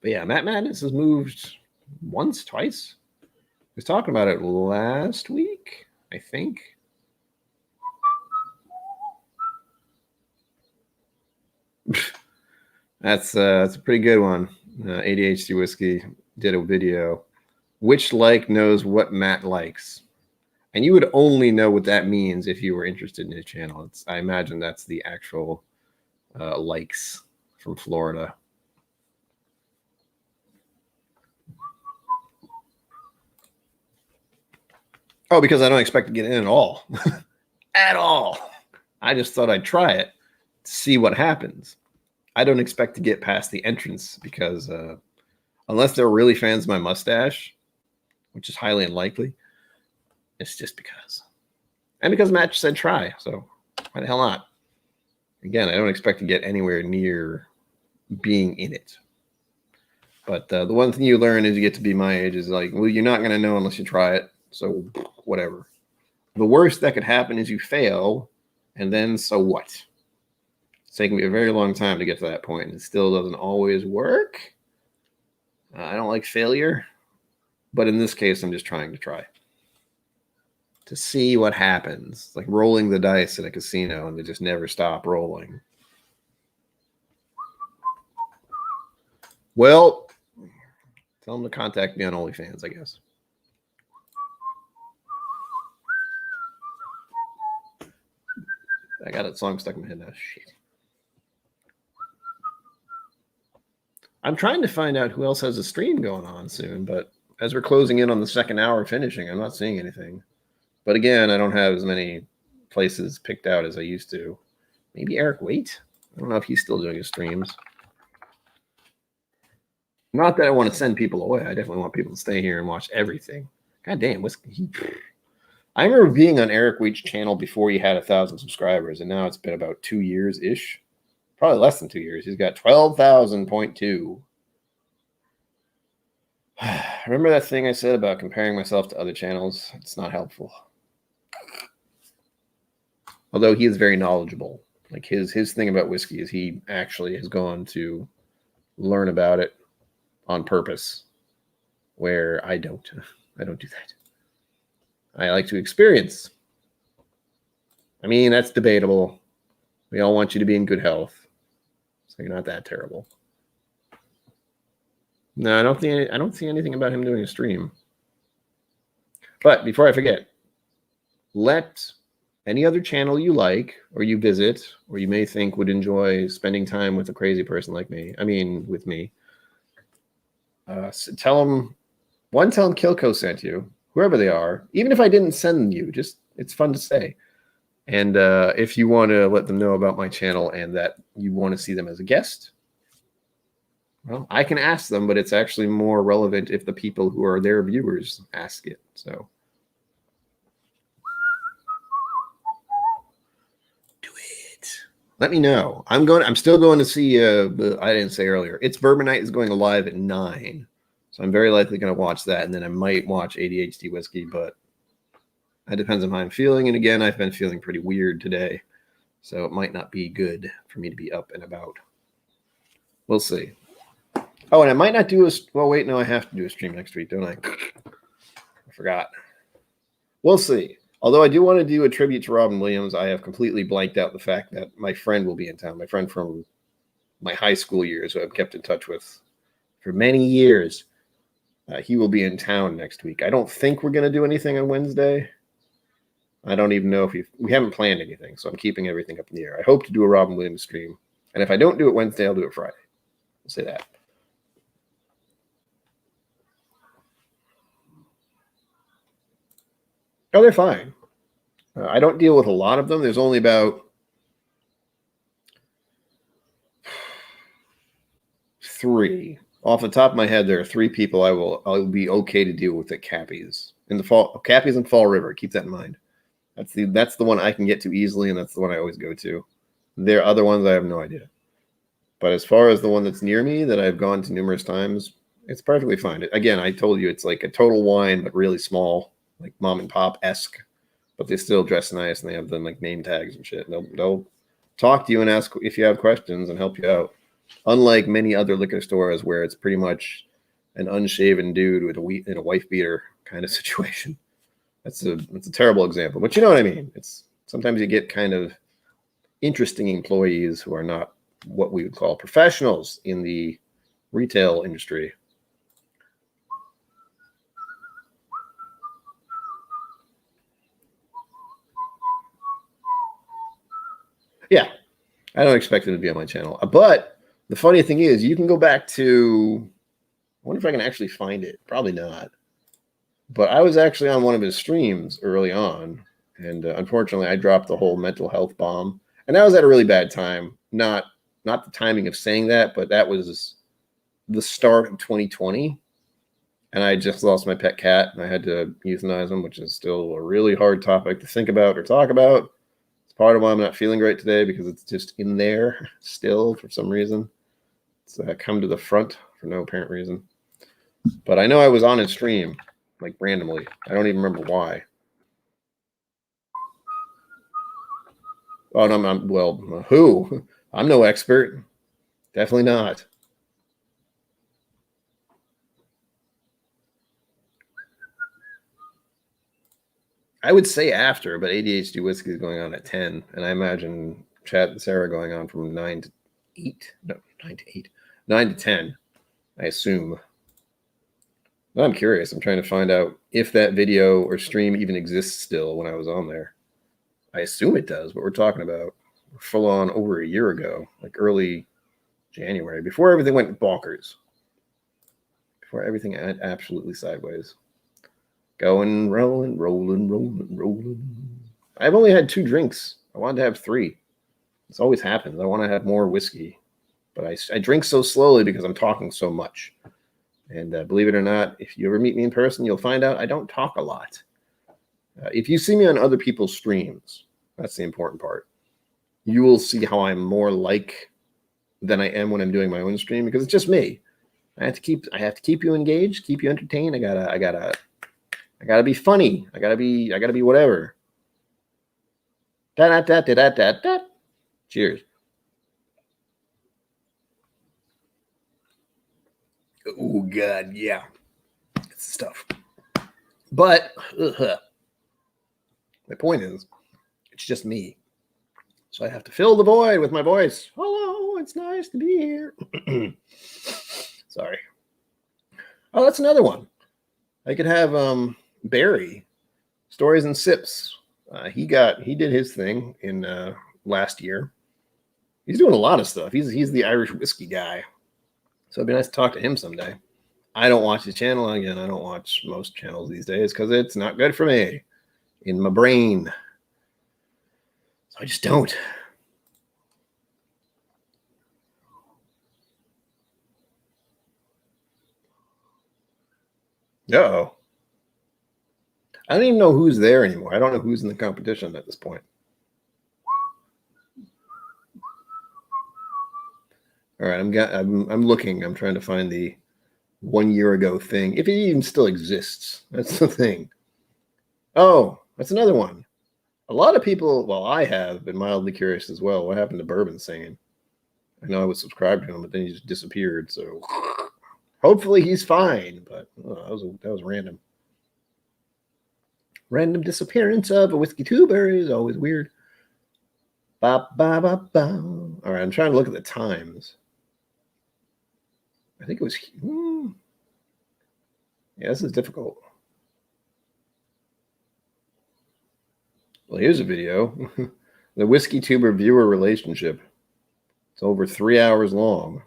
But yeah, Matt Madness has moved once, twice. I was talking about it last week, I think. That's a pretty good one. ADHD Whiskey did a video. Which like knows what Matt likes? And you would only know what that means if you were interested in his channel. I imagine that's the actual likes from Florida. Oh, because I don't expect to get in at all. At all. I just thought I'd try it to see what happens. I don't expect to get past the entrance because unless they're really fans of my mustache, which is highly unlikely, it's just because. And because Matt said try, so why the hell not? Again, I don't expect to get anywhere near being in it. But the one thing you learn as you get to be my age is like, well, you're not going to know unless you try it. So whatever. The worst that could happen is you fail, and then so what? It's taken me a very long time to get to that point, and it still doesn't always work. I don't like failure, but in this case, I'm just trying to try to see what happens. It's like rolling the dice at a casino, and they just never stop rolling. Well, tell them to contact me on OnlyFans, I guess. I got that song stuck in my head now. Shit. I'm trying to find out who else has a stream going on soon, but as we're closing in on the second hour finishing, I'm not seeing anything. But again, I don't have as many places picked out as I used to. Maybe Eric Waite? I don't know if he's still doing his streams. Not that I want to send people away. I definitely want people to stay here and watch everything. God damn, whiskey. I remember being on Eric Waite's channel before he had 1,000 subscribers, and now it's been about 2 years-ish. Probably less than 2 years. He's got 12,000.2. Remember that thing I said about comparing myself to other channels? It's not helpful. Although he is very knowledgeable. Like his thing about whiskey is he actually has gone to learn about it on purpose, where I don't. I don't do that. I like to experience. I mean, that's debatable. We all want you to be in good health, so you're not that terrible. No, I don't see anything about him doing a stream. But before I forget, let any other channel you like or you visit or you may think would enjoy spending time with a crazy person like me. I mean, with me. So tell them KillCo sent you, whoever they are. Even if I didn't send you, just it's fun to say. And if you want to let them know about my channel and that you want to see them as a guest, well, I can ask them, but it's actually more relevant if the people who are their viewers ask it. So do it. Let me know. I'm still going to see I didn't say earlier. It's Bourbon Night is going live at 9. So I'm very likely going to watch that, and then I might watch ADHD Whiskey, but it depends on how I'm feeling. And again, I've been feeling pretty weird today, so it might not be good for me to be up and about. We'll see. Oh, and I might not do well, wait, no, I have to do a stream next week, don't I? I forgot. We'll see. Although I do want to do a tribute to Robin Williams, I have completely blanked out the fact that my friend will be in town. My friend from my high school years, who I've kept in touch with for many years. He will be in town next week. I don't think we're going to do anything on Wednesday. I don't even know if we haven't planned anything, so I'm keeping everything up in the air. I hope to do a Robin Williams stream. And if I don't do it Wednesday, I'll do it Friday. I'll say that. Oh, they're fine. I don't deal with a lot of them. There's only about 3. Off the top of my head, there are 3 people I'll be okay to deal with at Cappy's in the fall. Cappy's and Fall River. Keep that in mind. That's the one I can get to easily, and that's the one I always go to. There are other ones I have no idea. But as far as the one that's near me that I've gone to numerous times, it's perfectly fine. Again, I told you it's like a Total Wine, but really small, like mom and pop-esque. But they still dress nice, and they have the like name tags and shit. They'll talk to you and ask if you have questions and help you out. Unlike many other liquor stores where it's pretty much an unshaven dude with a wife beater kind of situation. That's a terrible example, but you know what I mean. It's sometimes you get kind of interesting employees who are not what we would call professionals in the retail industry. Yeah, I don't expect it to be on my channel, but the funny thing is, you can go back to. I wonder if I can actually find it. Probably not. But I was actually on one of his streams early on, and unfortunately, I dropped the whole mental health bomb, and that was at a really bad time. Not the timing of saying that, but that was the start of 2020, and I just lost my pet cat, and I had to euthanize him, which is still a really hard topic to think about or talk about. It's part of why I'm not feeling great today, because it's just in there still for some reason. It's come to the front for no apparent reason. But I know I was on his stream, like randomly. I don't even remember why. Oh, no, well, who? I'm no expert. Definitely not. I would say after, but ADHD whiskey is going on at 10, and I imagine Chad and Sarah going on from 9 to 8. No, 9 to 8. 9 to 10, I assume. I'm curious. I'm trying to find out if that video or stream even exists still when I was on there. I assume it does, but we're talking about full on over a year ago, like early January, before everything went bonkers, before everything went absolutely sideways. Going, rolling, rolling, rolling, rolling. I've only had 2 drinks. I wanted to have 3. This always happens. I want to have more whiskey, but I drink so slowly because I'm talking so much. And believe it or not, if you ever meet me in person, you'll find out I don't talk a lot. If you see me on other people's streams, that's the important part. You will see how I'm more like than I am when I'm doing my own stream, because it's just me. I have to keep you engaged, keep you entertained. I gotta be funny. I gotta be whatever. Da da da da da da. Cheers. Oh God, yeah, it's stuff. But my point is, it's just me. So I have to fill the void with my voice. Hello, it's nice to be here. Sorry. Oh, that's another one. I could have Barry, Stories and Sips. He did his thing in last year. He's doing a lot of stuff. He's the Irish whiskey guy. So it'd be nice to talk to him someday. I don't watch his channel. Again, I don't watch most channels these days because it's not good for me in my brain. So I just don't. Uh-oh. I don't even know who's there anymore. I don't know who's in the competition at this point. All right, I'm looking. I'm trying to find the 1 year ago thing, if it even still exists. That's the thing. Oh, that's another one. A lot of people, well, I have been mildly curious as well. What happened to Bourbon Singing? I know I was subscribed to him, but then he just disappeared. So hopefully he's fine. But that was random. Random disappearance of a whiskey tuber is always weird. Ba, ba, ba, ba. All right, I'm trying to look at the times. I think it was. Yeah, this is difficult. Well, here's a video. The whiskey tuber viewer relationship. It's over 3 hours long.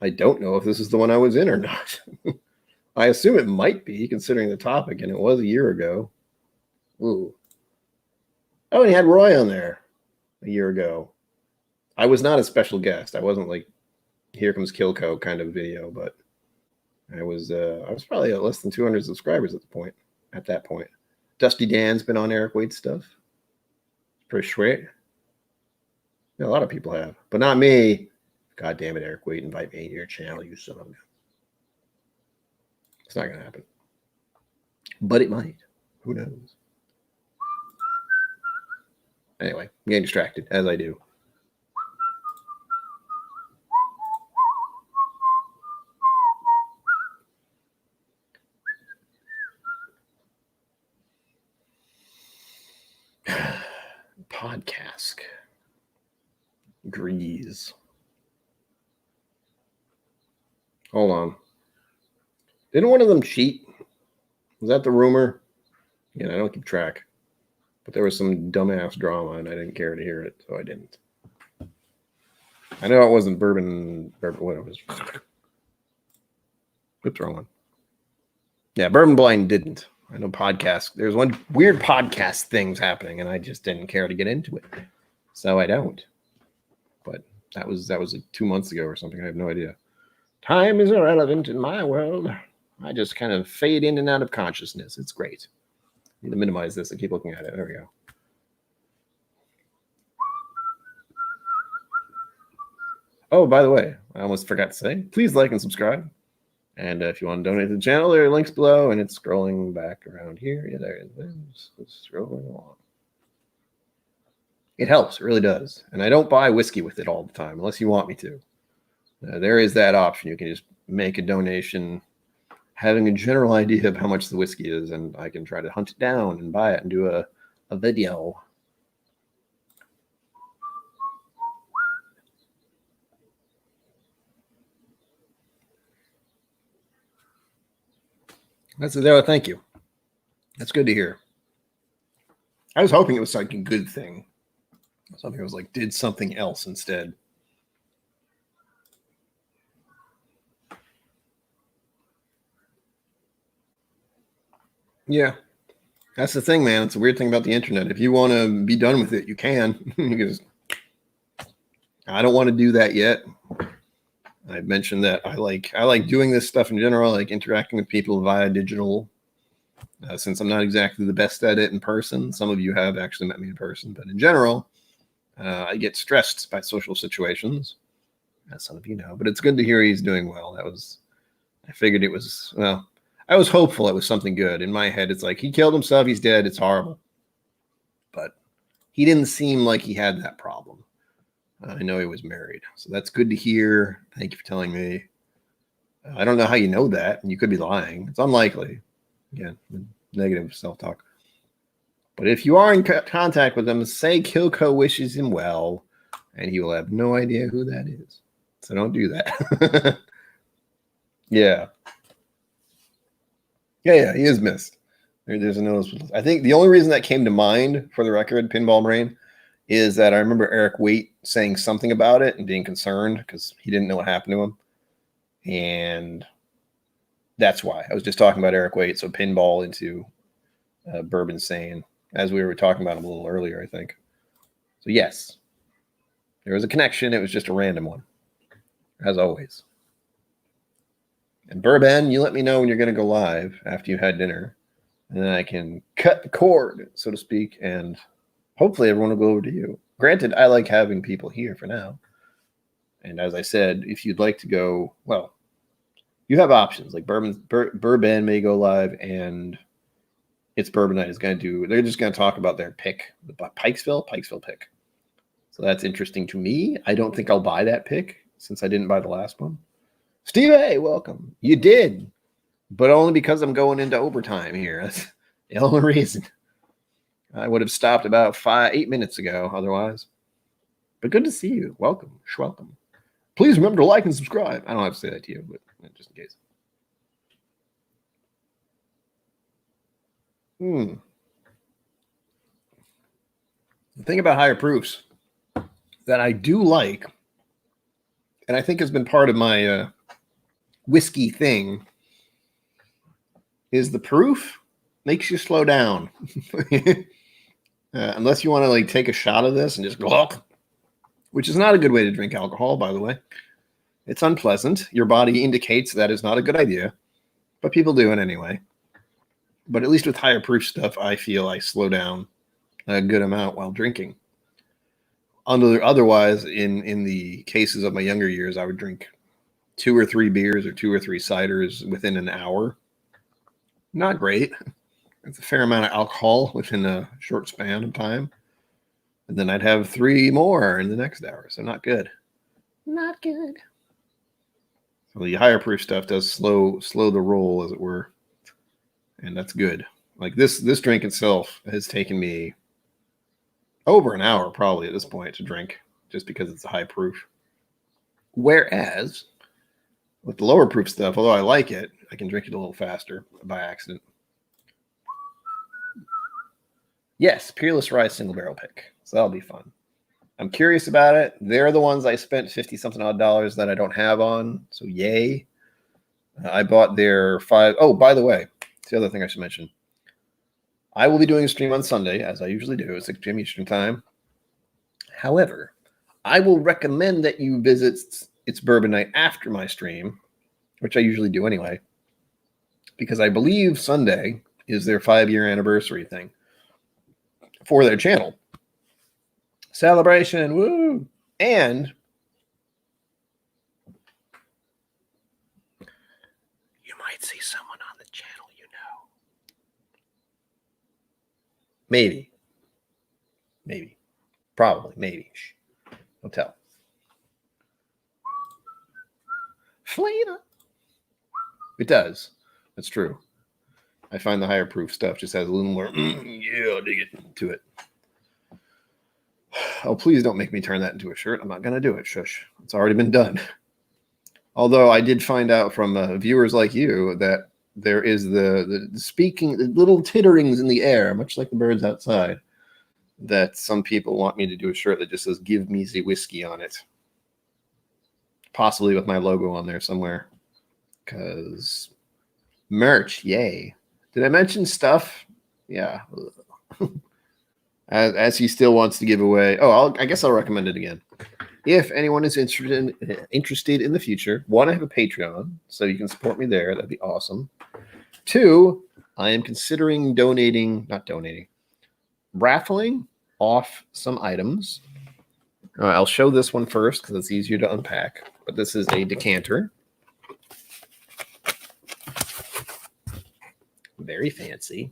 I don't know if this is the one I was in or not. I assume it might be, considering the topic, and it was a year ago. Ooh. Oh, and he had Roy on there a year ago. I was not a special guest. I wasn't like Here Comes KillCo kind of video, but I was probably at less than 200 subscribers at that point. Dusty Dan's been on Eric Waite's stuff. Pretty sweet. Yeah, a lot of people have, but not me. God damn it, Eric Waite, invite me to your channel, you son of a gun. It's not going to happen. But it might. Who knows? Anyway, I'm getting distracted, as I do. Podcast. Grease. Hold on. Didn't one of them cheat? Was that the rumor? Yeah, I don't keep track. But there was some dumbass drama, and I didn't care to hear it, so I didn't. I know it wasn't bourbon what it was. Oops, wrong one. Yeah, Bourbon Blind didn't. I know podcast. There's one weird podcast things happening, and I just didn't care to get into it, so I don't. But that was like 2 months ago or something. I have no idea. Time is irrelevant in my world. I just kind of fade in and out of consciousness. It's great. I need to minimize this and keep looking at it. There we go. Oh, by the way, I almost forgot to say, please like and subscribe. And if you want to donate to the channel, there are links below, and it's scrolling back around here. Yeah, there it is. It's scrolling along. It helps. It really does. And I don't buy whiskey with it all the time, unless you want me to. There is that option. You can just make a donation, having a general idea of how much the whiskey is, and I can try to hunt it down and buy it and do a video. That's it. Thank you. That's good to hear. I was hoping it was like a good thing. Something was like did something else instead. Yeah, that's the thing, man. It's a weird thing about the internet. If you want to be done with it, you can. You can just, I don't want to do that yet. I mentioned that I like doing this stuff in general, like interacting with people via digital. Since I'm not exactly the best at it in person, some of you have actually met me in person, but in general, I get stressed by social situations, as some of you know. But it's good to hear he's doing well. I figured it was, well, I was hopeful it was something good. In my head, it's like he killed himself, he's dead, it's horrible. But he didn't seem like he had that problem. I know he was married, so that's good to hear. Thank you for telling me. I don't know how you know that. You could be lying. It's unlikely. Again, negative self-talk. But if you are in contact with him, say KillCo wishes him well, and he will have no idea who that is. So don't do that. Yeah. Yeah, he is missed. There's a noticeable. I think the only reason that came to mind, for the record, Pinball Brain, is that I remember Eric Waite saying something about it and being concerned because he didn't know what happened to him. And that's why. I was just talking about Eric Waite, so Pinball into Bourbon Sane, as we were talking about him a little earlier, I think. So yes, there was a connection. It was just a random one, as always. And Bourbon, you let me know when you're going to go live after you had dinner, and then I can cut the cord, so to speak, and hopefully everyone will go over to you. Granted, I like having people here for now. And as I said, if you'd like to go, well, you have options. Like Bourbon may go live, and It's Bourbon Night is going to do, they're just going to talk about their pick, the Pikesville pick. So that's interesting to me. I don't think I'll buy that pick since I didn't buy the last one. Steve A, welcome. You did, but only because I'm going into overtime here. That's the only reason. I would have stopped about 8 minutes ago otherwise. But good to see you. Welcome. Schwelcome. Please remember to like and subscribe. I don't have to say that to you, but just in case. The thing about higher proofs that I do like, and I think has been part of my whiskey thing, is the proof makes you slow down. Unless you want to like take a shot of this and just glop, which is not a good way to drink alcohol, by the way. It's unpleasant. Your body indicates that is not a good idea, but people do it anyway. But at least with higher proof stuff, I feel I slow down a good amount while drinking. Otherwise, in the cases of my younger years, I would drink 2 or 3 beers or 2 or 3 ciders within an hour. Not great. It's a fair amount of alcohol within a short span of time. And then I'd have 3 more in the next hour. So not good. Not good. So the higher proof stuff does slow the roll, as it were. And that's good. Like this drink itself has taken me over an hour probably at this point to drink, just because it's a high proof. Whereas with the lower proof stuff, although I like it, I can drink it a little faster by accident. Yes, Peerless Rye single barrel pick. So that'll be fun. I'm curious about it. They're the ones I spent 50 something odd dollars that I don't have on. So yay. I bought their 5. Oh, by the way, the other thing I should mention. I will be doing a stream on Sunday, as I usually do, at 6 p.m. Eastern Time. However, I will recommend that you visit It's Bourbon Night after my stream, which I usually do anyway, because I believe Sunday is their 5-year anniversary thing for their channel. Celebration, woo! And you might see someone on the channel you know. Maybe. Probably. Maybe. Shh. Don't tell. Flavor. It does. That's true. I find the higher proof stuff just has a little more, yeah, I'll dig it to it. Oh, please don't make me turn that into a shirt. I'm not going to do it. Shush. It's already been done. Although I did find out from viewers like you that there is the speaking, the little titterings in the air, much like the birds outside, that some people want me to do a shirt that just says, "Give me the whiskey" on it. Possibly with my logo on there somewhere. Because merch, yay. Did I mention stuff? Yeah. As he still wants to give away. Oh, I guess I'll recommend it again. If anyone is interested in the future, one, I have a Patreon, so you can support me there. That'd be awesome. 2, I am considering raffling off some items. I'll show this one first because it's easier to unpack. But this is a decanter. Very fancy.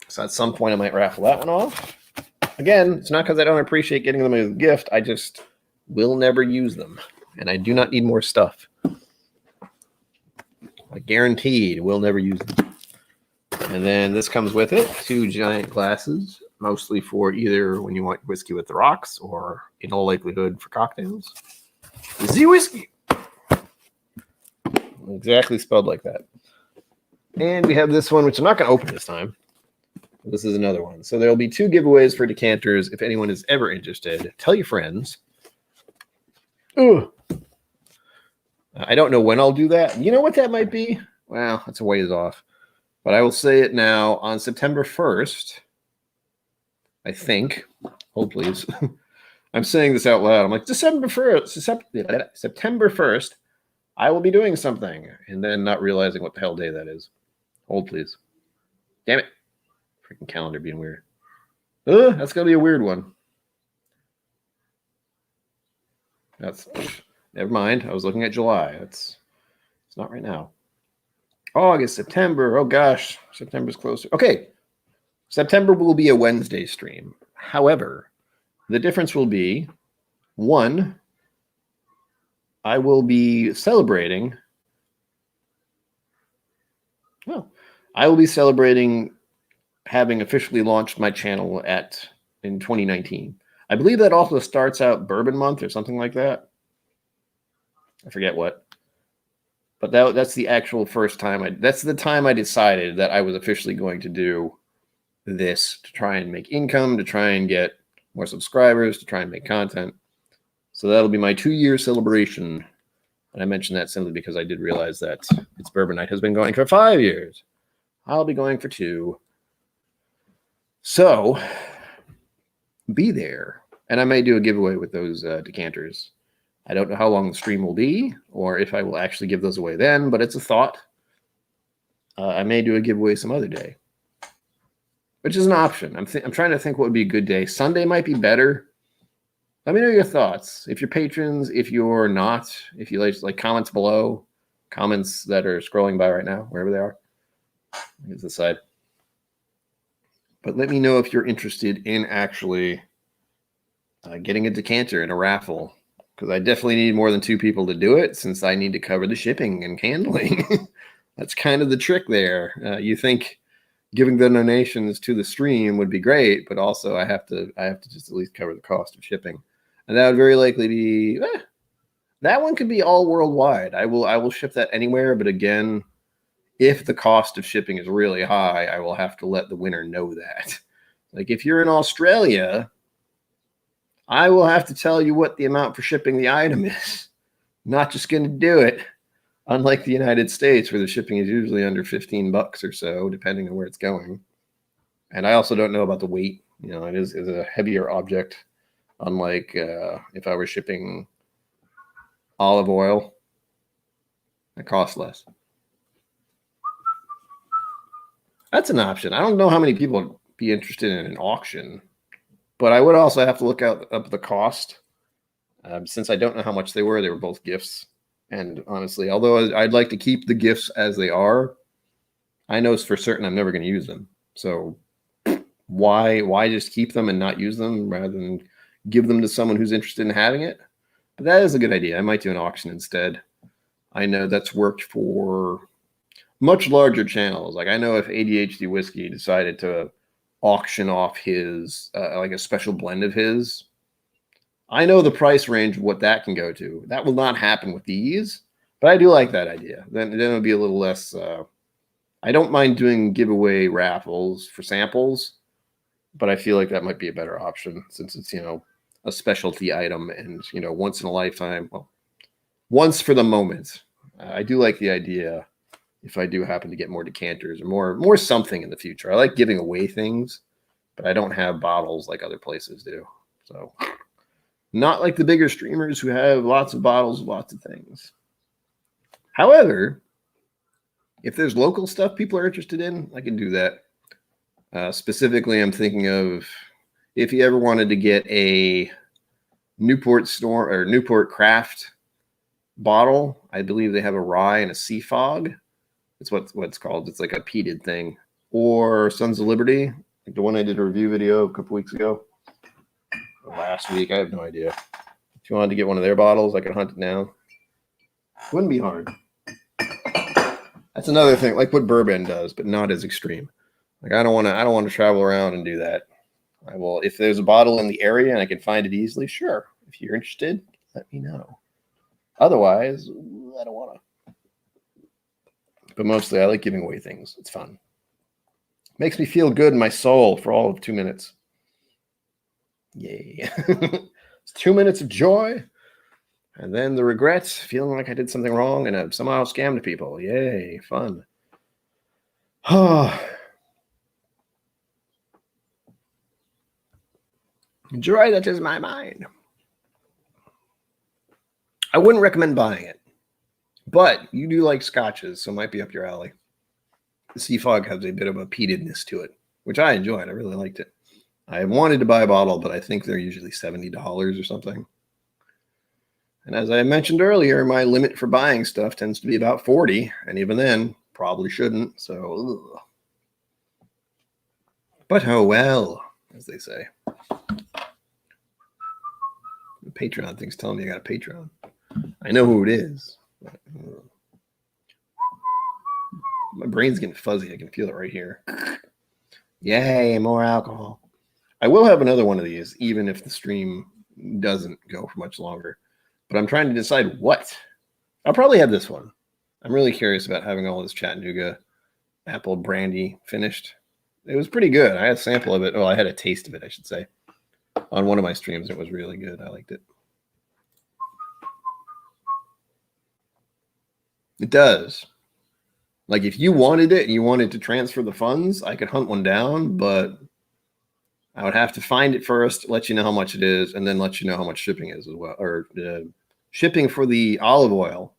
So at some point I might raffle that one off. Again, it's not because I don't appreciate getting them as a gift. I just will never use them. And I do not need more stuff. I guaranteed will never use them. And then this comes with it. 2 giant glasses, mostly for either when you want whiskey with the rocks or in all likelihood for cocktails. Z whiskey. Exactly spelled like that. And we have this one, which I'm not going to open this time. This is another one. So there'll be 2 giveaways for decanters. If anyone is ever interested, tell your friends. Ooh. I don't know when I'll do that. You know what that might be? Well, that's a ways off. But I will say it now. On September 1st, I think. Hold, please. I'm saying this out loud. I'm like, September 1st, I will be doing something. And then not realizing what the hell day that is. Hold, please. Damn it. Freaking calendar being weird. That's going to be a weird one. Never mind. I was looking at July. It's not right now. August, September. Oh, gosh. September's closer. Okay. September will be a Wednesday stream. However, the difference will be, 1, I will be celebrating. Well, I will be celebrating having officially launched my channel in 2019. I believe that also starts out Bourbon Month or something like that. I forget what. But that's the actual first time. That's the time I decided that I was officially going to do this to try and make income, to try and get more subscribers, to try and make content. So that'll be my 2-year celebration. And I mentioned that simply because I did realize that It's Bourbon Night has been going for 5 years. I'll be going for 2. So be there. And I may do a giveaway with those decanters. I don't know how long the stream will be or if I will actually give those away then, but it's a thought. I may do a giveaway some other day, which is an option. I'm trying to think what would be a good day. Sunday might be better. Let me know your thoughts. If you're patrons, if you're not, if you like comments below, comments that are scrolling by right now, wherever they are. Here's the side. But let me know if you're interested in actually getting a decanter in a raffle. Because I definitely need more than 2 people to do it since I need to cover the shipping and handling. That's kind of the trick there. You think giving the donations to the stream would be great, but also I have to just at least cover the cost of shipping. And that would very likely be that one could be all worldwide. I will ship that anywhere, but again, if the cost of shipping is really high, I will have to let the winner know that. Like if you're in Australia, I will have to tell you what the amount for shipping the item is. Not just going to do it. Unlike the United States, where the shipping is usually under 15 bucks or so, depending on where it's going. And I also don't know about the weight. You know, it is a heavier object. Unlike if I were shipping olive oil, it costs less. That's an option. I don't know how many people would be interested in an auction, but I would also have to look up the cost. Since I don't know how much they were both gifts. And honestly, although I'd like to keep the gifts as they are, I know for certain I'm never going to use them. So why just keep them and not use them rather than give them to someone who's interested in having it? But that is a good idea. I might do an auction instead. I know that's worked for much larger channels. Like I know if ADHD Whiskey decided to auction off his like a special blend of his, I know the price range of what that can go to. That will not happen with these, but I do like that idea. Then it'll be a little less. I don't mind doing giveaway raffles for samples, but I feel like that might be a better option since it's, you know, a specialty item and, you know, once in a lifetime. Well, once for the moment. I do like the idea if I do happen to get more decanters or more something in the future. I like giving away things, but I don't have bottles like other places do. So not like the bigger streamers who have lots of bottles of lots of things. However, if there's local stuff people are interested in, I can do that. Specifically, I'm thinking of if you ever wanted to get a Newport store or Newport Craft bottle, I believe they have a rye and a sea fog. It's what it's called. It's like a peated thing. Or Sons of Liberty, like the one I did a review video a couple weeks ago. Or last week, I have no idea. If you wanted to get one of their bottles, I could hunt it down. Wouldn't be hard. That's another thing, like what bourbon does, but not as extreme. Like I don't want to travel around and do that. I will, if there's a bottle in the area and I can find it easily, sure. If you're interested, let me know. Otherwise, I don't want to. But mostly, I like giving away things. It's fun. Makes me feel good in my soul for all of 2 minutes. Yay. It's 2 minutes of joy. And then the regrets, feeling like I did something wrong and I somehow scammed people. Yay, fun. Joy that is my mind. I wouldn't recommend buying it, but you do like scotches, so it might be up your alley. The Sea Fog has a bit of a peatedness to it, which I enjoyed. I really liked it. I wanted to buy a bottle, but I think they're usually $70 or something. And as I mentioned earlier, my limit for buying stuff tends to be about 40, and even then, probably shouldn't. So, ugh. But oh well, as they say. The Patreon thing's telling me I got a Patreon. I know who it is. But, my brain's getting fuzzy. I can feel it right here. Yay, more alcohol. I will have another one of these, even if the stream doesn't go for much longer. But I'm trying to decide what. I'll probably have this one. I'm really curious about having all this Chattanooga apple brandy finished. It was pretty good. I had a sample of it. Well, I had a taste of it, I should say. On one of my streams, it was really good. I liked it. It does. Like, if you wanted it and you wanted to transfer the funds, I could hunt one down, but I would have to find it first, let you know how much it is, and then let you know how much shipping is as well. Or shipping for the olive oil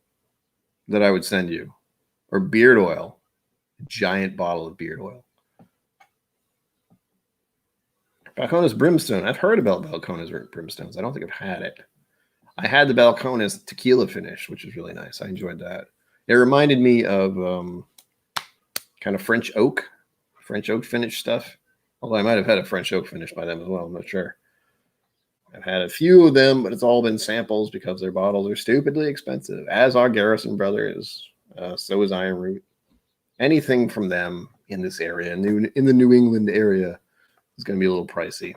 that I would send you. Or beard oil. A giant bottle of beard oil. Balcones Brimstone. I've heard about Balcones Brimstones. I don't think I've had it. I had the Balcones tequila finish, which is really nice. I enjoyed that. It reminded me of kind of French oak finish stuff. Although I might have had a French oak finish by them as well. I'm not sure. I've had a few of them, but it's all been samples because their bottles are stupidly expensive, as are Garrison Brothers. So is Iron Root. Anything from them in this area, in the New England area, is going to be a little pricey.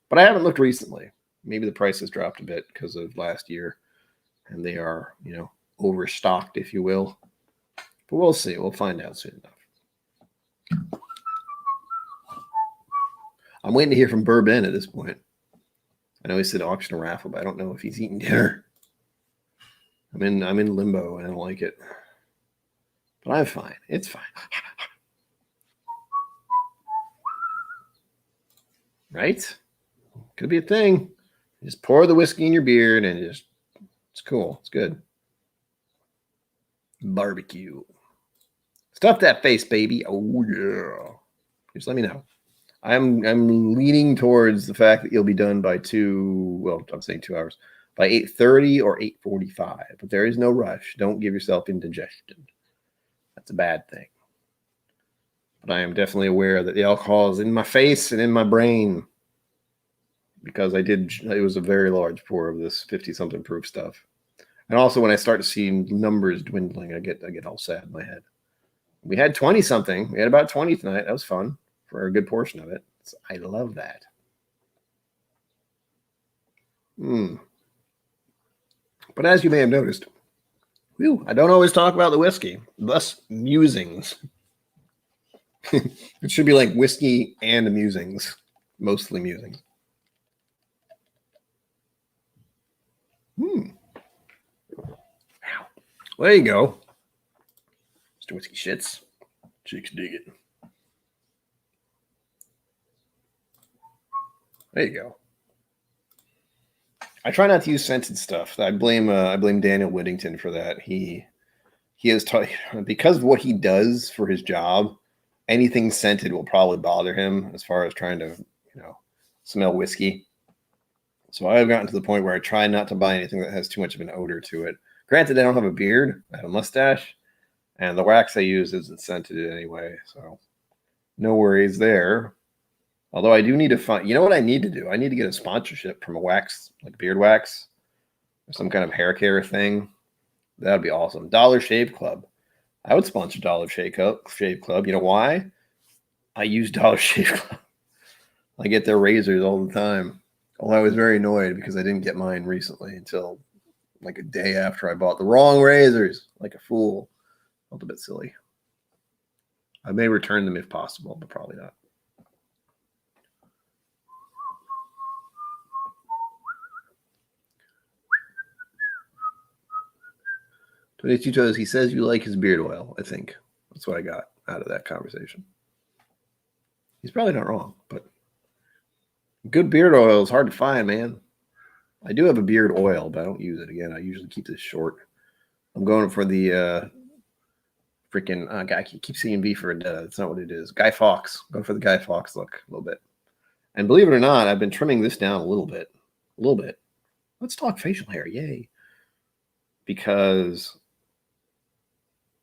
But I haven't looked recently. Maybe the price has dropped a bit because of last year, and they are, overstocked, if you will. But we'll see. We'll find out soon enough. I'm waiting to hear from Bourbon at this point. I know he said auction or raffle, but I don't know if he's eating dinner. I'm in limbo, and I don't like it. But I'm fine. It's fine. Right? Could be a thing. Just pour the whiskey in your beard and it's cool. It's good. Barbecue. Stuff that face, baby. Oh yeah. Just let me know. I'm leaning towards the fact that you'll be done by 2. Well, I'm saying 2 hours by 8:30 or 8:45. But there is no rush. Don't give yourself indigestion. That's a bad thing. But I am definitely aware that the alcohol is in my face and in my brain because it was a very large pour of this 50-something proof stuff. And also when I start to see numbers dwindling, I get all sad in my head. We had 20-something. We had about 20 tonight. That was fun for a good portion of it. So I love that. But as you may have noticed, I don't always talk about the whiskey. Thus, musings. It should be like whiskey and musings. Mostly musings. Well, there you go. Mr. Whiskey Shits. Chicks dig it. There you go. I try not to use scented stuff. I blame Daniel Whittington for that. He is because of what he does for his job. Anything scented will probably bother him as far as trying to, smell whiskey. So I've gotten to the point where I try not to buy anything that has too much of an odor to it. Granted, I don't have a beard. I have a mustache. And the wax I use isn't scented anyway. So no worries there. Although I do need to find, what I need to do? I need to get a sponsorship from a wax, like beard wax, or some kind of hair care thing. That would be awesome. Dollar Shave Club. I would sponsor Dollar Shave Club. You know why? I use Dollar Shave Club. I get their razors all the time. Although I was very annoyed because I didn't get mine recently until like a day after I bought the wrong razors, like a fool. Felt a bit silly. I may return them if possible, but probably not. 22 Toes, he says you like his beard oil, I think. That's what I got out of that conversation. He's probably not wrong, but good beard oil is hard to find, man. I do have a beard oil, but I don't use it. Again, I usually keep this short. I'm going for the freaking guy. I keep seeing V for that's not what it is. Guy Fawkes. I'm going for the Guy Fawkes look a little bit. And believe it or not, I've been trimming this down a little bit. Let's talk facial hair. Yay. Because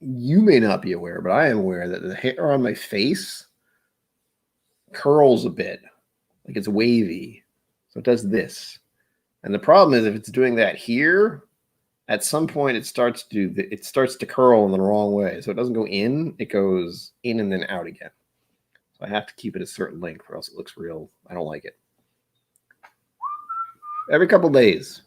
you may not be aware, but I am aware that the hair on my face curls a bit. Like it's wavy. So it does this. And the problem is if it's doing that here, at some point it starts to curl in the wrong way. So it doesn't go in, it goes in and then out again. So I have to keep it a certain length or else it looks real. I don't like it. Every couple days.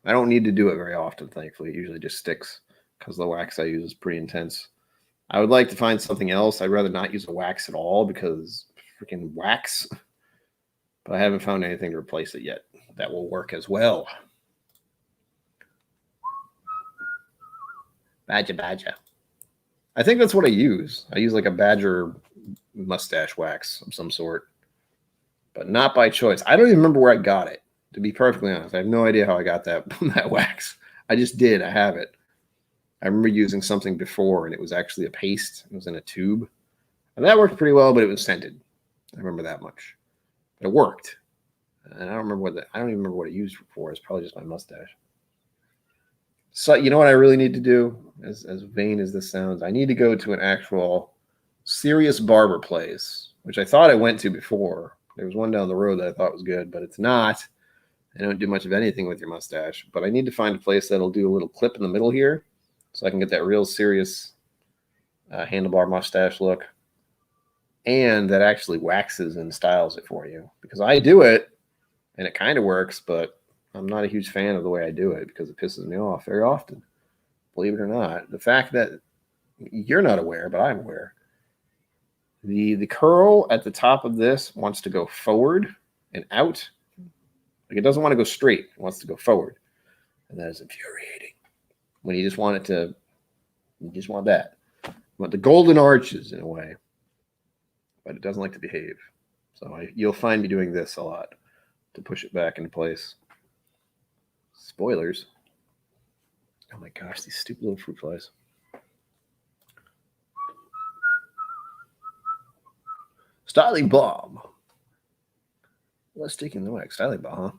I don't need to do it very often, thankfully. It usually just sticks because the wax I use is pretty intense. I would like to find something else. I'd rather not use a wax at all because freaking wax. But I haven't found anything to replace it yet that will work as well. Badger. I think that's what I use. I use like a badger mustache wax of some sort, but not by choice. I don't even remember where I got it, to be perfectly honest. I have no idea how I got that wax. I just did. I have it. I remember using something before, and it was actually a paste. It was in a tube. And that worked pretty well, but it was scented. I remember that much. But it worked. And I don't even remember what it used for. It's probably just my mustache. So you know what I really need to do? As vain as this sounds, I need to go to an actual serious barber place, which I thought I went to before. There was one down the road that I thought was good, but it's not. They don't do much of anything with your mustache. But I need to find a place that'll do a little clip in the middle here so I can get that real serious handlebar mustache look. And that actually waxes and styles it for you. Because I do it, and it kind of works, but I'm not a huge fan of the way I do it because it pisses me off very often. Believe it or not. The fact that you're not aware, but I'm aware. The curl at the top of this wants to go forward and out. Like it doesn't want to go straight. It wants to go forward. And that is infuriating. When you just want it to You just want that. You want the golden arches in a way. But it doesn't like to behave. So you'll find me doing this a lot to push it back into place. Spoilers. Oh my gosh, these stupid little fruit flies. Styling bomb. Let's take in the wax. Styling bomb, huh?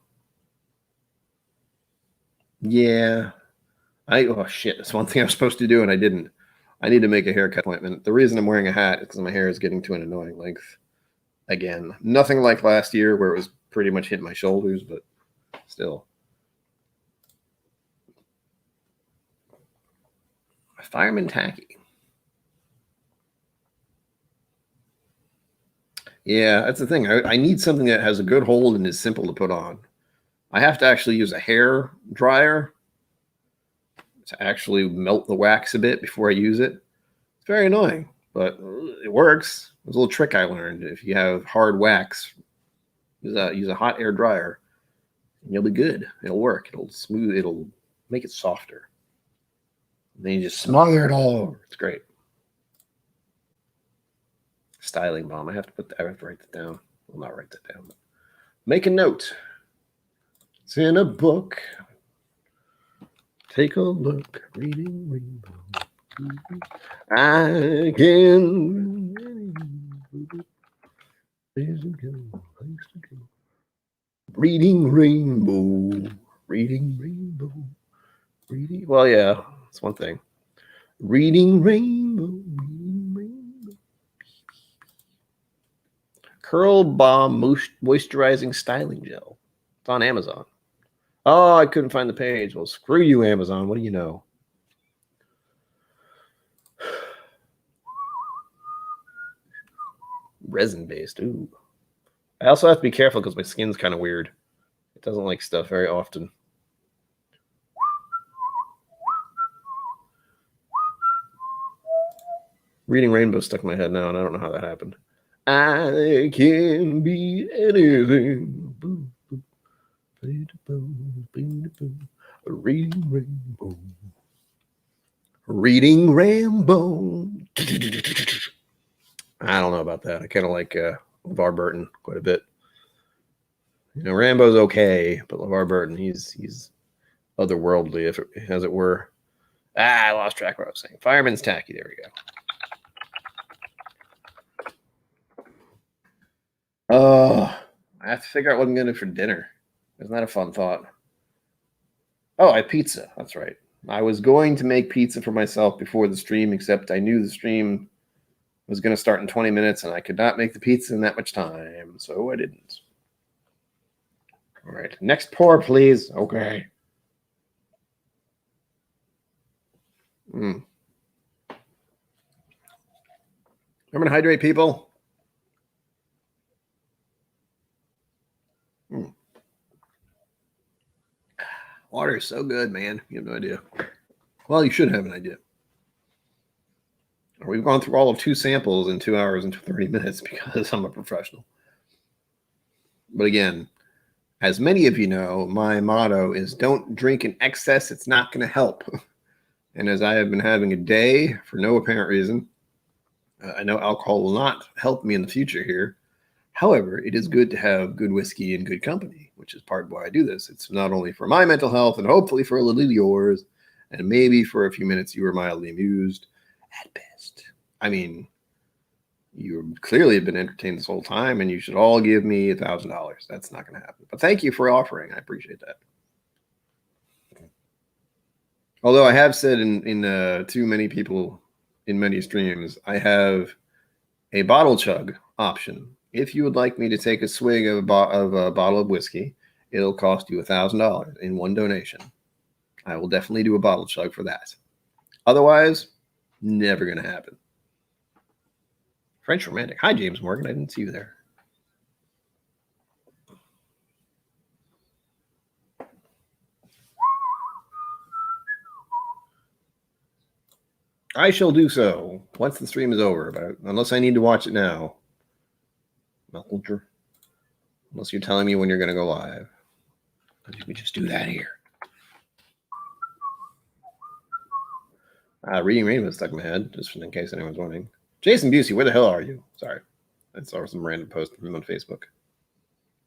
Yeah. Oh shit, that's one thing I was supposed to do and I didn't. I need to make a haircut appointment. The reason I'm wearing a hat is because my hair is getting to an annoying length. Again, nothing like last year where it was pretty much hitting my shoulders, but still. Fireman tacky. Yeah, that's the thing. I need something that has a good hold and is simple to put on. I have to actually use a hair dryer to actually melt the wax a bit before I use it. It's very annoying, but it works. There's a little trick I learned. If you have hard wax, use a hot air dryer, and you'll be good. It'll work. It'll smooth. It'll make it softer. And then you just smother it all over. It's great. Styling bomb. I have to write that down. Well, not write that down, but make a note. It's in a book. Take a look. Reading Rainbow. I can. Reading Rainbow. Reading Rainbow. Reading. Well, yeah, that's one thing. Reading Rainbow. Reading Rainbow. Curl Bomb Moisturizing Styling Gel. It's on Amazon. Oh, I couldn't find the page. Well, screw you, Amazon. What do you know? Resin-based. Ooh. I also have to be careful because my skin's kind of weird. It doesn't like stuff very often. Reading Rainbow stuck in my head now, and I don't know how that happened. I can be anything. Reading Rainbow. Reading Rainbow. I don't know about that. I kind of like LeVar Burton quite a bit. You know, Rambo's okay, but LeVar Burton, he's otherworldly, as it were. I lost track of what I was saying. Fireman's tacky. There we go. I have to figure out what I'm going to do for dinner. Isn't that a fun thought? Oh, I have pizza. That's right. I was going to make pizza for myself before the stream, except I knew the stream was going to start in 20 minutes, and I could not make the pizza in that much time, so I didn't. All right. Next pour, please. Okay. Remember to hydrate, people. Water is so good, man. You have no idea. Well, you should have an idea. We've gone through all of 2 samples in 2 hours and 30 minutes because I'm a professional. But again, as many of you know, my motto is don't drink in excess. It's not going to help. And as I have been having a day for no apparent reason, I know alcohol will not help me in the future here. However, it is good to have good whiskey and good company, which is part of why I do this. It's not only for my mental health and hopefully for a little yours, and maybe for a few minutes you were mildly amused at best. I mean, you clearly have been entertained this whole time, and you should all give me $1,000. That's not going to happen. But thank you for offering. I appreciate that. Although I have said in too many people in many streams, I have a bottle chug option. If you would like me to take a swig of a bottle of whiskey, it'll cost you $1,000 in one donation. I will definitely do a bottle chug for that. Otherwise, never going to happen. French Romantic. Hi, James Morgan. I didn't see you there. I shall do so once the stream is over, but unless I need to watch it now. Unless you're telling me when you're going to go live. You can just do that here. Reading Rainbow stuck in my head, just in case anyone's wondering. Jason Busey, where the hell are you? Sorry. I saw some random post from him on Facebook.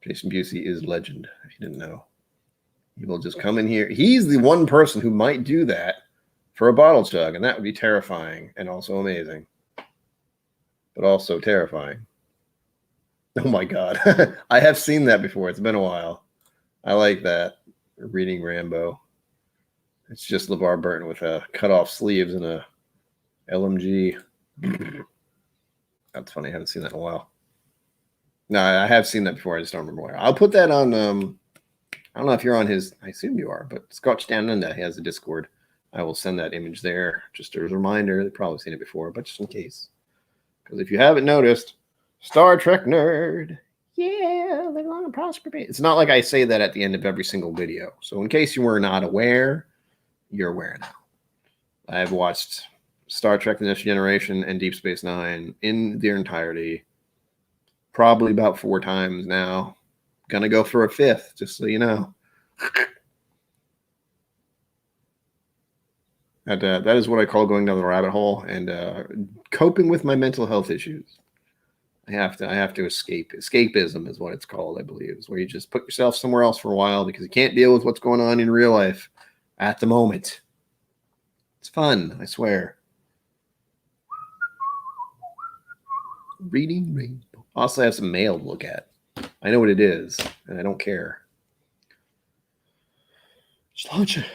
Jason Busey is legend, if you didn't know. He will just come in here. He's the one person who might do that for a bottle chug, and that would be terrifying and also amazing. But also terrifying. Oh my God. I have seen that before. It's been a while. I like that. Reading Rambo. It's just LeVar Burton with cut off sleeves and a LMG. That's funny. I haven't seen that in a while. No, I have seen that before. I just don't remember where. I'll put that on. I don't know if you're on his. I assume you are, but Scotch Down Under, he has a Discord. I will send that image there just as a reminder. They've probably seen it before, but just in case. Because if you haven't noticed, Star Trek nerd. Yeah, live long and prosper. It's not like I say that at the end of every single video. So in case you were not aware, you're aware now. I've watched Star Trek The Next Generation and Deep Space Nine in their entirety probably about 4 times now. Gonna go for a 5th, just so you know. That is what I call going down the rabbit hole and coping with my mental health issues. I have to escape. Escapism is what it's called, I believe. Is where you just put yourself somewhere else for a while because you can't deal with what's going on in real life at the moment. It's fun, I swear. Reading Rainbow. Also, I have some mail to look at. I know what it is, and I don't care. Just launch it.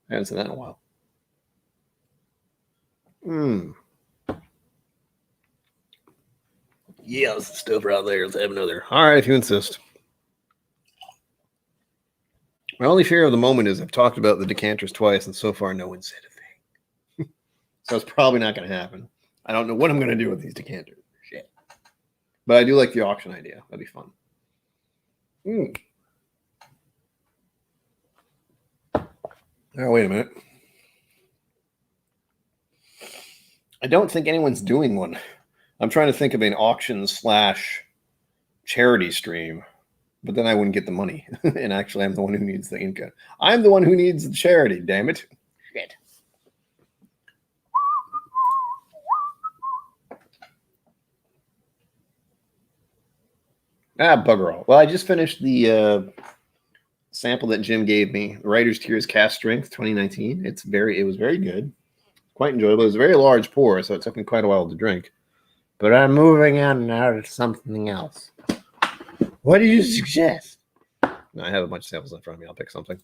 I haven't said that in a while. Yeah, there's stuff out there. Let's have another. All right, if you insist. My only fear of the moment is I've talked about the decanters twice, and so far no one said a thing. So it's probably not going to happen. I don't know what I'm going to do with these decanters. Shit. But I do like the auction idea. That'd be fun. Oh, wait a minute. I don't think anyone's doing one. I'm trying to think of an auction / charity stream, but then I wouldn't get the money. And actually, I'm the one who needs the income. I'm the one who needs the charity, damn it. Shit. Bugger all. Well, I just finished the sample that Jim gave me, Writer's Tears Cast Strength 2019. It was very good. Quite enjoyable. It was a very large pour, so it took me quite a while to drink. But I'm moving on now to something else. What do you suggest? No, I have a bunch of samples in front of me. I'll pick something.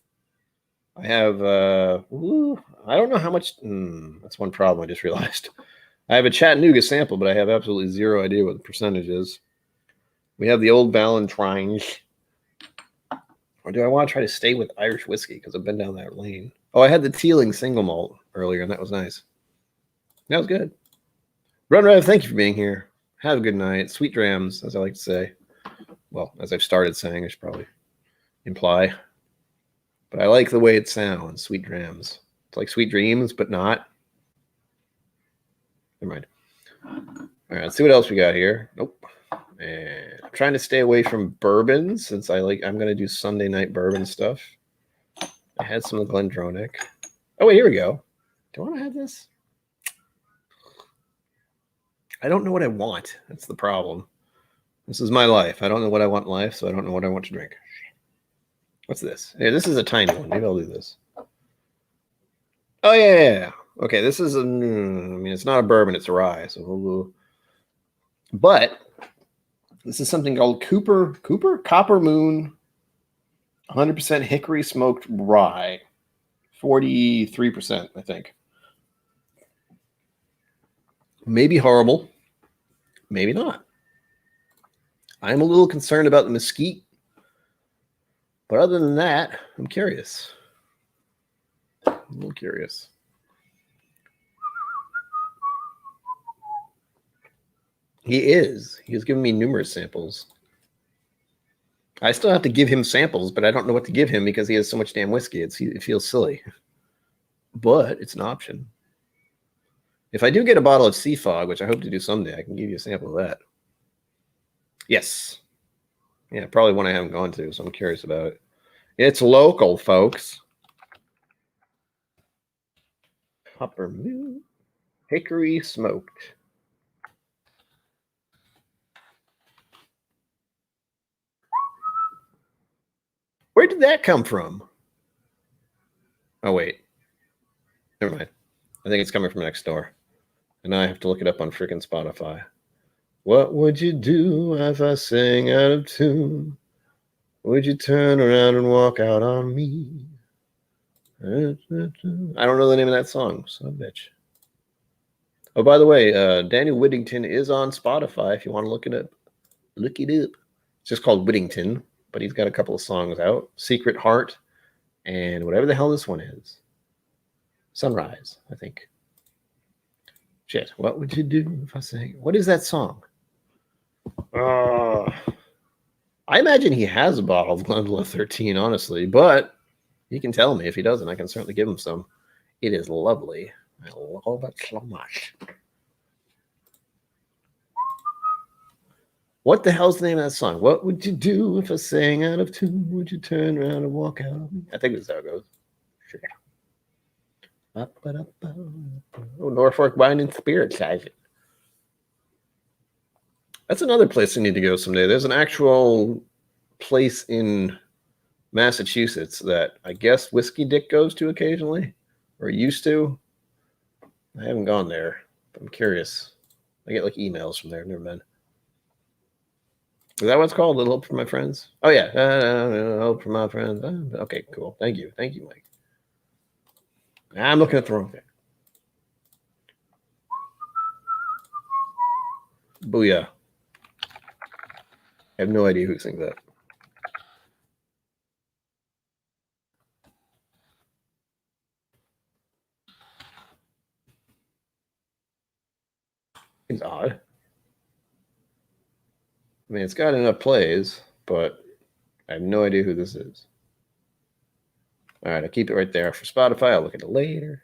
I have, I don't know how much. That's one problem I just realized. I have a Chattanooga sample, but I have absolutely zero idea what the percentage is. We have the Old Valentines. Or do I want to try to stay with Irish whiskey? Because I've been down that lane. Oh, I had the Teeling single malt earlier, and that was nice. That was good. Run Rev, thank you for being here. Have a good night. Sweet drams, as I like to say. Well, as I've started saying, I should probably imply. But I like the way it sounds, sweet drams. It's like sweet dreams, but not. Never mind. All right, let's see what else we got here. Nope. And I'm trying to stay away from bourbon since I'm going to do Sunday night bourbon stuff. I had some of the Glendronach. Oh, wait, here we go. Do I want to have this? I don't know what I want. That's the problem. This is my life. I don't know what I want in life, so I don't know what I want to drink. What's this? Hey, this is a tiny one. Maybe I'll do this. Oh, yeah. Okay, this is it's not a bourbon. It's a rye. But this is something called Copper Moon 100% hickory smoked rye. 43%, I think. Maybe horrible. Maybe not. I'm a little concerned about the mesquite. But other than that, I'm curious. I'm a little curious. He is. He has given me numerous samples. I still have to give him samples, but I don't know what to give him because he has so much damn whiskey. It feels silly. But it's an option. If I do get a bottle of Sea Fog, which I hope to do someday, I can give you a sample of that. Yes. Yeah, probably one I haven't gone to, so I'm curious about it. It's local, folks. Copper Moon. Hickory Smoked. Where did that come from? Oh, wait. Never mind. I think it's coming from next door. And I have to look it up on freaking Spotify. What would you do if I sang out of tune? Would you turn around and walk out on me? I don't know the name of that song, son of a bitch. Oh, by the way, Daniel Whittington is on Spotify if you want to look it up. Look it up. It's just called Whittington, but he's got a couple of songs out. Secret Heart and whatever the hell this one is. Sunrise, I think. Shit, what would you do if I sang? What is that song? I imagine he has a bottle of Glendale 13, honestly, but he can tell me if he doesn't. I can certainly give him some. It is lovely. I love it so much. What the hell's the name of that song? What would you do if I sang out of tune? Would you turn around and walk out on me? I think that's how it goes. Sure. Oh, Norfolk Wine and Spirits has it. That's another place I need to go someday. There's an actual place in Massachusetts that I guess Whiskey Dick goes to occasionally, or used to. I haven't gone there, but I'm curious. I get like emails from there. Never been. Is that what it's called? Little Help for My Friends? Oh, yeah. Help for My Friends. Okay, cool. Thank you. Thank you, Mike. I'm looking at the wrong thing. Booyah. I have no idea who sings that. It's odd. I mean, it's got enough plays, but I have no idea who this is. All right, I'll keep it right there for Spotify. I'll look at it later.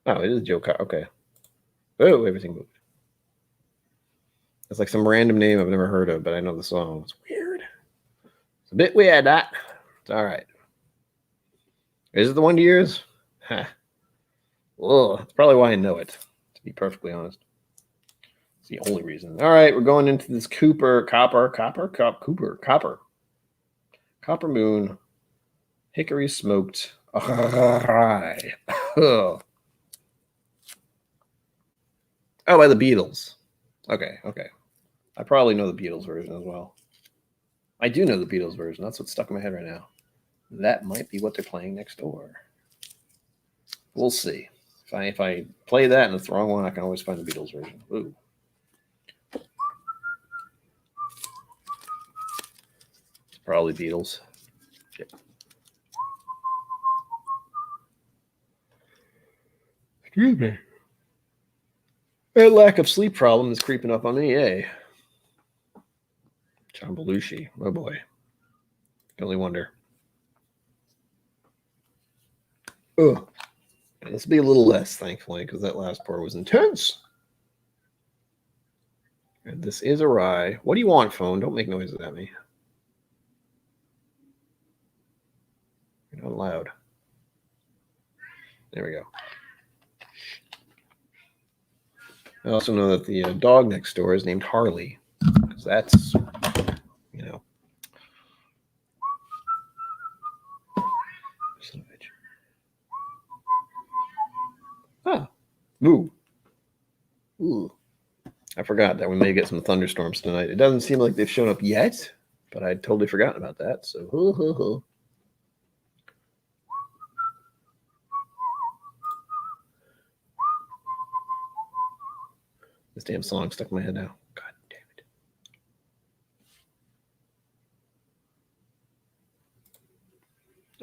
Oh, it is Joe Cocker. Okay. Oh, everything moved. It's like some random name I've never heard of, but I know the song. It's weird. It's a bit weird, that. It's all right. Is it the one to yours? Huh. Well, that's probably why I know it, to be perfectly honest. It's the only reason. All right, we're going into this Copper Moon, Hickory Smoked. Oh, by the Beatles. Okay. I probably know the Beatles version as well. I do know the Beatles version. That's what's stuck in my head right now. That might be what they're playing next door. We'll see. If I play that and it's the wrong one, I can always find the Beatles version. Ooh. It's probably Beatles. Shit. Excuse me. That lack of sleep problem is creeping up on me, eh? John Belushi. Oh boy. Can only wonder. Ugh. This will be a little less, thankfully, because that last part was intense. And this is a rye. What do you want, phone? Don't make noises at me. You're not loud. There we go. I also know that the dog next door is named Harley, because that's, you know. Ah, ooh. I forgot that we may get some thunderstorms tonight. It doesn't seem like they've shown up yet, but I'd totally forgotten about that. So, This damn song stuck in my head now. God damn it.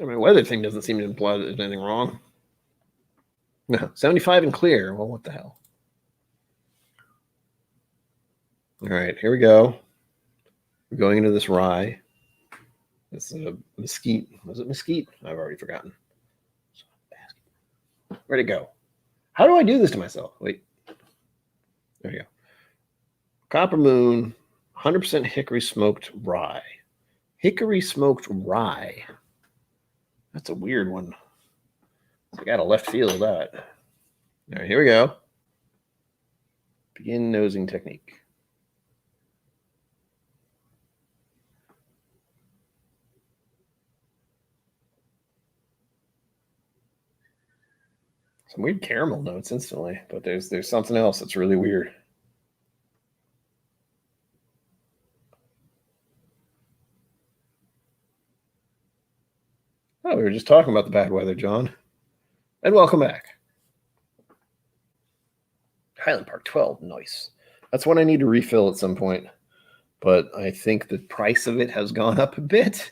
I mean, weather thing doesn't seem to imply that there's anything wrong. No, 75 and clear. Well, what the hell? All right, here we go. We're going into this rye. It's a mesquite. Was it mesquite? I've already forgotten. Where'd it go? How do I do this to myself? Wait. There you go. Copper Moon, 100% hickory smoked rye. Hickory smoked rye. That's a weird one. So I got a left field of that. All right, here we go. Begin nosing technique. Some weird caramel notes instantly, but there's something else that's really weird. Oh, we were just talking about the bad weather, John. And welcome back. Highland Park 12, nice. That's one I need to refill at some point. But I think the price of it has gone up a bit.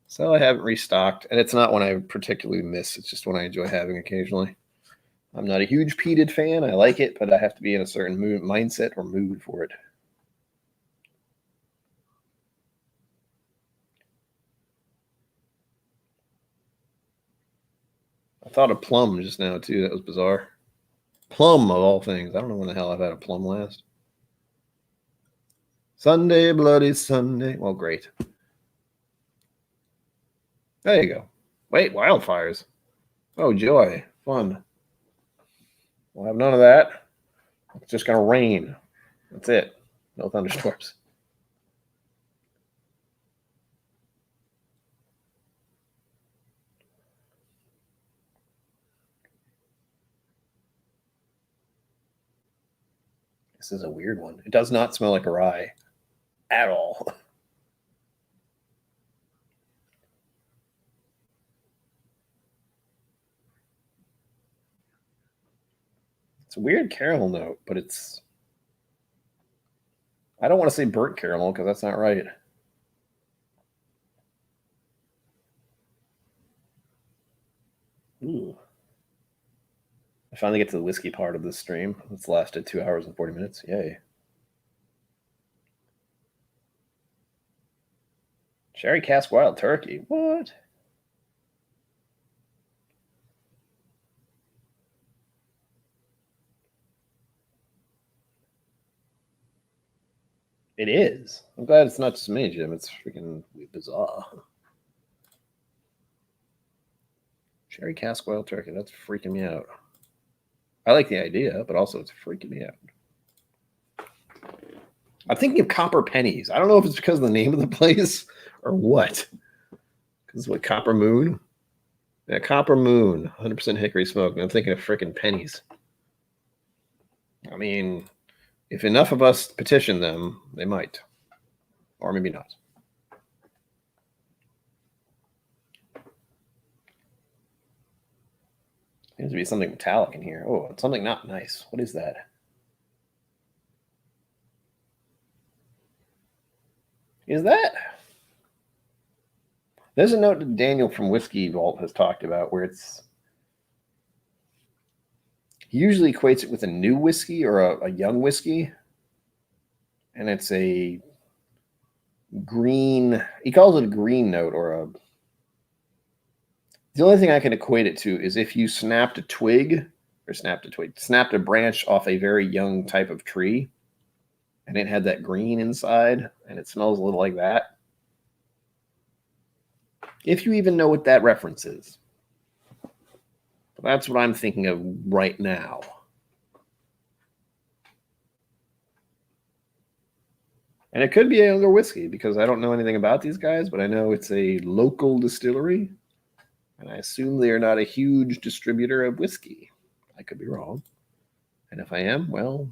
So I haven't restocked. And it's not one I particularly miss. It's just one I enjoy having occasionally. I'm not a huge peated fan. I like it, but I have to be in a certain mindset or mood for it. I thought of plum just now, too. That was bizarre. Plum, of all things. I don't know when the hell I've had a plum last. Sunday, bloody Sunday. Well, great. There you go. Wait, wildfires. Oh, joy. Fun. We'll have none of that. It's just going to rain. That's it. No thunderstorms. This is a weird one. It does not smell like a rye at all. It's a weird caramel note, but it's... I don't want to say burnt caramel because that's not right. Ooh. I finally get to the whiskey part of this stream. It's lasted 2 hours and 40 minutes. Yay. Sherry cask wild turkey. What? It is. I'm glad it's not just me, Jim. It's freaking bizarre. Sherry cask wild turkey. That's freaking me out. I like the idea, but also it's freaking me out. I'm thinking of copper pennies. I don't know if it's because of the name of the place or what. Because what, Copper Moon? Yeah, Copper Moon, 100% hickory smoke. And I'm thinking of freaking pennies. I mean, if enough of us petition them, they might. Or maybe not. Seems to be something metallic in here. Oh, it's something not nice. What is that? Is that? There's a note that Daniel from Whiskey Vault has talked about where it's... He usually equates it with a new whiskey or a young whiskey. And it's a green... He calls it a green note or a... The only thing I can equate it to is if you snapped a branch off a very young type of tree, and it had that green inside, and it smells a little like that. If you even know what that reference is. That's what I'm thinking of right now. And it could be a younger whiskey, because I don't know anything about these guys, but I know it's a local distillery. And I assume they are not a huge distributor of whiskey. I could be wrong. And if I am, well,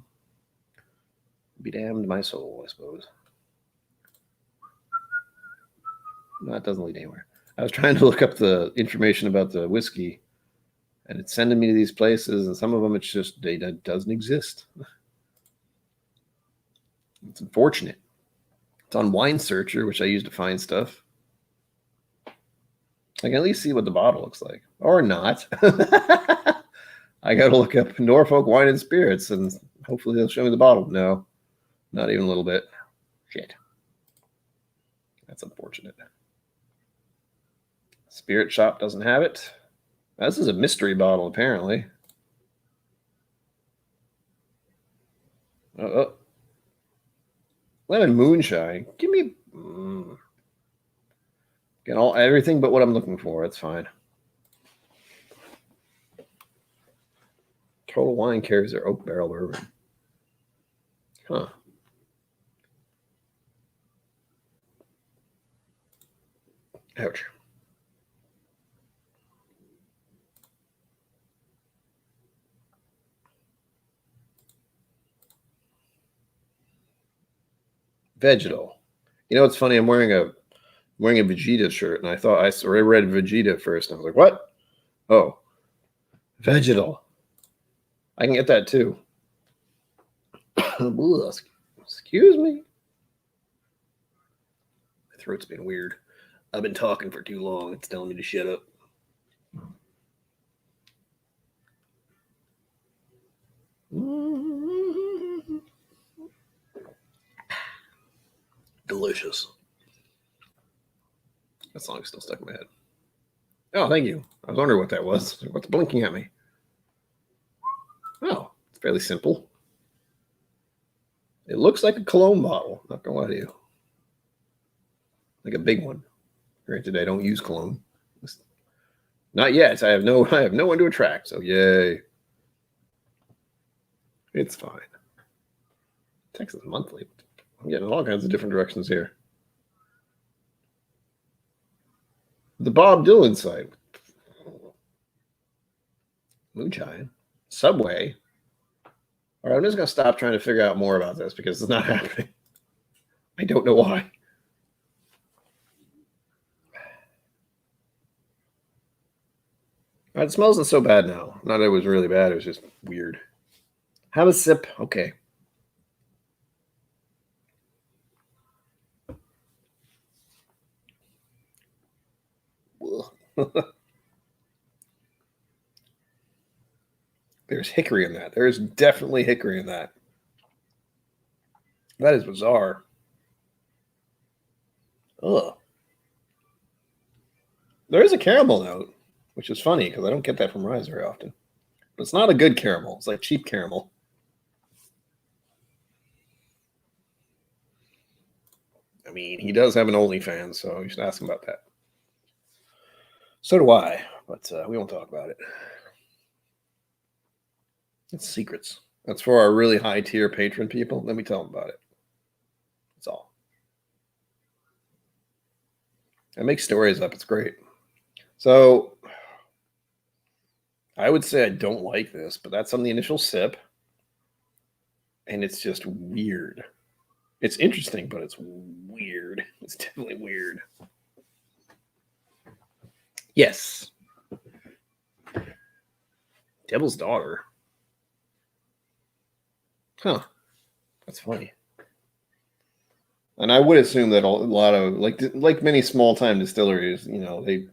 be damned my soul, I suppose. No, it doesn't lead anywhere. I was trying to look up the information about the whiskey, and it's sending me to these places, and some of them it's just data doesn't exist. It's unfortunate. It's on Wine Searcher, which I use to find stuff. I can at least see what the bottle looks like. Or not. I got to look up Norfolk Wine and Spirits, and hopefully they'll show me the bottle. No, not even a little bit. Shit. That's unfortunate. Spirit Shop doesn't have it. This is a mystery bottle, apparently. Oh. Lemon Moonshine. Give me... Get everything but what I'm looking for. It's fine. Total Wine carries their oak barrel bourbon. Huh. Ouch. Vegetal. You know, it's funny. I'm wearing a Vegeta shirt, and I thought I read Vegeta first, and I was like, "What? Oh, vegetal. I can get that too." Excuse me. My throat's been weird. I've been talking for too long. It's telling me to shut up. Delicious. That song's still stuck in my head. Oh, thank you. I was wondering what that was. What's blinking at me? Oh, it's fairly simple. It looks like a cologne bottle. Not gonna lie to you. Like a big one. Granted, I don't use cologne. Not yet. I have no one to attract. So yay. It's fine. Texas Monthly. I'm getting all kinds of different directions here. The Bob Dylan site. Moonshine. Subway. All right, I'm just going to stop trying to figure out more about this because it's not happening. I don't know why. All right, it smells not so bad now. Not that it was really bad. It was just weird. Have a sip. Okay. There's hickory in that. There is definitely hickory in that. That is bizarre. Ugh. There is a caramel note, which is funny because I don't get that from Rise very often. But it's not a good caramel. It's like cheap caramel. I mean, he does have an OnlyFans, so you should ask him about that. So do I, but we won't talk about it. It's secrets. That's for our really high tier patron people. Let me tell them about it. That's all. I make stories up. It's great. So I would say I don't like this, but that's on the initial sip. And it's just weird. It's interesting, but it's weird. It's definitely weird. Yes. Devil's Daughter. Huh. That's funny. And I would assume that a lot of like many small time distilleries, you know, they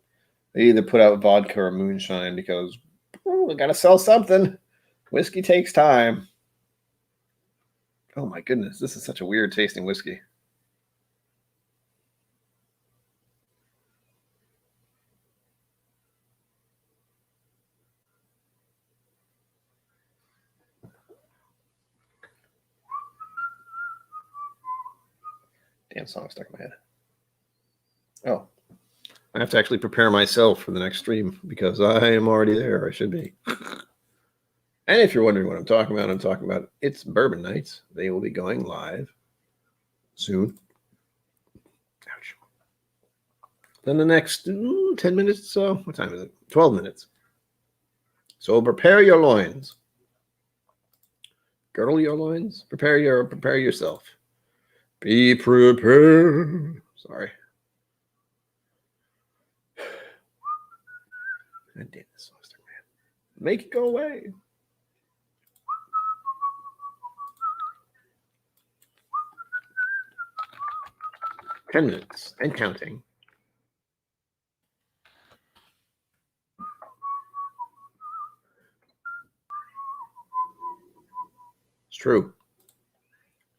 either put out vodka or moonshine because we got to sell something. Whiskey takes time. Oh my goodness, this is such a weird tasting whiskey. Damn song stuck in my head. Oh, I have to actually prepare myself for the next stream because I am already there. I should be. And if you're wondering what I'm talking about It's Bourbon Nights. They will be going live soon. Ouch. Then the next 10 minutes or so. What time is it? 12 minutes. So prepare your loins. Girdle your loins. Prepare yourself. Be prepared. Sorry. God damn this monster, man. Make it go away. $10 minutes and counting. It's true.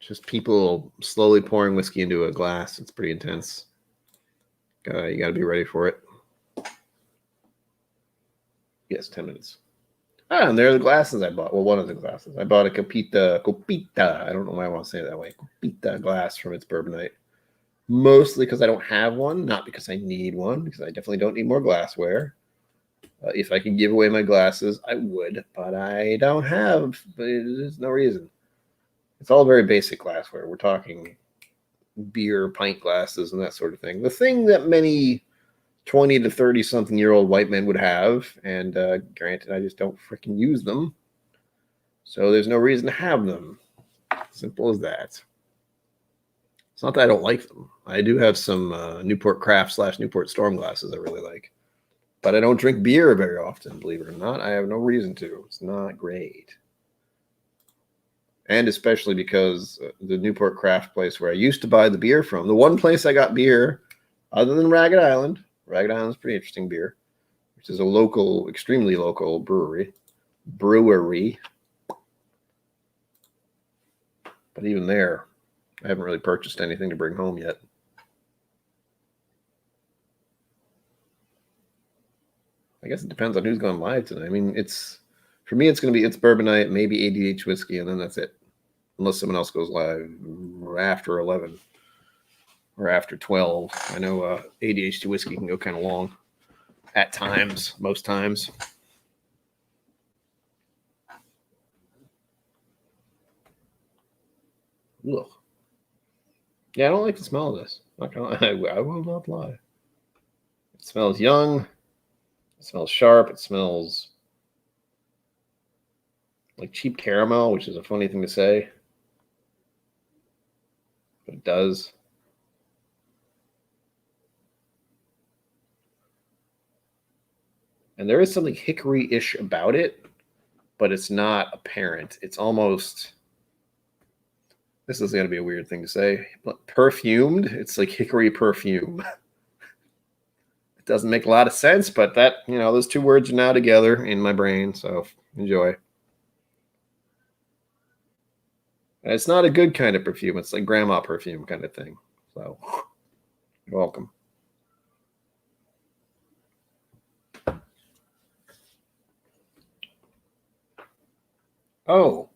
Just people slowly pouring whiskey into a glass. It's pretty intense. You got to be ready for it. Yes, 10 minutes. Ah, and there are the glasses I bought. Well, one of the glasses. I bought a Copita. I don't know why I want to say it that way. Copita glass from It's Bourbon Night. Mostly because I don't have one, not because I need one, because I definitely don't need more glassware. If I could give away my glasses, I would, but I don't have. But there's no reason. It's all very basic glassware. We're talking beer, pint glasses, and that sort of thing. The thing that many 20 to 30 something year old white men would have, and granted, I just don't freaking use them. So there's no reason to have them. Simple as that. It's not that I don't like them. I do have some Newport Craft / Newport Storm glasses I really like. But I don't drink beer very often, believe it or not. I have no reason to. It's not great. And especially because the Newport Craft place where I used to buy the beer from, the one place I got beer other than Ragged Island is pretty interesting beer, which is a local, extremely local brewery. But even there, I haven't really purchased anything to bring home yet. I guess it depends on who's going live tonight. I mean, for me, it's Bourbon Night, maybe ADH whiskey, and then that's it. Unless someone else goes live after 11 or after 12. I know ADHD whiskey can go kind of long at times, most times. Ugh. Yeah, I don't like the smell of this. Not gonna lie. I will not lie. It smells young. It smells sharp. It smells like cheap caramel, which is a funny thing to say. But it does. And there is something hickory-ish about it, but it's not apparent. It's almost... This is going to be a weird thing to say, but perfumed. It's like hickory perfume. It doesn't make a lot of sense, but that, those two words are now together in my brain, so enjoy. And it's not a good kind of perfume. It's like grandma perfume kind of thing. So, you're welcome. Oh.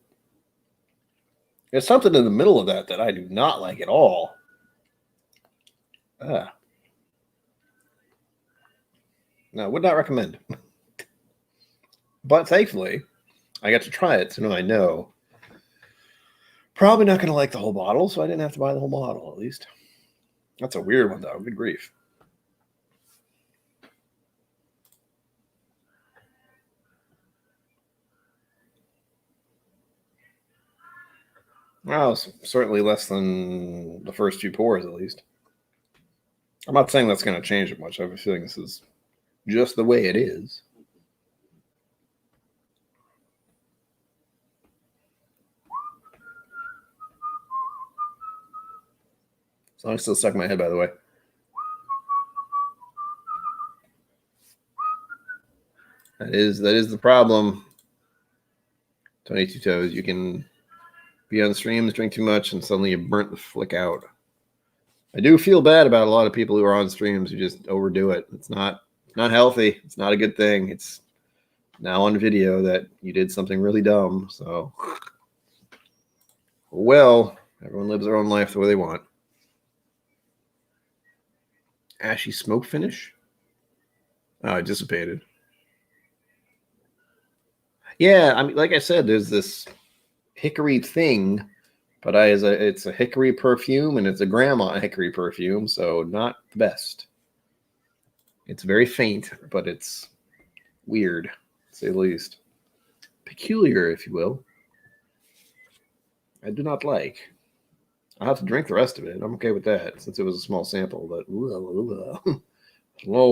There's something in the middle of that I do not like at all. No, would not recommend. But thankfully, I got to try it, so now I know. Probably not going to like the whole bottle, so I didn't have to buy the whole bottle, at least. That's a weird one, though. Good grief. Well, certainly less than the first few pours, at least. I'm not saying that's going to change it much. I have a feeling this is just the way it is. So I'm still stuck in my head, by the way. That is the problem. 22 Toes. You can be on streams, drink too much, and suddenly you burnt the flick out. I do feel bad about a lot of people who are on streams who just overdo it. It's not healthy. It's not a good thing. It's now on video that you did something really dumb. So, well, everyone lives their own life the way they want. Ashy smoke finish? Oh, it dissipated. Yeah, I mean, like I said, there's this hickory thing, but it's a hickory perfume, and it's a grandma hickory perfume, so not the best. It's very faint, but it's weird, to say the least. Peculiar, if you will. I do not like. I'll have to drink the rest of it. I'm okay with that, since it was a small sample, but a little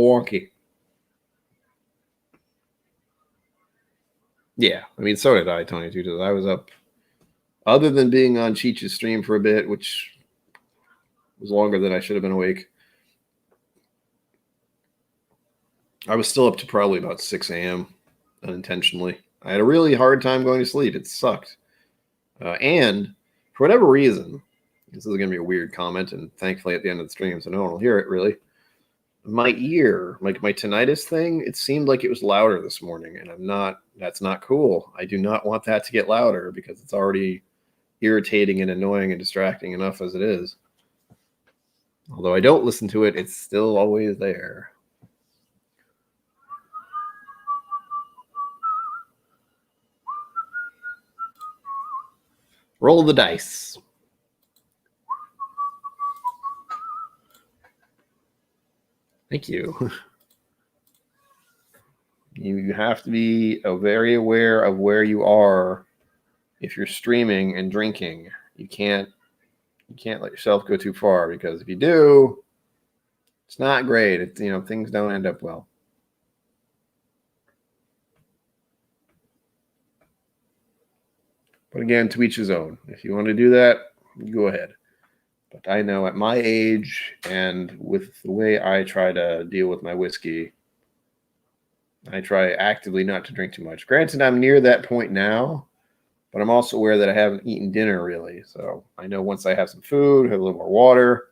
wonky. Yeah, I mean, so did I, Tony, too. I was up, other than being on Cheech's stream for a bit, which was longer than I should have been awake. I was still up to probably about 6 a.m. unintentionally. I had a really hard time going to sleep. It sucked. And for whatever reason, this is going to be a weird comment, and thankfully at the end of the stream, so no one will hear it really. My ear, like my tinnitus thing, it seemed like it was louder this morning, and that's not cool. I do not want that to get louder because it's already irritating and annoying and distracting enough as it is. Although I don't listen to it, it's still always there. Roll the dice. Thank you. You have to be very aware of where you are if you're streaming and drinking. You can't let yourself go too far, because if you do, it's not great. It's, things don't end up well. But again, to each his own. If you want to do that, go ahead. But I know at my age and with the way I try to deal with my whiskey, I try actively not to drink too much. Granted, I'm near that point now, but I'm also aware that I haven't eaten dinner really. So I know once I have some food, have a little more water,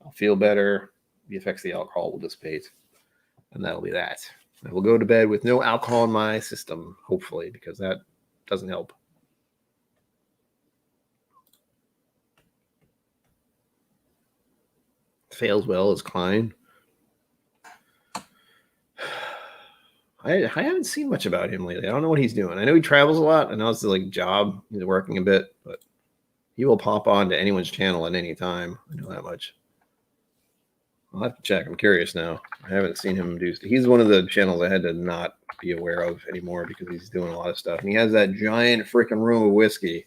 I'll feel better. The effects of the alcohol will dissipate. And that'll be that. I will go to bed with no alcohol in my system, hopefully, because that doesn't help. Fails well as Klein. I haven't seen much about him lately. I don't know what he's doing. I know he travels a lot. I know it's like job. He's working a bit, but he will pop on to anyone's channel at any time. I know that much. I'll have to check. I'm curious now. I haven't seen him do. He's one of the channels I had to not be aware of anymore because he's doing a lot of stuff. And he has that giant freaking room of whiskey.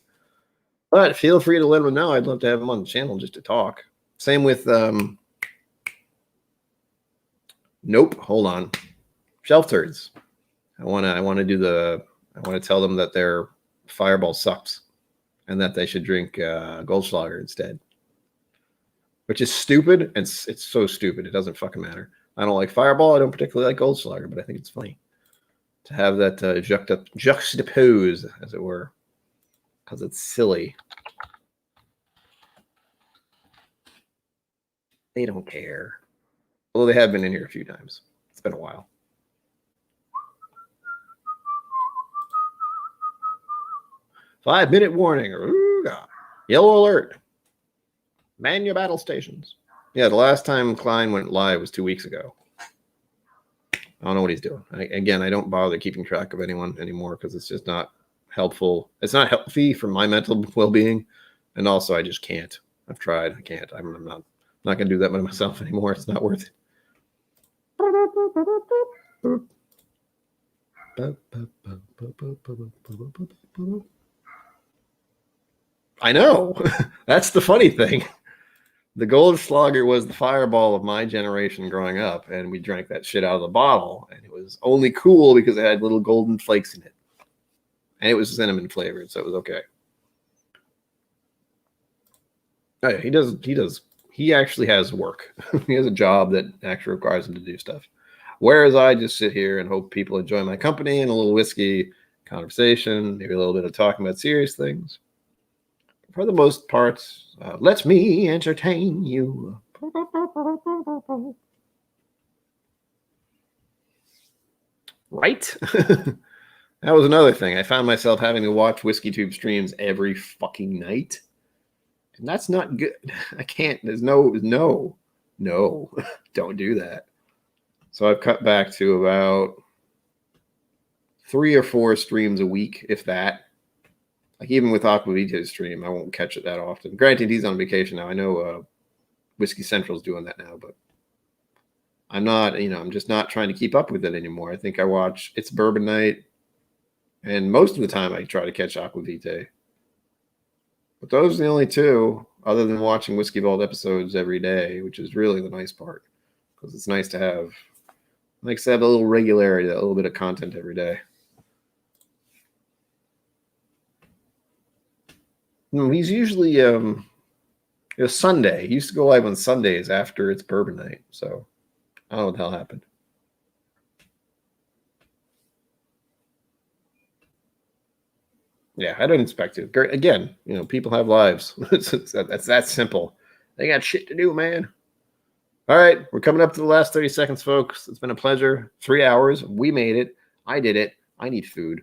But feel free to let him know. I'd love to have him on the channel just to talk. Same with nope. Hold on. Shelf turds. I want to tell them that their Fireball sucks and that they should drink Goldschlager instead. Which is stupid, and it's so stupid. It doesn't fucking matter. I don't like Fireball. I don't particularly like Goldschlager, but I think it's funny to have that juxtapose, as it were, because it's silly. They don't care. Although they have been in here a few times. It's been a while. Five-minute warning. Ooh, God. Yellow alert. Man your battle stations. Yeah, the last time Klein went live was 2 weeks ago. I don't know what he's doing. I don't bother keeping track of anyone anymore because it's just not helpful. It's not healthy for my mental well-being. And also, I just can't. I've tried. I can't. I'm not going to do that by myself anymore. It's not worth it. I know. That's the funny thing. The Goldschlager was the Fireball of my generation growing up, and we drank that shit out of the bottle, and it was only cool because it had little golden flakes in it. And it was cinnamon flavored, so it was okay. Oh, yeah, he actually has work. He has a job that actually requires him to do stuff. Whereas I just sit here and hope people enjoy my company and a little whiskey conversation, maybe a little bit of talking about serious things. For the most part, let me entertain you. Right? That was another thing. I found myself having to watch Whiskey Tube streams every fucking night. And that's not good. I can't. There's no, don't do that. So I've cut back to about 3 or 4 streams a week, if that. Like even with Aquavita's stream, I won't catch it that often. Granted, he's on vacation now. I know Whiskey Central's doing that now, but I'm not, I'm just not trying to keep up with it anymore. I think I watch It's Bourbon Night, and most of the time I try to catch Aquavita. But those are the only two, other than watching Whiskey Vault episodes every day, which is really the nice part, because it's nice to have a little regularity, a little bit of content every day. He's usually Sunday. He used to go live on Sundays after It's Bourbon Night. So I don't know what the hell happened. Yeah, I don't expect it. Again, people have lives. That's that simple. They got shit to do, man. All right, we're coming up to the last 30 seconds, folks. It's been a pleasure. 3 hours. We made it. I did it. I need food.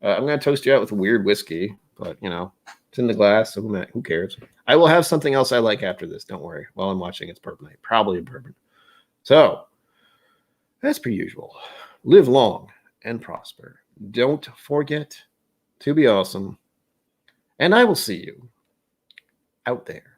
I'm going to toast you out with a weird whiskey, but, it's in the glass, so who cares? I will have something else I like after this. Don't worry. While I'm watching It's Bourbon Night. Probably a bourbon. So, as per usual, live long and prosper. Don't forget to be awesome. And I will see you out there.